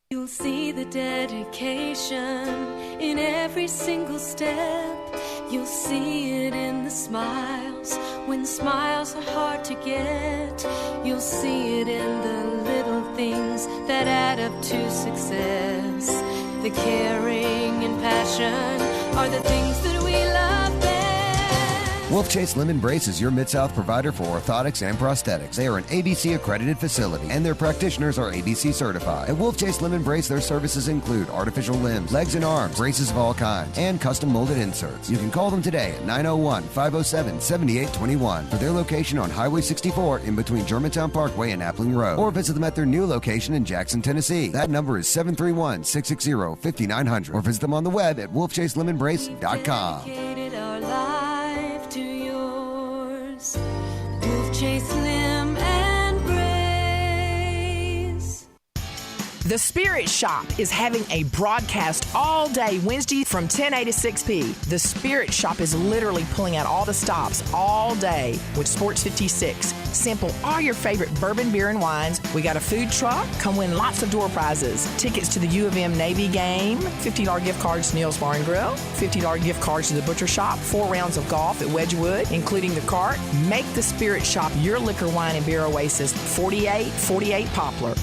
You'll see the dedication in every single step. You'll see it in the smiles when smiles are hard to get. You'll see it in the little things that add up to success. The caring and passion are the things that we love best. Wolf Chase Lemon Brace is your Mid-South provider for orthotics and prosthetics. They are an ABC-accredited facility, and their practitioners are ABC certified. At Wolf Chase Lemon Brace, their services include artificial limbs, legs and arms, braces of all kinds, and custom molded inserts. You can call them today at 901-507-7821 for their location on Highway 64 in between Germantown Parkway and Appling Road, or visit them at their new location in Jackson, Tennessee. That number is 731-660-5900, or visit them on the web at wolfchaselemonbrace.com. Dedicated our life to yours. Wolf Chase Limb and Brace. The Spirit Shop is having a broadcast all day Wednesday from 10A to 6P. The Spirit Shop is literally pulling out all the stops all day with Sports 56. Sample all your favorite bourbon, beer, and wines. We got a food truck. Come win lots of door prizes. Tickets to the U of M Navy game, $50 gift cards to Neil's Bar and Grill, $50 gift cards to the Butcher Shop, 4 rounds of golf at Wedgewood, including the cart. Make the Spirit Shop your liquor, wine, and beer oasis. 4848 Poplar.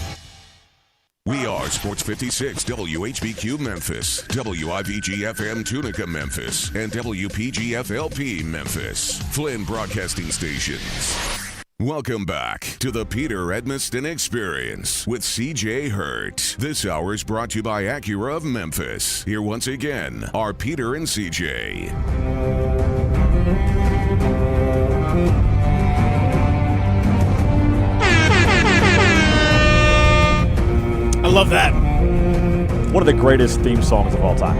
We are Sports 56, WHBQ Memphis, WIVG-FM Tunica Memphis, and WPG-FLP Memphis, Flynn Broadcasting Stations. Welcome back to the Peter Edmiston Experience with CJ Hurt. This hour is brought to you by Acura of Memphis. Here once again are Peter and CJ. I love that. One of the greatest theme songs of all time.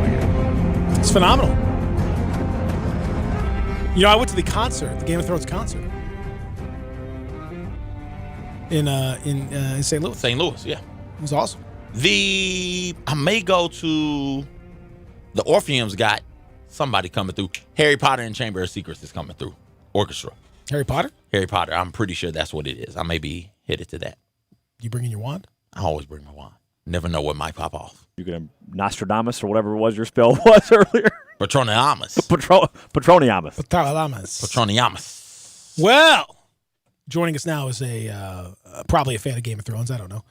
It's phenomenal. You know, I went to the concert, the Game of Thrones concert, in St. Louis. St. Louis, yeah. It was awesome. I may go to the Orpheum's got somebody coming through. Harry Potter and Chamber of Secrets is coming through. Orchestra. Harry Potter? Harry Potter. I'm pretty sure that's what it is. I may be headed to that. You bringing your wand? I always bring my wand. Never know what might pop off. You could Nostradamus or whatever it was your spell was earlier. Patroniamus. Patroniamus. Patroniamus. Well, joining us now is probably a fan of Game of Thrones. I don't know.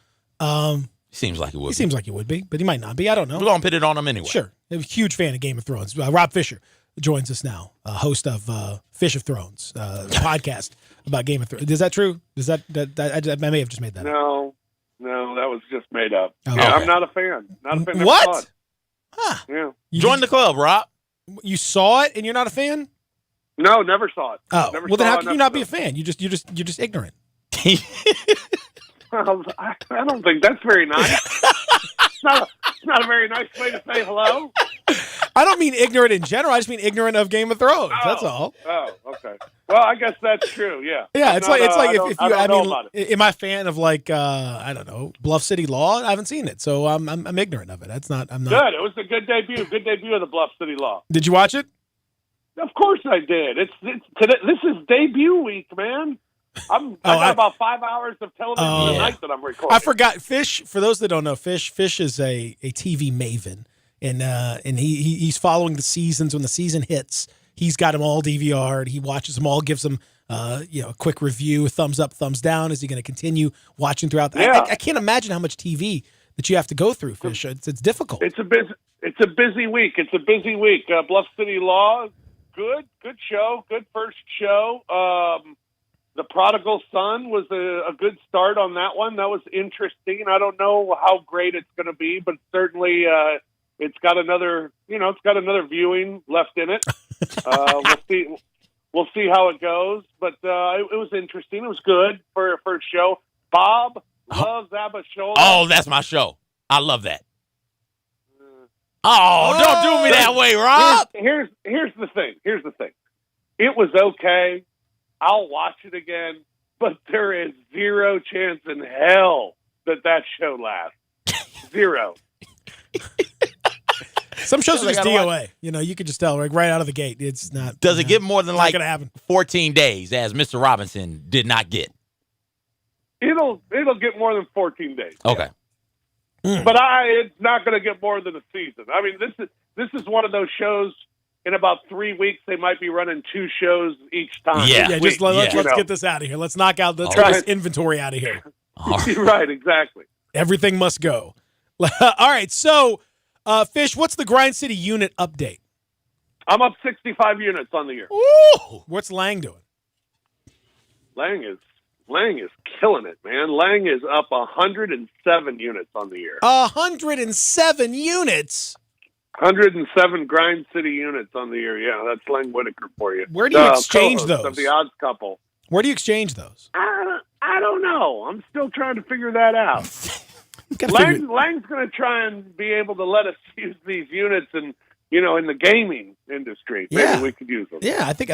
Seems like it would. He seems like he would be, but he might not be. I don't know. We're going to pit it on him anyway. Sure. I'm a huge fan of Game of Thrones. Rob Fisher joins us now, host of Fish of Thrones, podcast about Game of Thrones. Is that true? Is that I may have just made that up. No, that was just made up. Oh, yeah, okay. I'm not a fan. Not a fan. What? Huh. Yeah. Join the club, Rob. You saw it and you're not a fan? No, never saw it. Oh, never well then saw how can you not be a fan? You're just ignorant. Well, I don't think that's very nice. It's not a very nice way to say hello. I don't mean ignorant in general. I just mean ignorant of Game of Thrones. That's all. Oh, okay. Well, I guess that's true. Yeah. Yeah, it's like if you. I mean, about it. am I a fan of I don't know, Bluff City Law? I haven't seen it, so I'm ignorant of it. I'm not. Good. It was a good debut. Good debut of the Bluff City Law. Did you watch it? Of course I did. It's today. This is debut week, man. I got about 5 hours of television a night that I'm recording. I forgot. Fish. For those that don't know, Fish is a TV maven. And he's following the seasons. When the season hits, he's got them all DVR'd. He watches them all, gives them a quick review, thumbs up, thumbs down. Is he going to continue watching throughout? Yeah. I can't imagine how much TV that you have to go through, Fish. It's difficult. It's a busy week. It's a busy week. Bluff City Law, good show, good first show. The Prodigal Son was a good start on that one. That was interesting. I don't know how great it's going to be, but certainly it's got another viewing left in it. We'll see how it goes. But it was interesting. It was good for a first show. Bob loves Abishola. Oh, that's my show. I love that. Don't do me that way, Rob. Here's the thing. It was okay. I'll watch it again, but there is zero chance in hell that show lasts. Zero. Some shows are just DOA. You could just tell right out of the gate. It's not. Does it get more than gonna happen. 14 days, as Mr. Robinson did not get? It'll get more than 14 days. Okay. But it's not going to get more than a season. I mean, this is one of those shows. In about 3 weeks, they might be running 2 shows each time. Yeah. Just let's get this out of here. Let's knock out. Let's get this inventory out of here. Right. Exactly. Everything must go. All right. So, Fish, what's the Grind City unit update? I'm up 65 units on the year. Ooh. What's Lang doing? Lang is killing it, man. Lang is up 107 units on the year. 107 units? 107 Grind City units on the year. Yeah, that's Lang Whitaker for you. Where do you exchange those? Of the odds couple. Where do you exchange those? I don't know. I'm still trying to figure that out. Lang's going to try and be able to let us use these units in the gaming industry. Maybe we could use them. Yeah, I think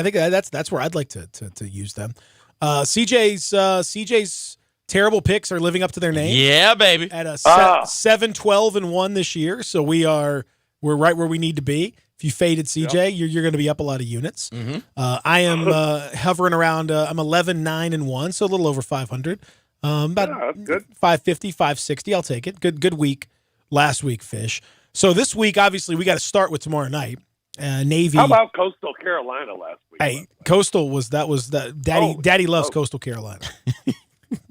that's where I'd like to use them. CJ's terrible picks are living up to their name. Yeah, baby. At a 7-12-1 this year, so we're right where we need to be. If you faded CJ, you're going to be up a lot of units. Mm-hmm. I am hovering around. I'm 11-9-1, so a little over 500. About good. 550, 560. I'll take it. Good week. Last week, Fish. So this week, obviously, we got to start with tomorrow night. Navy. How about Coastal Carolina last week? Hey, Coastal was Daddy. Daddy loves Coastal Carolina.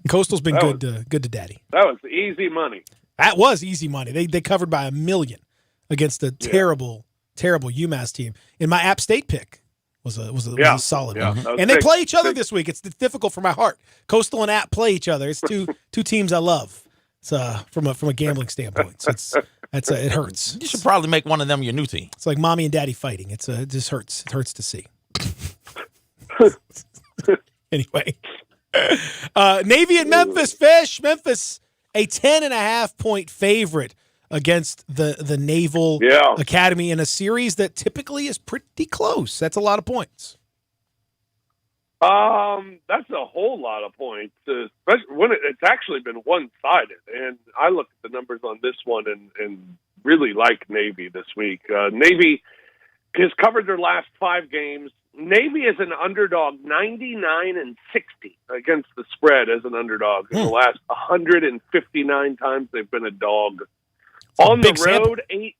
Coastal's been good to Daddy. That was easy money. That was easy money. They covered by 1 million against a terrible UMass team. And my App State pick was a solid one. And they play each other this week. It's difficult for my heart. Coastal and App play each other. It's two teams I love. It's from a gambling standpoint. So it hurts. You should probably make one of them your new team. It's like mommy and daddy fighting. It just hurts. It hurts to see. Anyway, Navy and Memphis, Fish. Memphis, a 10.5-point favorite against the Naval Academy in a series that typically is pretty close. That's a lot of points. That's a whole lot of points, especially when it's actually been one-sided. And I looked at the numbers on this one and really like Navy this week. Navy has covered their last 5 games. Navy is an underdog 99-60 against the spread as an underdog in the last 159 times they've been a dog. On the road, sample.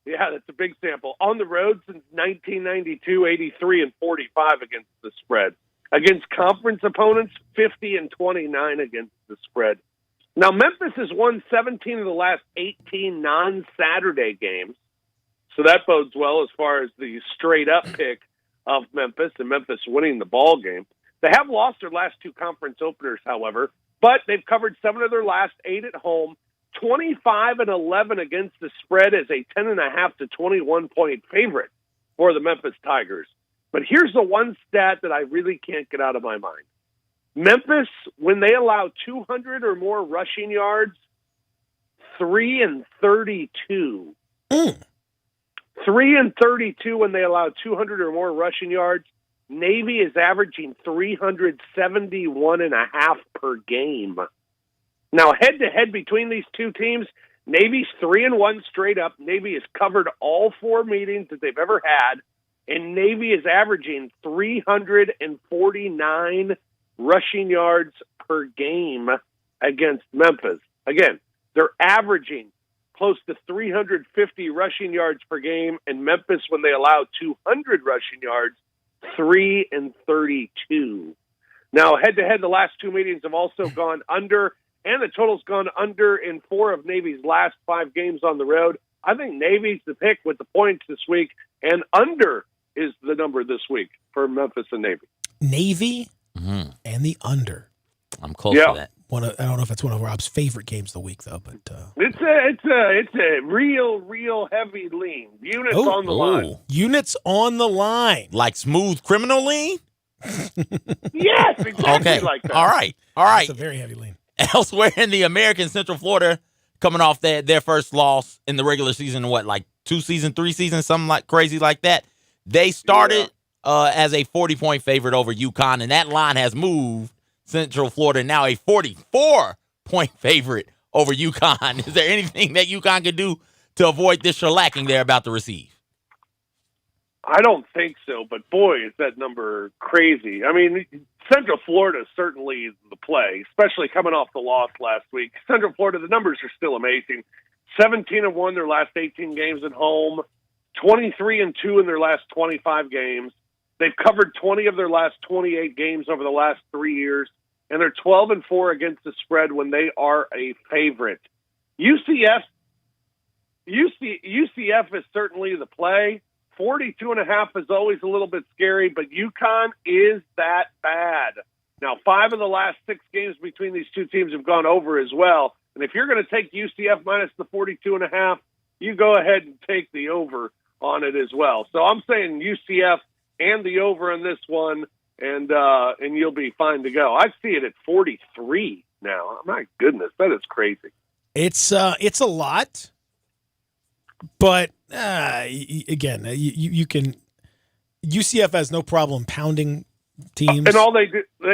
That's a big sample. On the road since 1992, 83-45 against the spread. Against conference opponents, 50-29 against the spread. Now, Memphis has won 17 of the last 18 non-Saturday games, so that bodes well as far as the straight-up pick of Memphis and Memphis winning the ball game. They have lost their last 2 conference openers, however, but they've covered 7 of their last 8 at home, 25-11 against the spread as a 10.5 to 21-point favorite for the Memphis Tigers. But here's the one stat that I really can't get out of my mind. Memphis, when they allow 200 or more rushing yards, 3-32. 3-32 when they allow 200 or more rushing yards. Navy is averaging 371.5 per game. Now, head-to-head between these two teams, Navy's 3-1 straight up. Navy has covered all 4 meetings that they've ever had. And Navy is averaging 349 rushing yards per game against Memphis. Again, they're averaging close to 350 rushing yards per game, and Memphis, when they allow 200 rushing yards, 3-32. Now, head-to-head, the last 2 meetings have also gone under. and the total's gone under in 4 of Navy's last 5 games on the road. I think Navy's the pick with the points this week, and under is the number this week for Memphis and Navy. Navy and the under. I'm close to that. I don't know if it's one of Rob's favorite games of the week, though. But it's a real heavy lean. Units on the line. Units on the line. Like smooth criminal lean? Yes, exactly like that. All right. It's a very heavy lean. Elsewhere in the American, Central Florida, coming off their first loss in the regular season, like 3 seasons, something like crazy like that. They started as a 40-point favorite over UConn, and that line has moved. Central Florida now a 44-point favorite over UConn. Is there anything that UConn could do to avoid this shellacking they're about to receive? I don't think so, but boy, is that number crazy. I mean, Central Florida certainly is the play, especially coming off the loss last week. Central Florida, the numbers are still amazing. 17-1 their last 18 games at home, 23-2 in their last 25 games. They've covered 20 of their last 28 games over the last 3 years, and they're 12-4 against the spread when they are a favorite. UCF is certainly the play. 42.5 is always a little bit scary, but UConn is that bad. Now, 5 of the last 6 games between these two teams have gone over as well. And if you're going to take UCF minus the 42.5, you go ahead and take the over on it as well. So I'm saying UCF and the over on this one, and you'll be fine to go. I see it at 43 now. My goodness, that is crazy. It's a lot, but again, you can. UCF has no problem pounding teams, and all they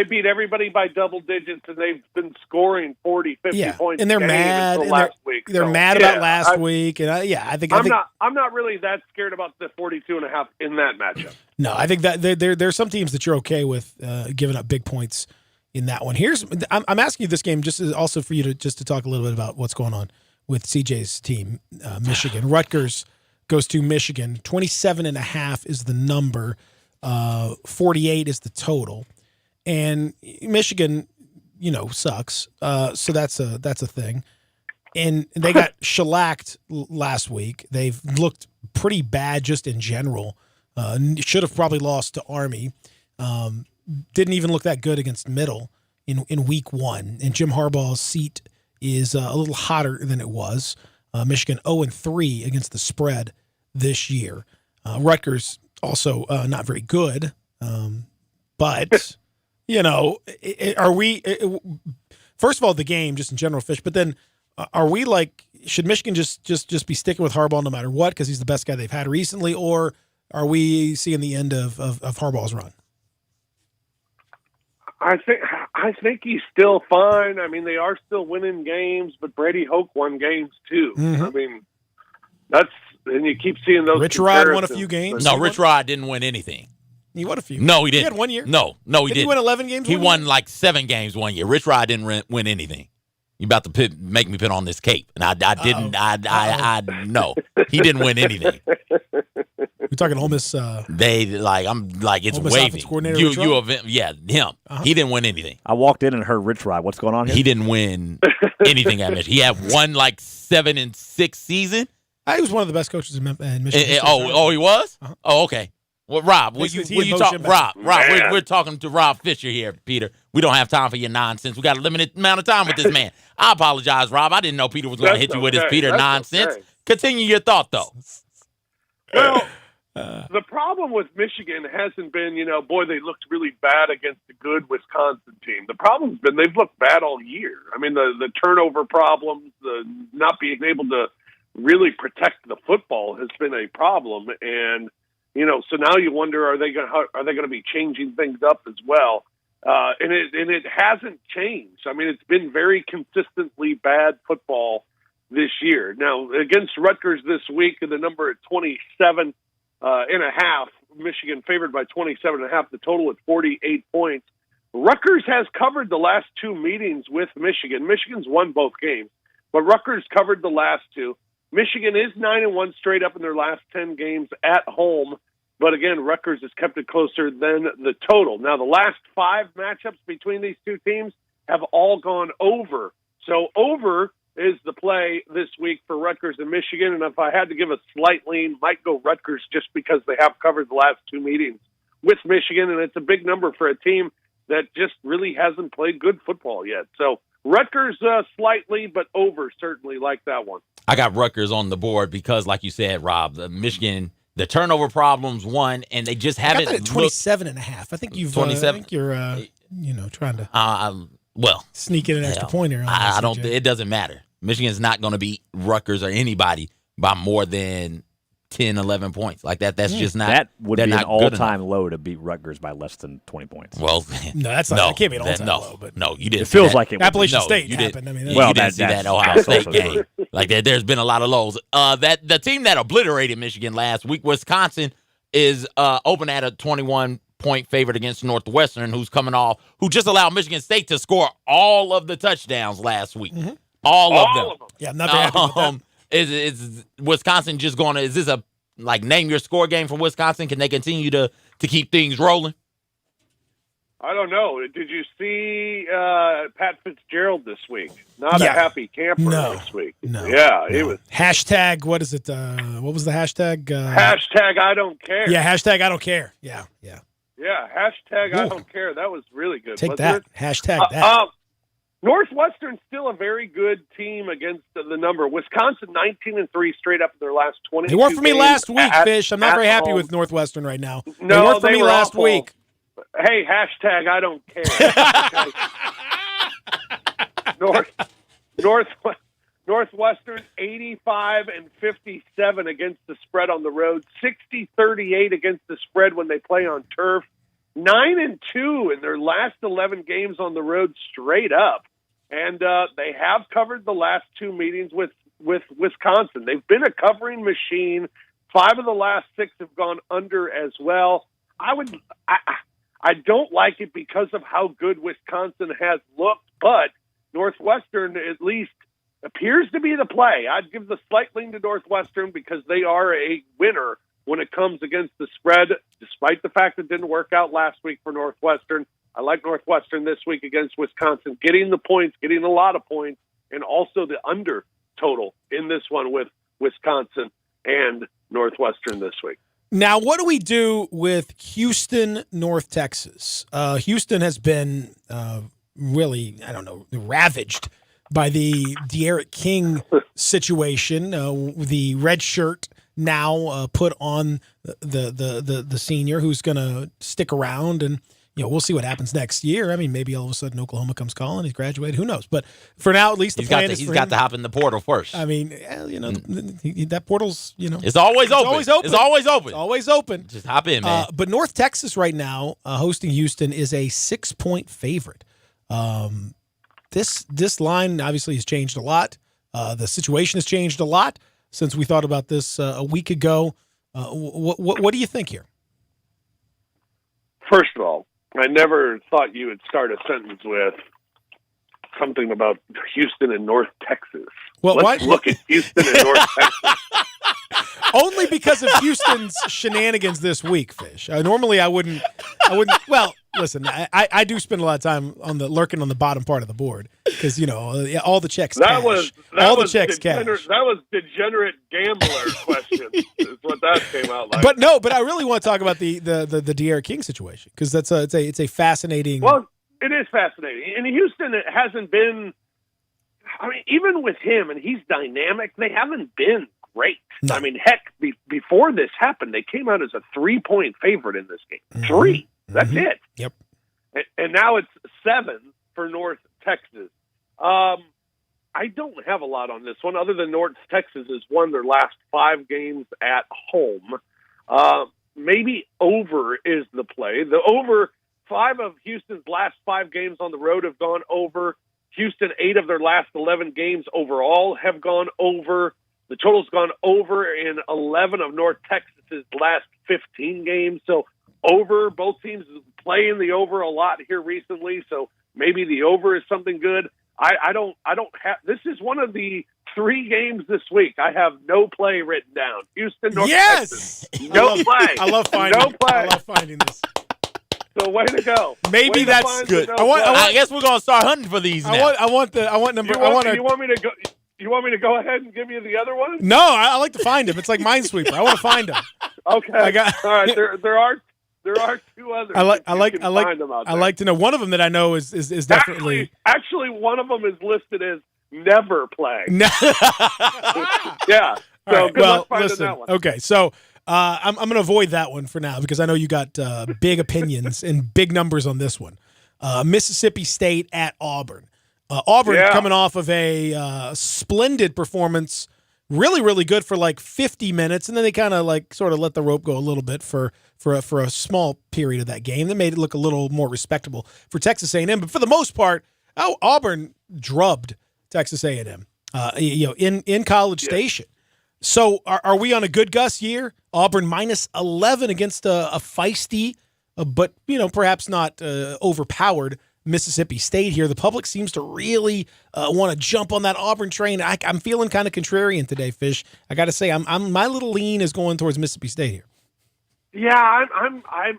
beat everybody by double digits, and they've been scoring 40, 50 points. And they're mad. And last week. They're mad about last week, and I think I'm not really that scared about the 42.5 in that matchup. No, I think that there are some teams that you're okay with giving up big points in that one. I'm asking you this game just also for you to talk a little bit about what's going on with CJ's team, Michigan. Rutgers goes to Michigan. 27.5 is the number. 48 is the total. And Michigan, sucks. So that's a thing. And they got shellacked last week. They've looked pretty bad just in general. Should have probably lost to Army. Didn't even look that good against Middle in week 1. And Jim Harbaugh's seat is a little hotter than it was. Michigan 0-3 against the spread this year. Rutgers also not very good. But, are we first of all, the game just in general, Fish, but then are we should Michigan just be sticking with Harbaugh no matter what because he's the best guy they've had recently, or are we seeing the end of Harbaugh's run? I think he's still fine. I mean, they are still winning games, but Brady Hoke won games too. Mm-hmm. I mean, and you keep seeing those. Rich Rod won a few games. No, Rich Rod didn't win anything. He won a few. No, he didn't. He had 1 year. No, he didn't. Did he win 11 games? He won like 7 games 1 year. Rich Rod didn't win anything. You about to make me put on this cape, and I didn't. No, he didn't win anything. We're talking Ole Miss. It's wavy. Him. Uh-huh. He didn't win anything. I walked in and heard Rich Rod. What's going on here? He didn't win anything at Michigan. He had 7-6 season. He was one of the best coaches in Michigan. He was? Uh-huh. Oh, okay. Well, Rob, will you talk? Rob, we're talking to Rob Fisher here, Peter. We don't have time for your nonsense. We got a limited amount of time with this man. I apologize, Rob. I didn't know Peter was going to hit you with his Peter nonsense. Okay. Continue your thought, though. Well, the problem with Michigan hasn't been, they looked really bad against a good Wisconsin team. The problem's been they've looked bad all year. I mean, the turnover problems, the not being able to really protect the football has been a problem, and so now you wonder, are they going to be changing things up as well? And it hasn't changed. I mean, it's been very consistently bad football this year. Now against Rutgers this week, the number at 27.5, Michigan favored by 27.5. The total at 48 points. Rutgers has covered the last 2 meetings with Michigan. Michigan's won both games, but Rutgers covered the last 2. Michigan is 9-1 straight up in their last 10 games at home. But again, Rutgers has kept it closer than the total. Now, the last 5 matchups between these two teams have all gone over. So over is the play this week for Rutgers and Michigan. And if I had to give a slight lean, might go Rutgers just because they have covered the last two meetings with Michigan. And it's a big number for a team that just really hasn't played good football yet. So Rutgers slightly, but over certainly like that one. I got Rutgers on the board because, like you said, Rob, Michigan, the turnover problems won, and they just haven't. I got that at 27.5. I think you've. 27. I think you're, trying to. Sneak in an extra point here. I don't. It doesn't matter. Michigan's not going to beat Rutgers or anybody by more than 10, 11 points. Like that. That's just not. That would be an not all-time low to beat Rutgers by less than 20 points. Well, no, that's not. That can't be an all-time low. But no, you didn't. It feels like it. Appalachian State happened. I mean, you didn't see that Ohio State game. Like there's been a lot of lows. That the team that obliterated Michigan last week, Wisconsin, is open at a 21-point favorite against Northwestern, who just allowed Michigan State to score all of the touchdowns last week. Mm-hmm. All of them. Yeah, I'm not very happy with that. Is Wisconsin just going to? Is this a name your score game for Wisconsin? Can they continue to keep things rolling? I don't know. Did you see Pat Fitzgerald this week? Not a happy camper this week. No. Yeah, it was. Hashtag, what is it? What was the hashtag? Hashtag I don't care. Yeah, hashtag I don't care. Yeah. Yeah, hashtag I don't care. That was really good. Take wasn't that. it? Hashtag that. Northwestern's still a very good team against the number. Wisconsin 19-3 straight up in their last 20. They weren't for me last week, Fish. I'm not very happy with Northwestern right now. No, they weren't for me last awful. week. Hey, hashtag I don't care. Northwestern 85-57 against the spread on the road, 60-38 against the spread when they play on turf, 9-2 in their last 11 games on the road straight up, and they have covered the last two meetings with Wisconsin. They've been a covering machine. 5 of the last 6 have gone under as well. I don't like it because of how good Wisconsin has looked, but Northwestern at least appears to be the play. I'd give the slight lean to Northwestern because they are a winner when it comes against the spread, despite the fact it didn't work out last week for Northwestern. I like Northwestern this week against Wisconsin, getting the points, getting a lot of points, and also the under total in this one with Wisconsin and Northwestern this week. Now, what do we do with Houston, North Texas? Houston has been really, ravaged by the De'Aaron King situation. The red shirt now put on the senior who's going to stick around, and we'll see what happens next year. I mean, maybe all of a sudden Oklahoma comes calling, he's graduated, who knows? But for now, at least he's got to hop in the portal first. I mean, that portal's it's always open. It's always open. Just hop in, man. But North Texas right now, hosting Houston, is a 6-point favorite. This line obviously has changed a lot. The situation has changed a lot since we thought about this a week ago. What do you think here? First of all, I never thought you would start a sentence with something about Houston and North Texas. Well, Let's look at Houston and North Texas. Only because of Houston's shenanigans this week, Fish. Normally, I wouldn't. Well, listen, I do spend a lot of time lurking on the bottom part of the board because all the checks. That was degenerate gambler question. Is what that came out like. But I really want to talk about the De'Aaron King situation because it's a fascinating. Well, it is fascinating. In Houston, it hasn't been. I mean, even with him, and he's dynamic, they haven't been great. No. I mean, heck, before this happened, they came out as a 3-point favorite in this game. Mm-hmm. 3. That's it. Yep. And now it's 7 for North Texas. I don't have a lot on this one, other than North Texas has won their last 5 games at home. Maybe over is the play. The over, 5 of Houston's last 5 games on the road have gone over. Houston, 8 of their last 11 games overall have gone over. The total's gone over in 11 of North Texas's last 15 games. So over, both teams playing the over a lot here recently. So maybe the over is something good. I don't have. This is one of the 3 games this week. I have no play written down. Houston, North Texas. No play. I love finding. No play. I love finding this. So way to go. Maybe Way to that's find good. the no play. I guess we're gonna start hunting for these now. I want number. You want me to go? You want me to go ahead and give you the other one? No, I like to find him. It's like Minesweeper. I want to find him. Okay. All right. There are two others. I like Find them out I there. like to know. One of them that I know is definitely Actually, one of them is listed as never play. Yeah. So All right, good luck finding listen. that one. Okay, so I'm going to avoid that one for now because I know you got big opinions and big numbers on this one. Mississippi State at Auburn. Auburn coming off of a splendid performance, really, really good for like 50 minutes, and then they kind of like sort of let the rope go a little bit for a small period of that game. That made it look a little more respectable for Texas A&M, but for the most part, Auburn drubbed Texas A&M. In College Station. So are we on a good Gus year? Auburn minus 11 against a feisty, but perhaps not overpowered Mississippi State here. The public seems to really want to jump on that Auburn train. I'm feeling kind of contrarian today, Fish. I got to say, I'm my little lean is going towards Mississippi State here. Yeah,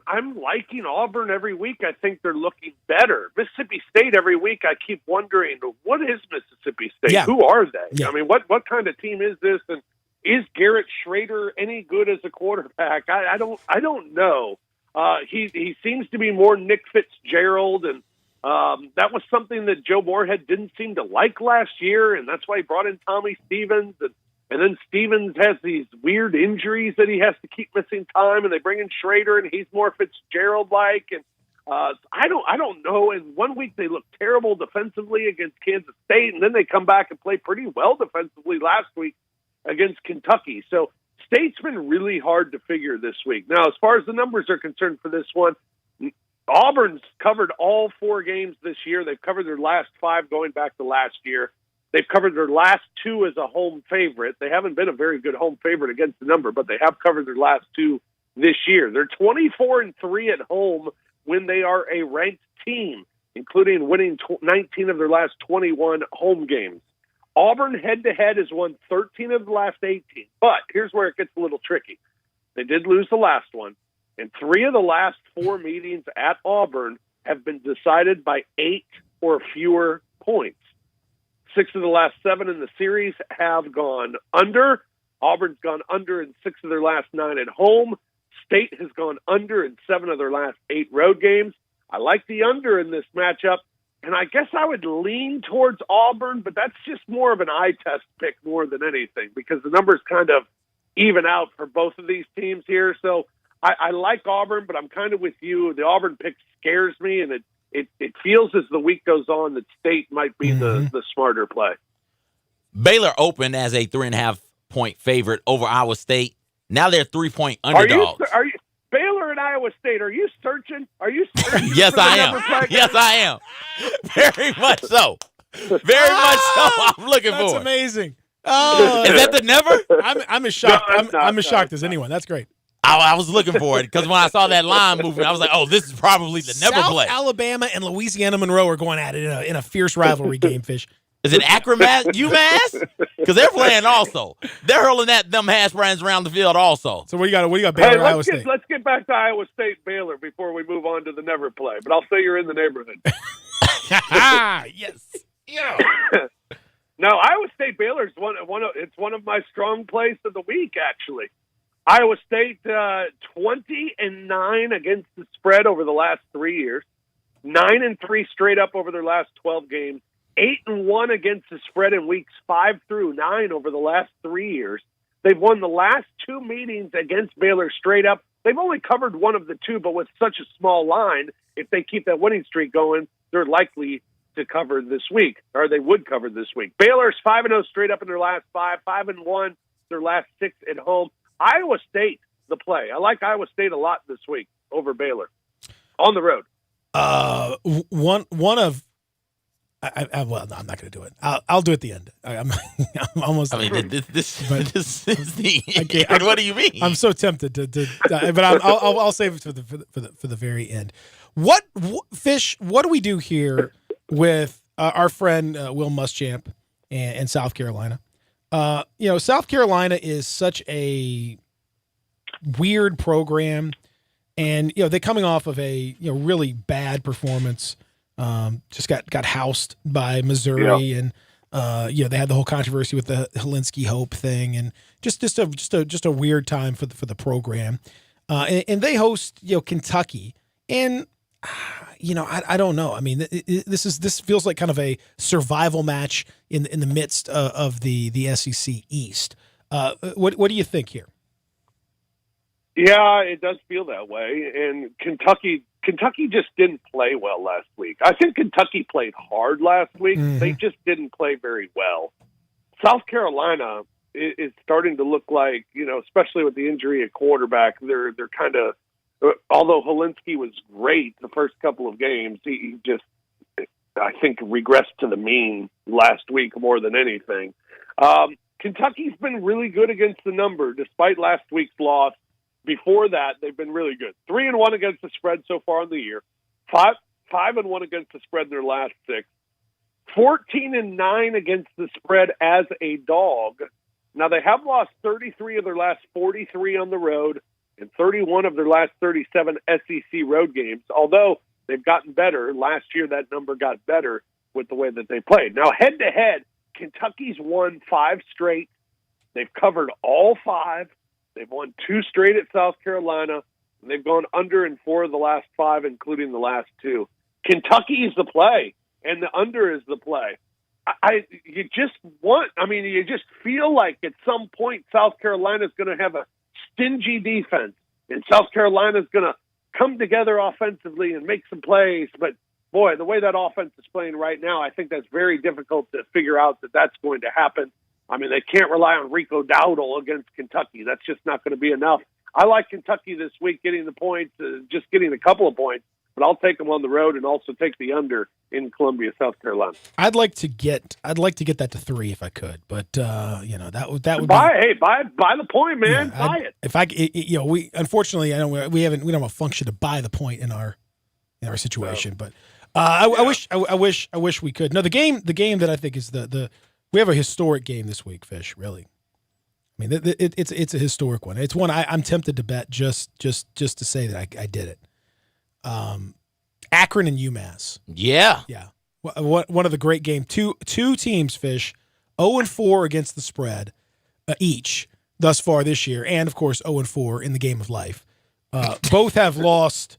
I'm liking Auburn every week. I think they're looking better. Mississippi State every week. I keep wondering, what is Mississippi State? Yeah. Who are they? Yeah. I mean, what kind of team is this? And is Garrett Schrader any good as a quarterback? I don't know. He seems to be more Nick Fitzgerald, and that was something that Joe Moorhead didn't seem to like last year, and that's why he brought in Tommy Stevens. And then Stevens has these weird injuries that he has to keep missing time, and they bring in Schrader, and he's more Fitzgerald-like. And I don't know. And one week they look terrible defensively against Kansas State, and then they come back and play pretty well defensively last week against Kentucky. So State's been really hard to figure this week. Now, as far as the numbers are concerned for this one, Auburn's covered all 4 games this year. They've covered their last 5 going back to last year. They've covered their last 2 as a home favorite. They haven't been a very good home favorite against the number, but they have covered their last 2 this year. They're 24-3 at home when they are a ranked team, including winning 19 of their last 21 home games. Auburn head-to-head has won 13 of the last 18, but here's where it gets a little tricky. They did lose the last one, and 3 of the last 4 meetings at Auburn have been decided by 8 or fewer points. 6 of the last 7 in the series have gone under. Auburn's gone under in 6 of their last 9 at home. State has gone under in 7 of their last 8 road games. I like the under in this matchup, and I guess I would lean towards Auburn, but that's just more of an eye test pick more than anything because the numbers kind of even out for both of these teams here. So I like Auburn, but I'm kind of with you. The Auburn pick scares me, and it feels as the week goes on that State might be the smarter play. Baylor opened as a 3.5-point favorite over Iowa State. Now they're 3-point underdogs. Are you Baylor and Iowa State? Are you searching? Yes, I am. Yes, I am. Very much so. Very much so. I'm looking for it. That's amazing. Oh, is that the never? I'm as shocked. No, I'm as shocked as anyone. That's great. I was looking for it because when I saw that line moving, I was like, "Oh, this is probably the never South play." Alabama and Louisiana Monroe are going at it in a fierce rivalry game. Fish. Is it Akron, UMass? Because they're playing also. They're hurling them hash browns around the field also. So what do you got? Baylor, Iowa State. Let's get back to Iowa State Baylor before we move on to the never play. But I'll say you're in the neighborhood. Yes. Yeah. No, Iowa State Baylor is one of my strong plays of the week. Actually, Iowa State 20-9 against the spread over the last 3 years, 9-3 straight up over their last 12 games. 8-1 against the spread in weeks 5 through 9 over the last 3 years. They've won the last 2 meetings against Baylor straight up. They've only covered one of the 2, but with such a small line, if they keep that winning streak going, they're likely to cover this week, or they would cover this week. Baylor's 5-0 straight up in their last 5, 5-1 their last 6 at home. Iowa State, the play. I like Iowa State a lot this week over Baylor on the road. One of well, no, I'm not going to do it. I'll do it at the end. I'm almost. I mean, this is the. What do you mean? I'm so tempted but I'll save it for the very end. What Fish? What do we do here with our friend Will Muschamp and South Carolina? South Carolina is such a weird program, And they're coming off of a really bad performance. Just got housed by Missouri, and they had the whole controversy with the Helinski Hope thing, and just a weird time for the program. And they host Kentucky, and I don't know. I mean, this feels like kind of a survival match in the midst of the SEC East. What do you think here? Yeah, it does feel that way. And Kentucky just didn't play well last week. I think Kentucky played hard last week. Mm-hmm. They just didn't play very well. South Carolina is starting to look like, especially with the injury at quarterback, they're kind of, although Helinski was great the first couple of games, he just, I think, regressed to the mean last week more than anything. Kentucky's been really good against the number, despite last week's loss. Before that, they've been really good. 3-1 against the spread so far in the year. 5-1 against the spread in their last 6. 14-9 against the spread as a dog. Now, they have lost 33 of their last 43 on the road and 31 of their last 37 SEC road games, although they've gotten better. Last year, that number got better with the way that they played. Now, head-to-head, Kentucky's won 5 straight. They've covered all 5. They've won 2 straight at South Carolina. And they've gone under in 4 of the last 5, including the last 2. Kentucky is the play, and the under is the play. You just feel like at some point South Carolina is going to have a stingy defense, and South Carolina is going to come together offensively and make some plays. But, boy, the way that offense is playing right now, I think that's very difficult to figure out that that's going to happen. I mean, they can't rely on Rico Dowdle against Kentucky. That's just not going to be enough. I like Kentucky this week getting the points, just getting a couple of points, but I'll take them on the road and also take the under in Columbia, South Carolina. I'd like to get that to 3 if I could, but that would buy the point, man. Yeah, buy it. If we unfortunately we don't have a function to buy the point in our situation, but I wish we could. No, the game that I think is we have a historic game this week, Fish. Really, I mean, it's a historic one. It's one I'm tempted to bet just to say that I did it. Akron and UMass. Yeah. One of the great games. Two teams, Fish, 0-4 against the spread each thus far this year, and of course 0-4 in the game of life. Both have lost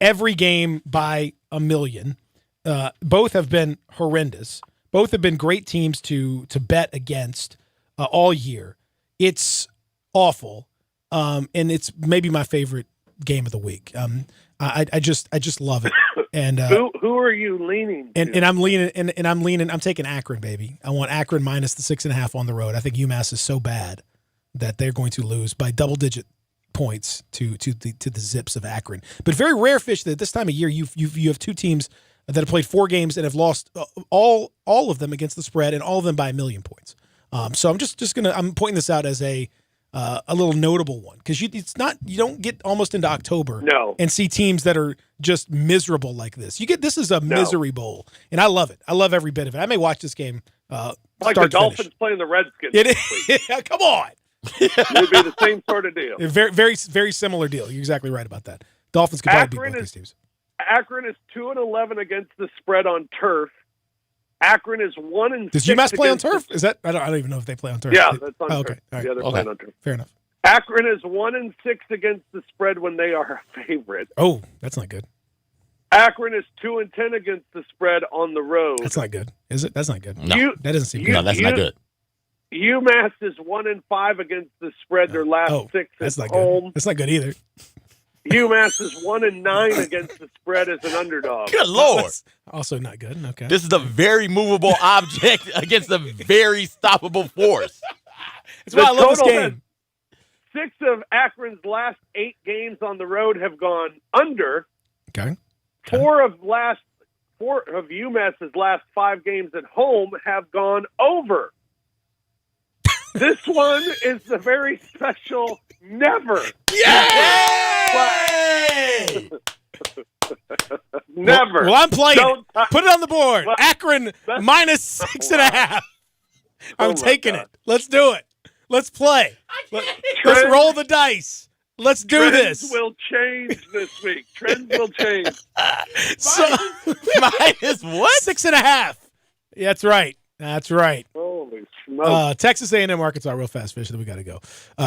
every game by a million. Both have been horrendous. Both have been great teams to bet against all year. It's awful, and it's maybe my favorite game of the week. I just love it. And who are you leaning to? And I'm leaning. I'm taking Akron, baby. I want Akron minus the 6.5 on the road. I think UMass is so bad that they're going to lose by double-digit points to the Zips of Akron. But very rare, Fish, that this time of year you have 2 teams that have played 4 games and have lost all of them against the spread, and all of them by 1 million points. So I'm I'm pointing this out as a little notable one, because you don't get almost into October and see teams that are just miserable like this. This is a misery bowl, and I love it. I love every bit of it. I may watch this game like the Dolphins playing the Redskins. Yeah, come on. It would be the same sort of deal. Very, very, very similar deal. You're exactly right about that. Dolphins could probably beat both these teams. Akron is 2-11 against the spread on turf. Akron is 1-6. Does UMass play on turf? Is that I don't even know if they play on turf. Yeah, that's on turf. Okay. All right. Yeah, they're playing on turf. Fair enough. Akron is 1-6 against the spread when they are a favorite. Oh, that's not good. Akron is 2-10 against the spread on the road. That's not good, is it? That's not good. No, that doesn't seem good. No, that's not good. UMass is 1-5 against the spread. Their last 6 that's at not home. Good. That's not good either. UMass is 1-9 against the spread as an underdog. Good Lord. That's also not good. Okay. This is a very movable object against a very stoppable force. That's why I love this game. 6 of Akron's last 8 games on the road have gone under. Okay. 4 of UMass's last 5 games at home have gone over. This one is the very special never. Yay! Never. Well, I'm playing. Put it on the board. Akron minus 6.5. I'm taking it. Let's do it. Let's play. Let's roll the dice. Let's do Trends this. will change this week. Trends will change. So, minus what? 6.5. Yeah, that's right. That's right. Holy smokes. Texas A&M, Arkansas, real fast, Fish, then we got to go.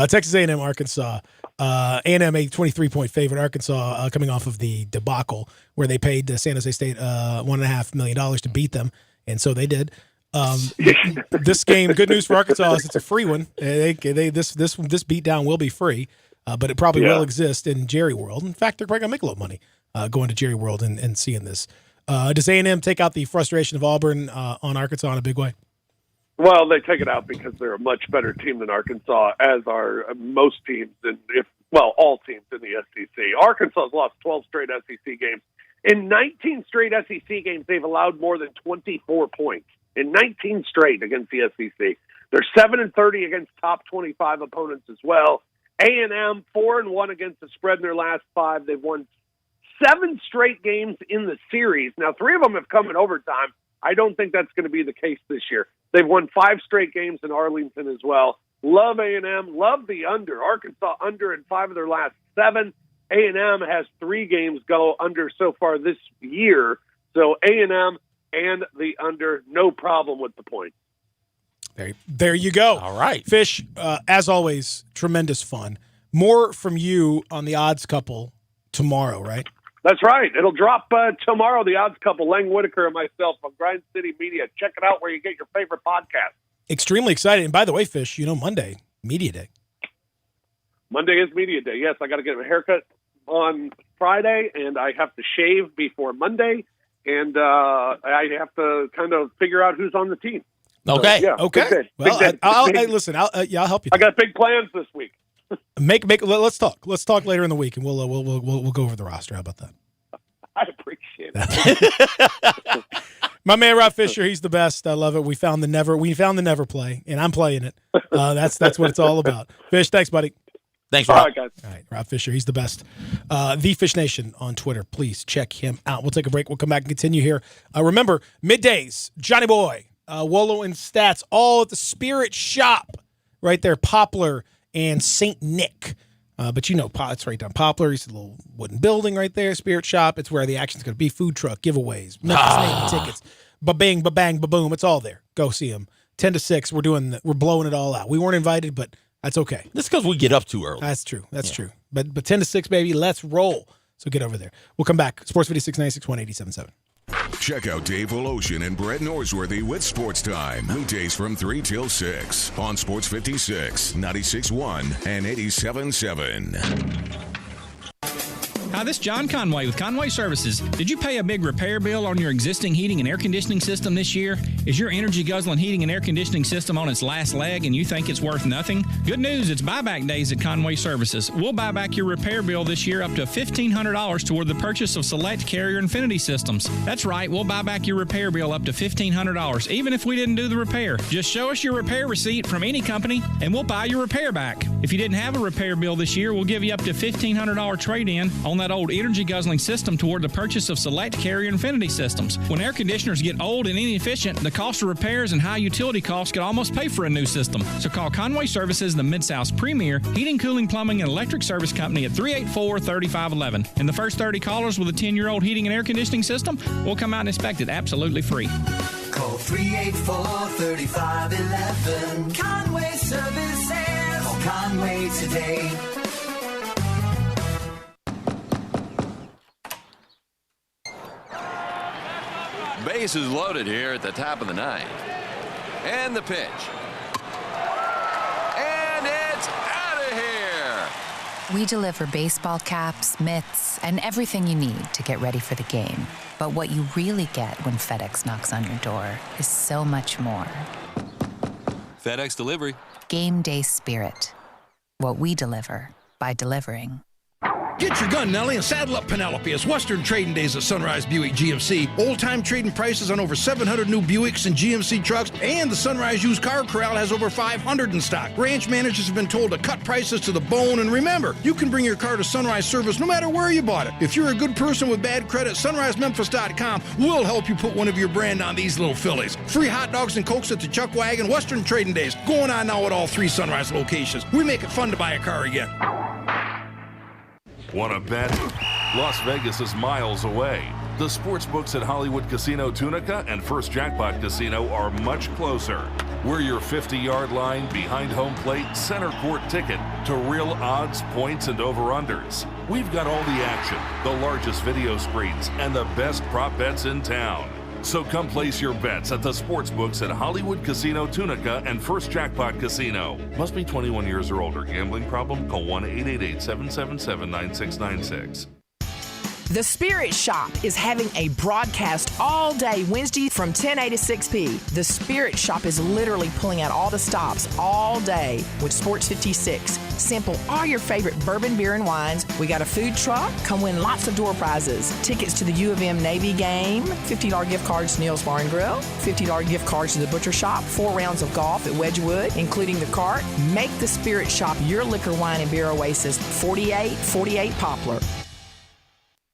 Texas A&M, Arkansas. A&M a 23-point favorite. Arkansas coming off of the debacle where they paid San Jose State $1.5 million to beat them, and so they did. This game, good news for Arkansas is it's a free one. This beatdown will be free, but it probably will exist in Jerry World. In fact, they're probably going to make a little money going to Jerry World and seeing this. Does A&M take out the frustration of Auburn on Arkansas in a big way? Well, they take it out because they're a much better team than Arkansas, as are most teams, all teams in the SEC. Arkansas has lost 12 straight SEC games. In 19 straight SEC games, they've allowed more than 24 points. In 19 straight against the SEC. They're 7-30 against top 25 opponents as well. A&M 4-1 against the spread in their last 5. They've won 7 straight games in the series. Now, 3 of them have come in overtime. I don't think that's going to be the case this year. They've won 5 straight games in Arlington as well. Love A&M. Love the under. Arkansas under in 5 of their last 7. A&M has 3 games go under so far this year. So A&M and the under, no problem with the points. There you go. All right. Fish, as always, tremendous fun. More from you on the odds couple tomorrow, right? That's right. It'll drop tomorrow, the odds couple, Lang Whitaker and myself on Grind City Media. Check it out where you get your favorite podcast. Extremely excited. And by the way, Fish, Monday, Media Day. Monday is Media Day. Yes, I got to get a haircut on Friday, and I have to shave before Monday, and I have to kind of figure out who's on the team. Okay. So, yeah, Okay. Well, listen, I'll help you. I got big plans this week. Let's talk. Let's talk later in the week, and we'll go over the roster. How about that? I appreciate it. My man Rob Fisher, he's the best. I love it. We found the never play, and I'm playing it. That's what it's all about. Fish, thanks, buddy. Thanks, Rob. All right, guys. All right, Rob Fisher, he's the best. The Fish Nation on Twitter. Please check him out. We'll take a break. We'll come back and continue here. Remember, middays, Johnny Boy, Wolo and Stats, all at the Spirit Shop right there, Poplar and St. Nick. But it's right down Poplar. It's a little wooden building right there, Spirit Shop. It's where the action's going to be. Food truck, giveaways, Memphis Navy tickets, ba-bing, ba-bang, ba-boom. It's all there. Go see them. 10 to 6, we're blowing it all out. We weren't invited, but that's okay. That's because we get up too early. That's true. That's true. But 10 to 6, baby, let's roll. So get over there. We'll come back. Sports 56 96 187.7. Check out Dave Voloshin and Brett Norsworthy with Sports Time. Weekdays from 3 till 6 on Sports 56, 96.1, and 87.7. Hi, this is John Conway with Conway Services. Did you pay a big repair bill on your existing heating and air conditioning system this year? Is your energy-guzzling heating and air conditioning system on its last leg and you think it's worth nothing? Good news, it's buyback days at Conway Services. We'll buy back your repair bill this year up to $1,500 toward the purchase of select Carrier Infinity systems. That's right, we'll buy back your repair bill up to $1,500, even if we didn't do the repair. Just show us your repair receipt from any company and we'll buy your repair back. If you didn't have a repair bill this year, we'll give you up to $1,500 trade-in on that old energy-guzzling system toward the purchase of select Carrier Infinity systems. When air conditioners get old and inefficient, the cost of repairs and high utility costs could almost pay for a new system. So call Conway Services, the Mid-South's premier heating, cooling, plumbing, and electric service company at 384-3511. And the first 30 callers with a 10-year-old heating and air conditioning system will come out and inspect it absolutely free. Call 384-3511. Conway Services. Call Conway today. Bases loaded here at the top of the ninth. And the pitch. And it's out of here. We deliver baseball caps, mitts, and everything you need to get ready for the game. But what you really get when FedEx knocks on your door is so much more. FedEx Delivery. Game day spirit. What we deliver by delivering. Get your gun, Nelly, and saddle up Penelope. It's Western Trading Days at Sunrise Buick GMC. Old-time trading prices on over 700 new Buicks and GMC trucks, and the Sunrise Used Car Corral has over 500 in stock. Branch managers have been told to cut prices to the bone, and remember, you can bring your car to Sunrise Service no matter where you bought it. If you're a good person with bad credit, SunriseMemphis.com will help you put one of your brand on these little fillies. Free hot dogs and Cokes at the Chuck Wagon. Western Trading Days going on now at all 3 Sunrise locations. We make it fun to buy a car again. Want to bet? Las Vegas is miles away. The sports books at Hollywood Casino Tunica and First Jackpot Casino are much closer. We're your 50-yard line, behind home plate, center court ticket to real odds, points, and over-unders. We've got all the action, the largest video screens, and the best prop bets in town. So come place your bets at the sports books at Hollywood Casino Tunica and First Jackpot Casino. Must be 21 years or older. Gambling problem? Call 1-888-777-9696. The Spirit Shop is having a broadcast all day Wednesday from 10 a to 6 p. The Spirit Shop is literally pulling out all the stops all day with Sports 56. Sample all your favorite bourbon, beer, and wines. We got a food truck. Come win lots of door prizes. Tickets to the U of M Navy game, $50 gift cards to Neil's Bar and Grill, $50 gift cards to the Butcher Shop, 4 rounds of golf at Wedgwood, including the cart. Make the Spirit Shop your liquor, wine, and beer oasis. 4848 Poplar.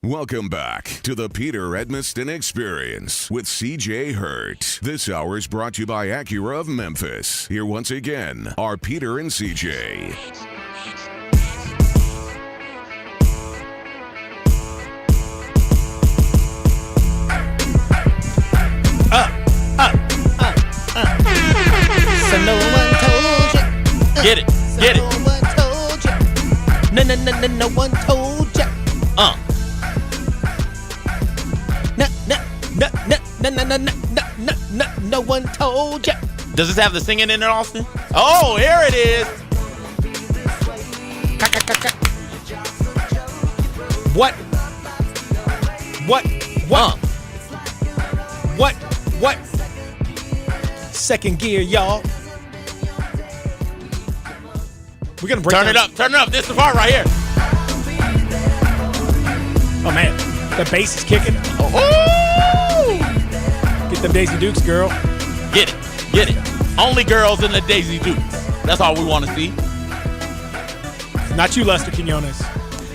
Welcome back to the Peter Edmiston Experience with CJ Hurt. This hour is brought to you by Acura of Memphis. Here once again are Peter and CJ. So no one told you. Get it. Get it. No one told you. No one told you. No one told you. Does this have the singing in it, Austin? Oh, here it is. What? Second gear, y'all. We're gonna break Turn it up. Turn it up. This is the part right here. Oh man, the bass is kicking. Get them Daisy Dukes, girl. Get it. Get it. Only girls in the Daisy Dukes. That's all we want to see. Not you, Lester Quinones.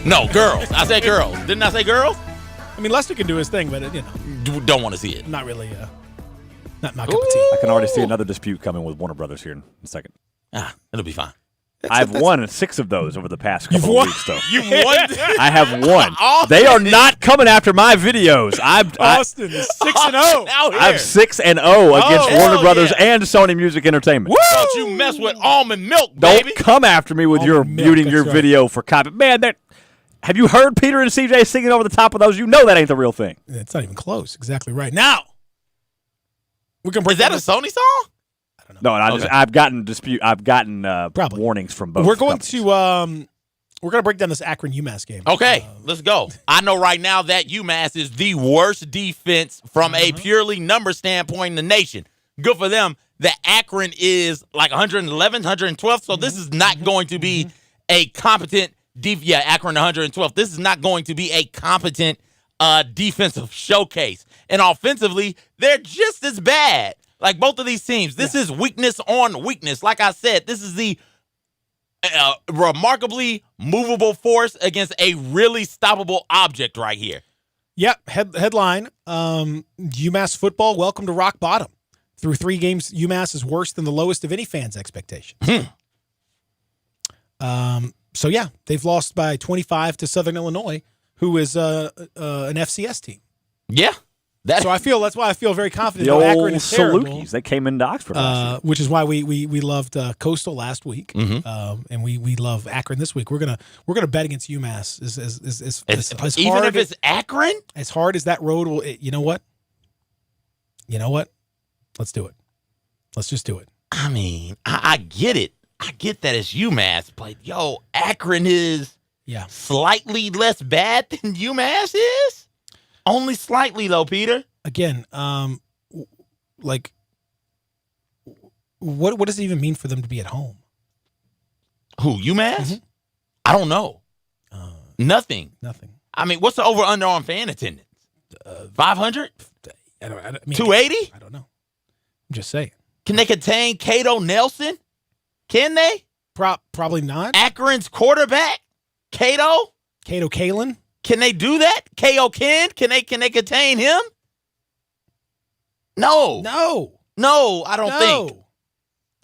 No, girls. I said girls. Didn't I say girls? I mean, Lester can do his thing, but don't want to see it. Not really. Not my cup of tea. I can already see another dispute coming with Warner Brothers here in a second. It'll be fine. I've won 6 of those over the past couple of weeks, though. You've won? I have won. They are not coming after my videos. Austin is 6-0. I'm 6-0 against Warner Brothers and Sony Music Entertainment. Don't you mess with almond milk, baby. Don't come after me with your muting your video for copy. Man, have you heard Peter and CJ singing over the top of those? You know that ain't the real thing. It's not even close. Exactly right. Now, we can break. Is that a Sony song? No, I've gotten warnings from both. We're going to break down this Akron UMass game. Okay, let's go. I know right now that UMass is the worst defense from a purely number standpoint in the nation. Good for them. The Akron is like 111th, 112th, so this is not going to be a competent Akron 112th. This is not going to be a competent defensive showcase. And offensively, they're just as bad. Like both of these teams, this is weakness on weakness. Like I said, this is the remarkably movable force against a really stoppable object right here. Yep. Headline, UMass football, welcome to rock bottom. Through 3 games, UMass is worse than the lowest of any fan's expectations. So, yeah, they've lost by 25 to Southern Illinois, who is an FCS team. Yeah. That's why I feel very confident. The old Akron is terrible. Salukis, they came into Oxford last year. Which is why we loved Coastal last week, and we love Akron this week. We're gonna bet against UMass. As even hard if it's Akron, as hard as that road will. You know what? Let's do it. Let's just do it. I mean, I get it. I get that it's UMass, but Akron is slightly less bad than UMass is. Only slightly, though, Peter. Again, what does it even mean for them to be at home? Who, UMass? I don't know. Nothing. I mean, what's the over-under on fan attendance? 500? 280? I don't know. I'm just saying. Can they contain Cato Nelson? Can they? Probably not. Akron's quarterback? Cato Kalen? Can they do that? K.O. Ken? Can they contain him? No, I don't think.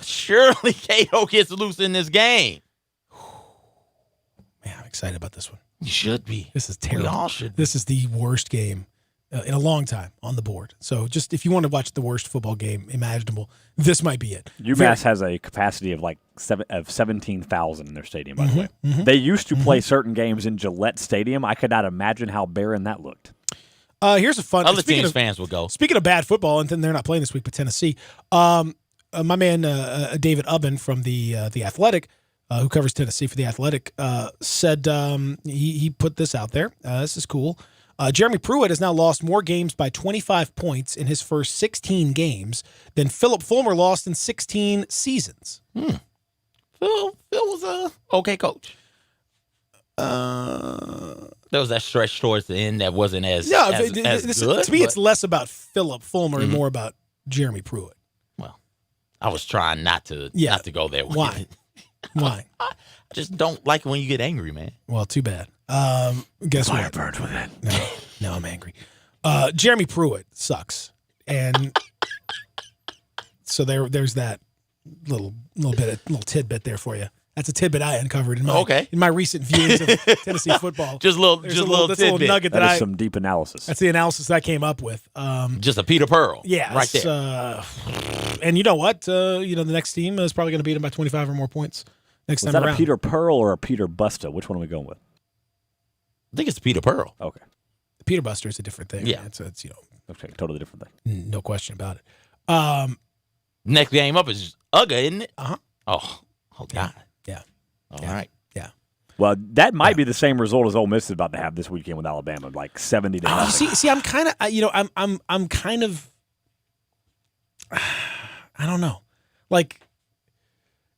Surely K.O. gets loose in this game. Man, I'm excited about this one. You should be. This is terrible. We all should be. This is the worst game in a long time on the board. So just if you want to watch the worst football game imaginable, this might be it. UMass has a capacity of like 17,000 in their stadium, by the way. Mhm. They used to play certain games in Gillette Stadium. I could not imagine how barren that looked. Here's a fun. Other speaking teams' of- fans will go. Speaking of bad football, and then they're not playing this week, but Tennessee. My man David Ubben from the Athletic, who covers Tennessee for the Athletic, said he put this out there. This is cool. Jeremy Pruitt has now lost more games by 25 points in his first 16 games than Philip Fulmer lost in 16 seasons. Phil was a okay coach. There was that stretch towards the end that wasn't as good. To me, it's less about Philip Fulmer and more about Jeremy Pruitt. Well, I was trying not to go there. With Why? it. Why? I just don't like it when you get angry, man. Well, too bad. Guess Fire what? burns with it. No, I'm angry. Jeremy Pruitt sucks, and so there's that little tidbit there for you. That's a tidbit I uncovered in my recent viewings of Tennessee football. Just a little tidbit. Nugget That is some deep analysis. That's the analysis I came up with. Just a Peter Pearl. Yeah, right there. And you know what? The next team is probably going to beat them by 25 or more points next Was time that around. a Peter Pearl or a Peter Busta? Which one are we going with? I think it's Peter Pearl. Okay. The Peter Buster is a different thing. Yeah. It's okay, totally different thing. No question about it. Next game up is Ugga, isn't it? Uh-huh. Oh God. Yeah. All right. Yeah. Well, that might be the same result as Ole Miss is about to have this weekend with Alabama, like 70-0. See, I'm kind of, I'm kind of, I don't know, like,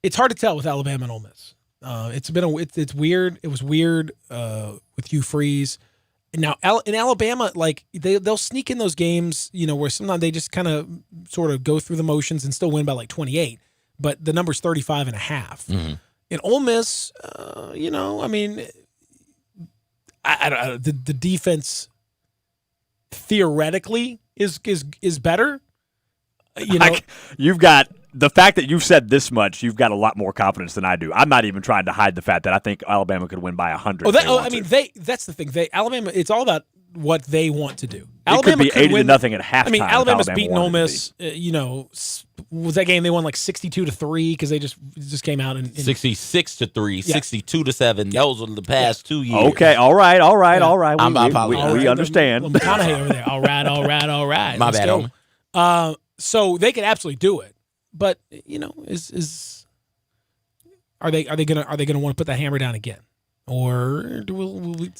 it's hard to tell with Alabama and Ole Miss. It's weird. It was weird with Hugh Freeze. Now in Alabama, like they'll sneak in those games, where sometimes they just kind of sort of go through the motions and still win by like 28, but the number's 35.5. Mm-hmm. In Ole Miss, I mean, I don't. The defense theoretically is better. You've got the fact that you've said this much. You've got a lot more confidence than I do. I'm not even trying to hide the fact that I think Alabama could win by 100. That's the thing. Alabama. It's all about what they want to do. It Alabama could be 80-0 at halftime. I mean, Alabama's if beaten Alabama Ole Miss. Was that game they won like 62-3 because they just came out and 66-3, Yeah. 62-7. Those are the past 2 years. Okay, all right. I'm apologizing. We understand. McConaughey over there. All right. My Let's bad, go. homie. So they could absolutely do it, but are they gonna want to put that hammer down again, or will we?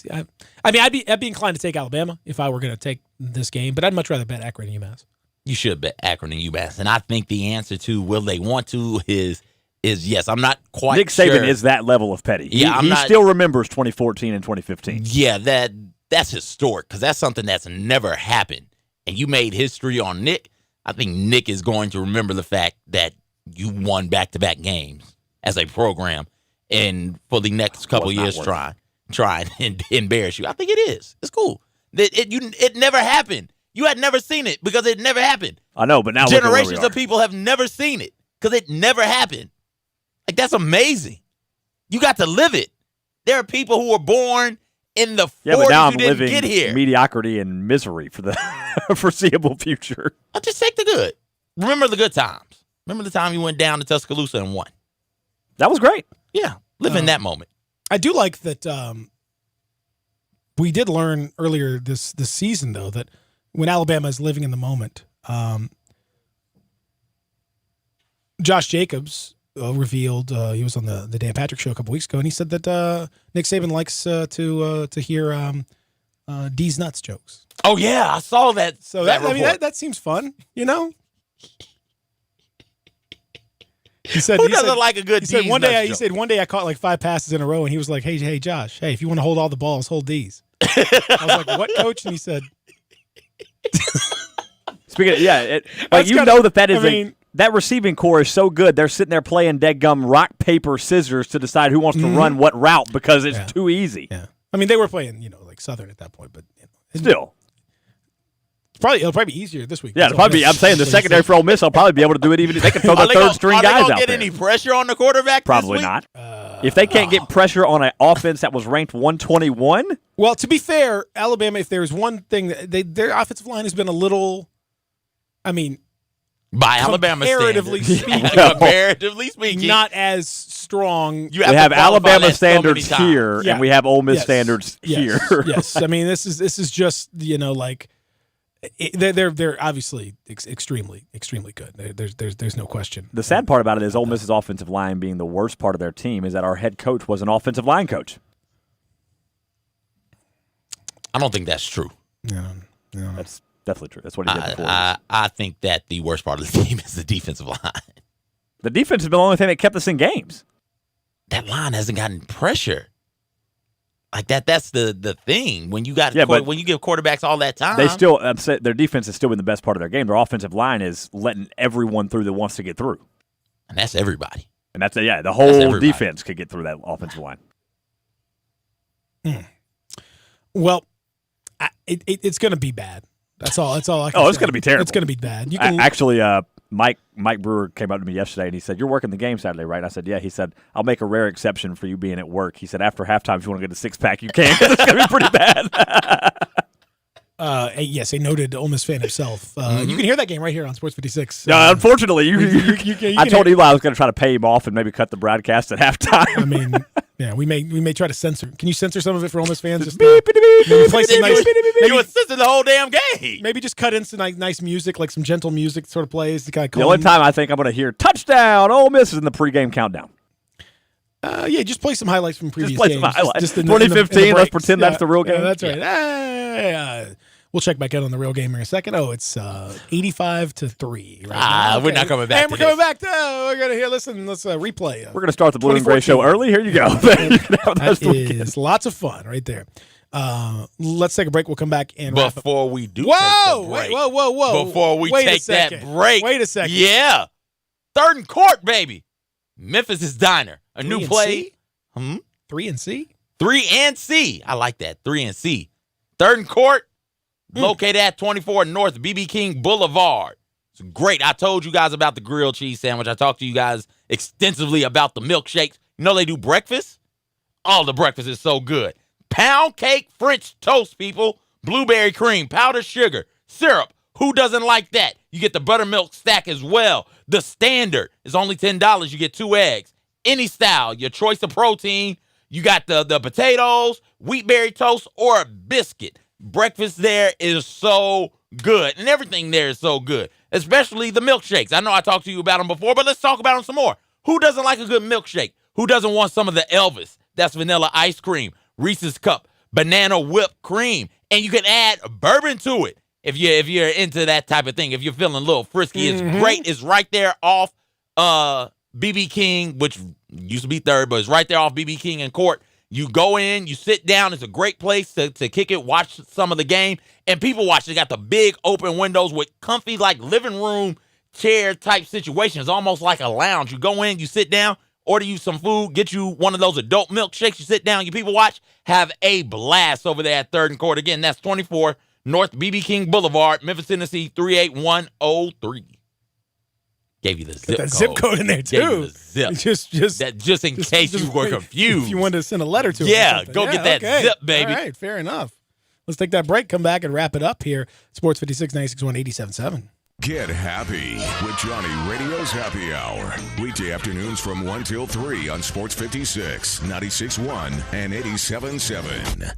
I'd be inclined to take Alabama if I were going to take this game, but I'd much rather bet Akron and UMass. You should bet Akron and UMass, and I think the answer to will they want to is yes. I'm not quite. Nick Saban sure. is that level of petty. Yeah, he still remembers 2014 and 2015. Yeah, that's historic because that's something that's never happened, and you made history on Nick. I think Nick is going to remember the fact that you won back-to-back games as a program, and for the next couple of years try and embarrass you. I think it is. It's cool. It never happened. You had never seen it because it never happened. I know, but now look at where we generations are. of people have never seen it because it never happened. Like, that's amazing. You got to live it. There are people who were born in the 40s but now I'm who didn't living get here. mediocrity and misery for the foreseeable future. I'll just take the good. Remember the good times. Remember the time you went down to Tuscaloosa and won. That was great. Yeah, live in that moment. I do like that. We did learn earlier this season, though, that when Alabama is living in the moment, Josh Jacobs revealed he was on the Dan Patrick Show a couple weeks ago, and he said that Nick Saban likes to hear D's nuts jokes. Oh yeah, I saw that. So that seems fun, He said, Who doesn't like a good He said D's one nuts day. joke? He said one day I caught like 5 passes in a row, and he was like, "Hey, Josh, if you want to hold all the balls, hold these." I was like, "What, coach?" And he said, Speaking of, that that receiving core is so good. They're sitting there playing deadgum rock, paper, scissors to decide who wants to run what route because it's too easy. Yeah, I mean they were playing like Southern at that point, but still. It'll probably be easier this week. Yeah, it'll probably be. I'm saying the secondary for Ole Miss will probably be able to do it even if they can throw their third string guys out get there. any pressure on the quarterback? Probably this week? not. If they can't get pressure on an offense that was ranked 121? Well, to be fair, Alabama, if there's one thing, their offensive line has been a little, by Alabama comparatively speaking, not as strong. We have Alabama standards here, and we have Ole Miss standards here. Yes, this is just they're obviously extremely good. There's no question. The sad part about it is Ole Miss's offensive line being the worst part of their team is that our head coach was an offensive line coach. I don't think that's true. No. That's definitely true. That's what he did before. I think that the worst part of the team is the defensive line. The defense has been the only thing that kept us in games. That line hasn't gotten pressure. That's the thing. When you when you give quarterbacks all that time, they still their defense has still been the best part of their game. Their offensive line is letting everyone through that wants to get through, and that's everybody. And that's the whole defense could get through that offensive line. Well, it's going to be bad. That's all. I can it's say. going to be terrible. It's going to be bad. Actually, Mike Brewer came up to me yesterday and he said, "You're working the game Saturday, right?" I said, "Yeah." He said, "I'll make a rare exception for you being at work." He said, "After halftime, if you want to get a six-pack, you can. It's going to be pretty bad." Yes, a noted Ole Miss fan himself. You can hear that game right here on Sports 56. Unfortunately, I told Eli I was going to try to pay him off and maybe cut the broadcast at halftime. Yeah, we may try to censor. Can you censor some of it for Ole Miss fans? Just beep, play some nice. You would censor the whole damn game. Maybe just cut in some nice music, like some gentle music, sort of plays to kind of. The only time I think I'm going to hear touchdown Ole Miss is in the pregame countdown. Yeah, just play some highlights from previous play games. Some highlights. Just 2015. Let's pretend that's the real game. Yeah, that's right. We'll check back in on the real game in a second. It's 85-3. Right we're not coming back. And we're coming back. We're gonna hear. Listen, let's replay. We're gonna start the Blue and Gray show early. Here you go. That is lots of fun right there. Let's take a break. We'll come back and before we do. Whoa! Break, Whoa! Before we take that break. Wait a second. Yeah, 3rd and court, baby. Memphis' Diner. A new play. 3 and C. 3 and C. I like that. 3 and C. 3rd and court. Located at 24 North BB King Boulevard. It's great. I told you guys about the grilled cheese sandwich. I talked to you guys extensively about the milkshakes. You know they do breakfast? Oh, the breakfast is so good. Pound cake French toast, people. Blueberry cream, powdered sugar, syrup. Who doesn't like that? You get the buttermilk stack as well. The standard is only $10. You get 2 eggs. Any style, your choice of protein. You got the potatoes, wheatberry toast, or a biscuit. Breakfast there is so good, and everything there is so good, especially the milkshakes. I know I talked to you about them before, but let's talk about them some more. Who doesn't like a good milkshake? Who doesn't want some of the Elvis? That's vanilla ice cream, Reese's Cup, banana whipped cream, and you can add bourbon to it if you're into that type of thing. If you're feeling a little frisky, it's great. It's right there off BB King, which used to be 3rd, but it's right there off BB King and Court. You go in, you sit down. It's a great place to kick it, watch some of the game. And people watch. They got the big open windows with comfy, living room chair type situations, almost like a lounge. You go in, you sit down, order you some food, get you one of those adult milkshakes. You sit down, you people watch, have a blast over there at 3rd and Court. Again, that's 24 North BB King Boulevard, Memphis, Tennessee, 38103. Gave you the zip code. Zip code in there too. Gave you the zip. Just in case you were confused. If you wanted to send a letter to him. Go get that zip, baby. All right, fair enough. Let's take that break, come back, and wrap it up here. Sports 56, 96.1, 87.7. Get happy with Johnny Radio's Happy Hour. Weekday afternoons from 1 till 3 on Sports 56, 96.1, and 87.7.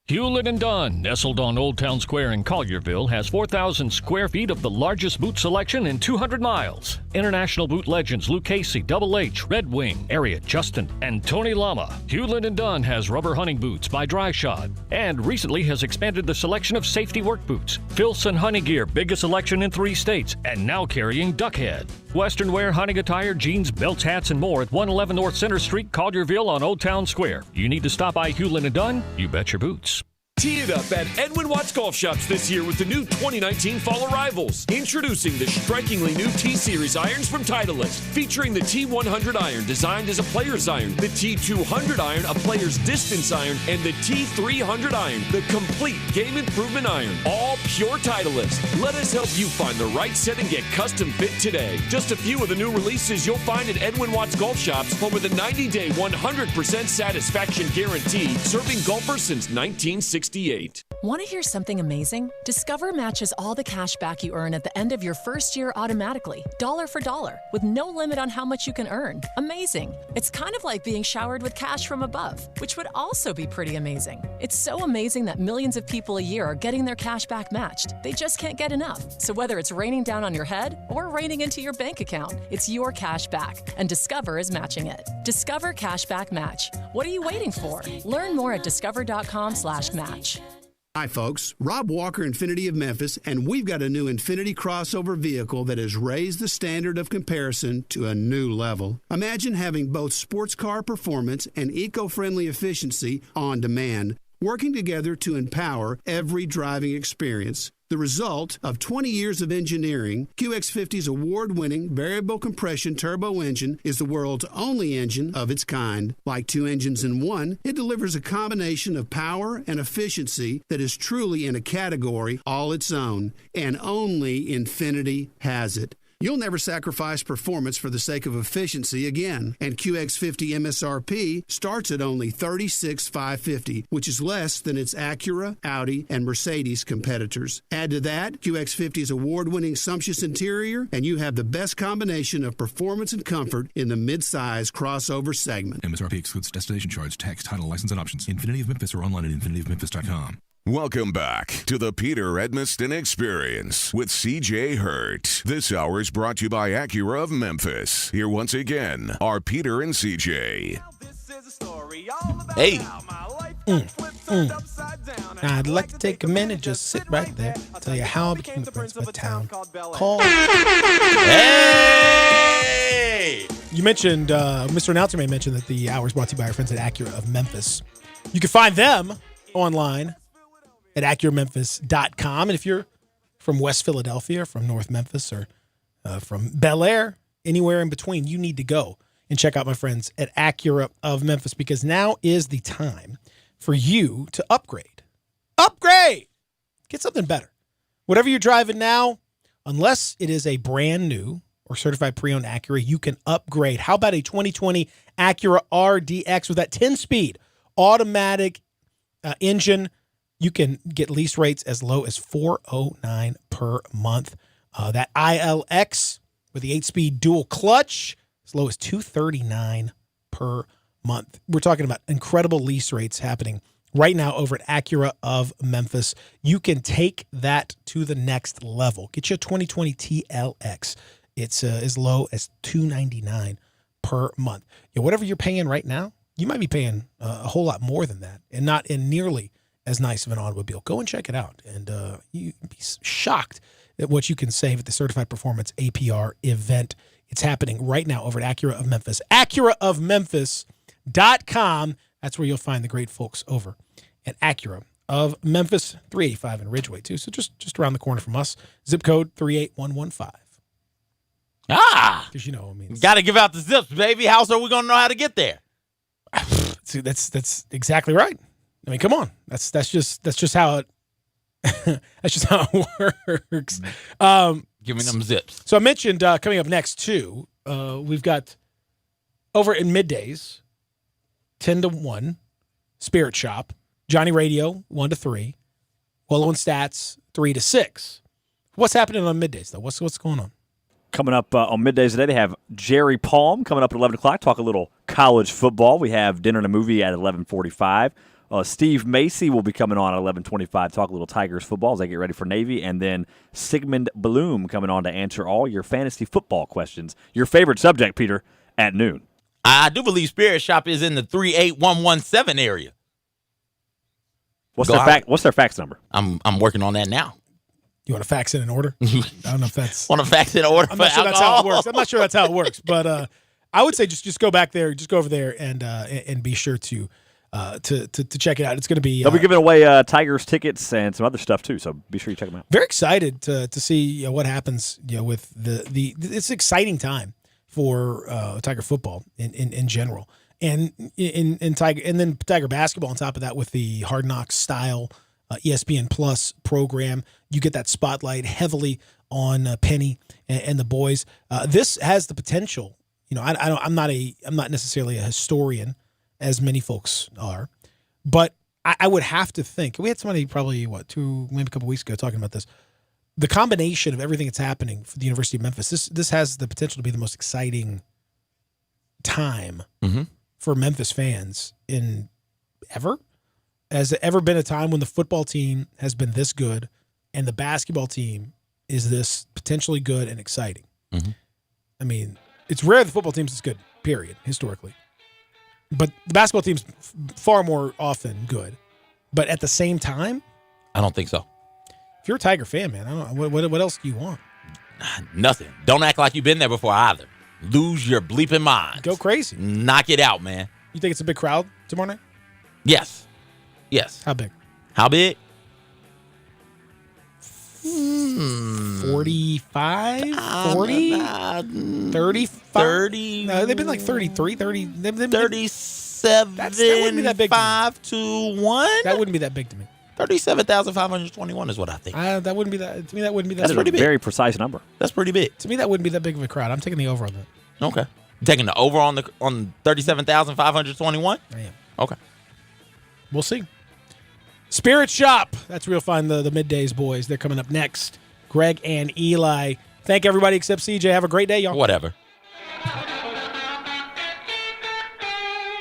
Hewlett & Dunn, nestled on Old Town Square in Collierville, has 4,000 square feet of the largest boot selection in 200 miles. International boot legends Luke Casey, Double H, Red Wing, Ariat, Justin, and Tony Lama. Hewlett & Dunn has rubber hunting boots by Dry Shod and recently has expanded the selection of safety work boots. Filson Hunting Gear, biggest selection in 3 states, and now carrying Duckhead. Western wear, hunting attire, jeans, belts, hats, and more at 111 North Center Street, Collierville on Old Town Square. You need to stop by Hewlett & Dunn? You bet your boots. Tee it up at Edwin Watts Golf Shops this year with the new 2019 fall arrivals. Introducing the strikingly new T-Series irons from Titleist, featuring the T100 iron designed as a player's iron, the T200 iron, a player's distance iron, and the T300 iron, the complete game improvement iron. All pure Titleist. Let us help you find the right set and get custom fit today. Just a few of the new releases you'll find at Edwin Watts Golf Shops, home with a 90-day 100% satisfaction guarantee, serving golfers since 1968. Want to hear something amazing? Discover matches all the cash back you earn at the end of your first year automatically, dollar for dollar, with no limit on how much you can earn. Amazing. It's kind of like being showered with cash from above, which would also be pretty amazing. It's so amazing that millions of people a year are getting their cash back matched. They just can't get enough. So whether it's raining down on your head or raining into your bank account, it's your cash back, and Discover is matching it. Discover Cashback Match. What are you waiting for? Learn more at discover.com/match. Hi, folks. Rob Walker, Infiniti of Memphis, and we've got a new Infiniti crossover vehicle that has raised the standard of comparison to a new level. Imagine having both sports car performance and eco-friendly efficiency on demand, working together to empower every driving experience. The result of 20 years of engineering, QX50's award-winning variable compression turbo engine is the world's only engine of its kind. Like two engines in one, it delivers a combination of power and efficiency that is truly in a category all its own, and only Infiniti has it. You'll never sacrifice performance for the sake of efficiency again. And QX50 MSRP starts at only $36,550, which is less than its Acura, Audi, and Mercedes competitors. Add to that QX50's award-winning sumptuous interior, and you have the best combination of performance and comfort in the mid-size crossover segment. MSRP excludes destination charge, tax, title, license, and options. Infiniti of Memphis or online at infinityofmemphis.com. Welcome back to the Peter Edmiston Experience with CJ Hurt. This hour is brought to you by Acura of Memphis. Here once again are Peter and CJ. Hey. I'd like to take a minute, just sit right there, tell you how I became the prince of a town called. Hey! You mentioned, Mr. Announcer Man mentioned that the hour is brought to you by our friends at Acura of Memphis. You can find them online at AcuraMemphis.com. And if you're from West Philadelphia, from North Memphis, or from Bel Air, anywhere in between, you need to go and check out my friends at Acura of Memphis, because now is the time for you to upgrade. Upgrade! Get something better. Whatever you're driving now, unless it is a brand new or certified pre-owned Acura, you can upgrade. How about a 2020 Acura RDX with that 10-speed automatic engine? You can get lease rates as low as $409 per month. That ILX with the 8-speed dual clutch, as low as $239 per month. We're talking about incredible lease rates happening right now over at Acura of Memphis. You can take that to the next level. Get you a 2020 TLX. It's as low as $299 per month. Whatever you're paying right now, you might be paying a whole lot more than that, and not in nearly as nice of an automobile. Go and check it out, and you'd be shocked at what you can save at the Certified Performance APR event. It's happening right now over at Acura of Memphis. AcuraofMemphis.com. That's where you'll find the great folks over at Acura of Memphis, 385 in Ridgeway, too. So just around the corner from us. Zip code 38115. Because got to give out the zips, baby. How else are we going to know how to get there? See, that's exactly right. I mean, come on. That's just how it that's just how it works. Give me them zips. So I mentioned coming up next too. We've got over in middays, 10 to 1, Spirit Shop, Johnny Radio 1 to 3, Willow and Stats 3 to 6. What's happening on middays though? What's going on? Coming up on middays today, they have Jerry Palm coming up at 11 o'clock. Talk a little college football. We have dinner and a movie at 11:45. Steve Macy will be coming on at 11:25. Talk a little Tigers football as they get ready for Navy. And then Sigmund Bloom coming on to answer all your fantasy football questions. Your favorite subject, Peter, at noon. I do believe Spirit Shop is in the 38117 area. What's their fax number? I'm working on that now. You want to fax in an order? I don't know if that's... Want to fax in an order I'm for not sure alcohol? that's how it works. I'm not sure that's how it works. But I would say just go back there, just go over there and be sure to to check it out. It's going to be. They'll be giving away Tigers tickets and some other stuff too. So be sure you check them out. Very excited to see what happens. With the it's an exciting time for Tiger football in general, and in Tiger, and then Tiger basketball on top of that with the Hard Knocks style ESPN Plus program. You get that spotlight heavily on Penny and the boys. This has the potential. I'm not necessarily a historian, as many folks are, but I would have to think. We had somebody probably maybe a couple weeks ago talking about this. The combination of everything that's happening for the University of Memphis, this has the potential to be the most exciting time for Memphis fans in ever. Has there ever been a time when the football team has been this good and the basketball team is this potentially good and exciting? I mean, it's rare the football team's this good, period, historically. But the basketball team's far more often good. But at the same time, I don't think so. If you're a Tiger fan, man, I don't know what else do you want? Nothing. Don't act like you've been there before either. Lose your bleeping mind. Go crazy. Knock it out, man. You think it's a big crowd tomorrow night? Yes. How big? 45? 40? 35? 30? No, they've been like 33, 30. 37. That wouldn't be that big. 5-1? That wouldn't be that big to me. 37,521 is what I think. That wouldn't be that. To me, that wouldn't be that. That's pretty big. Very precise number. That's pretty big. To me, that wouldn't be that big of a crowd. I'm taking the over on that. Okay. You taking the over on 37,521? I am. Okay. We'll see. Spirit Shop. That's real fun. The middays boys. They're coming up next. Greg and Eli. Thank everybody except CJ. Have a great day, y'all. Whatever.